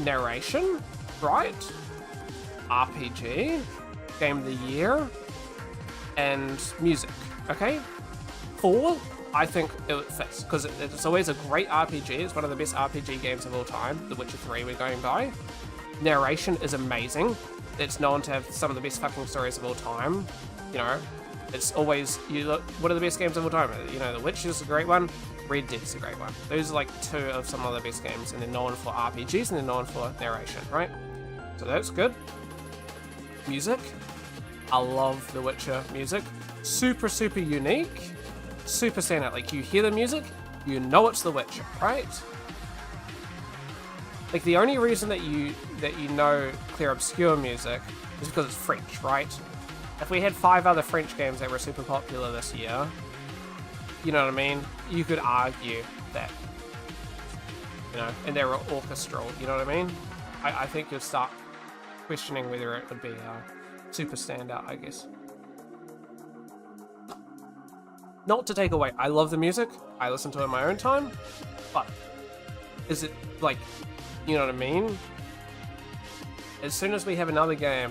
Speaker 1: narration, right? RPG, Game of the Year, and music, okay? 4, I think it fits, because it's always a great RPG. It's one of the best RPG games of all time. The Witcher 3 we're going by. Narration is amazing. It's known to have some of the best fucking stories of all time. You know, it's always, you look, what are the best games of all time? You know, The Witcher's a great one. Red Dead's a great one. Those are like 2 of some of the best games, and they're known for RPGs and they're known for narration, right? So that's good. Music. I love The Witcher music. Super, super unique. Super standout. Like, you hear the music, you know it's The Witcher, right? Like, the only reason that you know Clear Obscure music is because it's French, right? If we had 5 other French games that were super popular this year, you know what I mean? You could argue that, you know, and they were orchestral, you know what I mean? I think you'll start questioning whether it would be super standout, I guess. Not to take away, I love the music, I listen to it in my own time, but is it, like, you know what I mean? As soon as we have another game,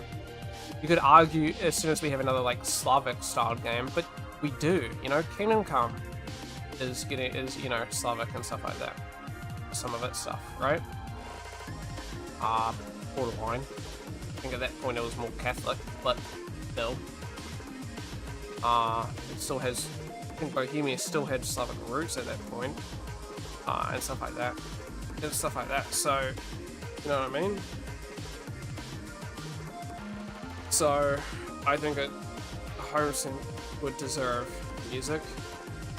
Speaker 1: you could argue as soon as we have another, like, Slavic-styled game, but we do. You know, Kingdom Come is you know, Slavic and stuff like that. Some of its stuff, right? Borderline. I think at that point it was more Catholic, but still. It still has, I think Bohemia still had Slavic roots at that point, and stuff like that. So, you know what I mean? So, I think that Homestead would deserve music,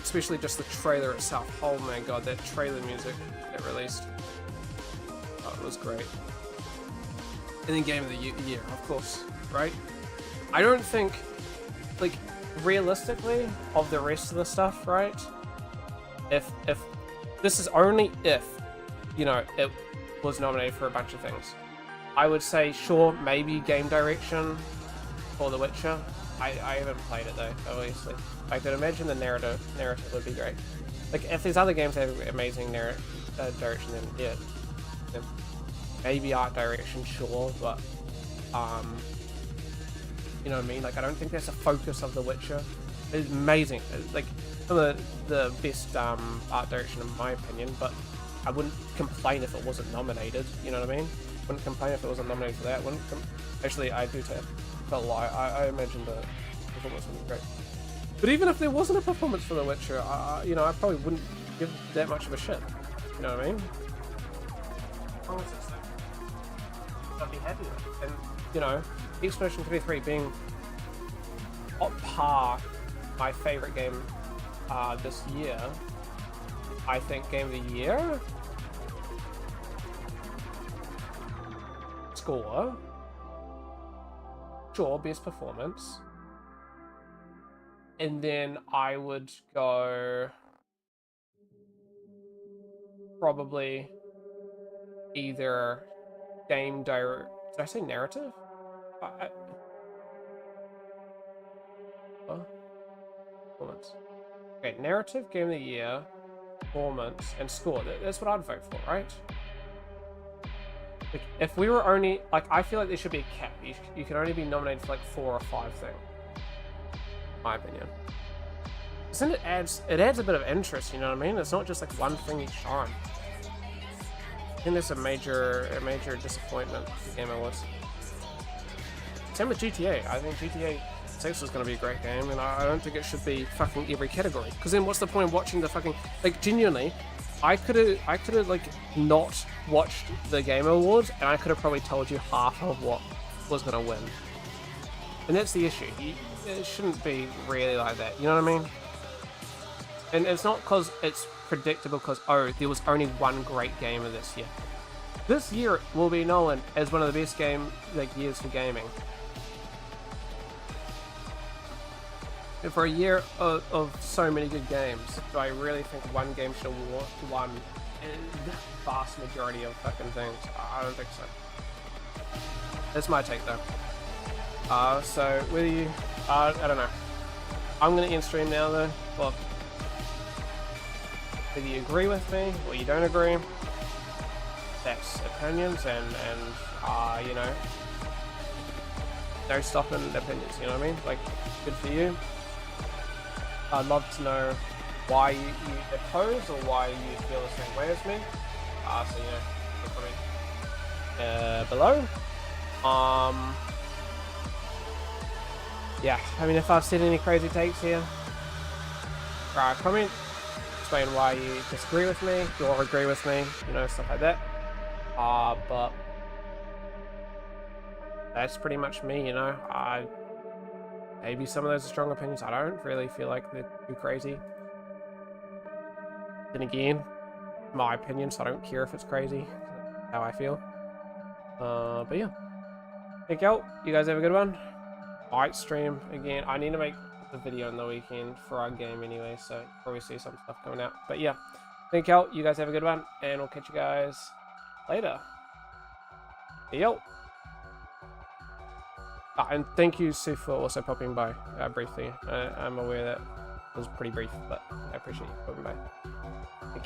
Speaker 1: especially just the trailer itself. Oh my god, that trailer music that released. Oh, it was great. And then Game of the Year, of course, right? I don't think, like, realistically, of the rest of the stuff, right? If this is only if, you know, it was nominated for a bunch of things, I would say, sure, maybe game direction for The Witcher. I haven't played it though, obviously. I could imagine the narrative would be great. Like, if there's other games that have amazing direction, then yeah. Then maybe art direction, sure, but you know what I mean? Like, I don't think that's a focus of The Witcher. It's amazing. It's like some of the best art direction in my opinion, but I wouldn't complain if it wasn't nominated. You know what I mean? Wouldn't complain if it wasn't nominated for that. Actually, I do tell a lie. I imagine the performance would be great. But even if there wasn't a performance for The Witcher, you know, I probably wouldn't give that much of a shit. You know what I mean? I'd be happy with it. And, you know, Expedition 33 being on par my favorite game this year, I think Game of the Year score, sure, best performance, and then I would go probably either game direct. Did I say narrative? Performance. Okay, narrative, Game of the Year, performance, and score. That's what I'd vote for, right? Like, if we were only, like, I feel like there should be a cap. You can only be nominated for like 4 or 5 things. My opinion. Because then it adds a bit of interest, you know what I mean? It's not just like one thing each time. I think that's a major disappointment for Game Awards. Same with GTA. I think GTA 6 is going to be a great game, and I don't think it should be fucking every category. Because then what's the point of watching the fucking, like, genuinely, I could have like not watched the Game Awards, and I could have probably told you half of what was going to win. And that's the issue. It shouldn't be really like that. You know what I mean? And it's not because it's predictable because, oh, there was only one great game of this year. This year will be known as one of the best years for gaming. And for a year of so many good games, do I really think one game should have won the vast majority of fucking things? I don't think so. That's my take though. So whether you, I don't know. I'm gonna end stream now though. Well, whether you agree with me or you don't agree, that's opinions, and you know, no stopping opinions. You know what I mean? Like, good for you. I'd love to know why you oppose or why you feel the same way as me. So you know, comment below. Yeah, I mean, if I've said any crazy takes here, comment, explain why you disagree with me or agree with me, you know, stuff like that. But that's pretty much me, you know. Maybe some of those are strong opinions. I don't really feel like they're too crazy. Then again, my opinion, so I don't care if it's crazy. That's how I feel. But yeah. Thank you. You guys have a good one. Alright, stream again. I need to make the video on the weekend for our game anyway, so probably see some stuff coming out. But yeah. Thank you. You guys have a good one, and we'll catch you guys later. Yo. And thank you, Sue, for also popping by briefly. I'm aware that it was pretty brief, but I appreciate you popping by.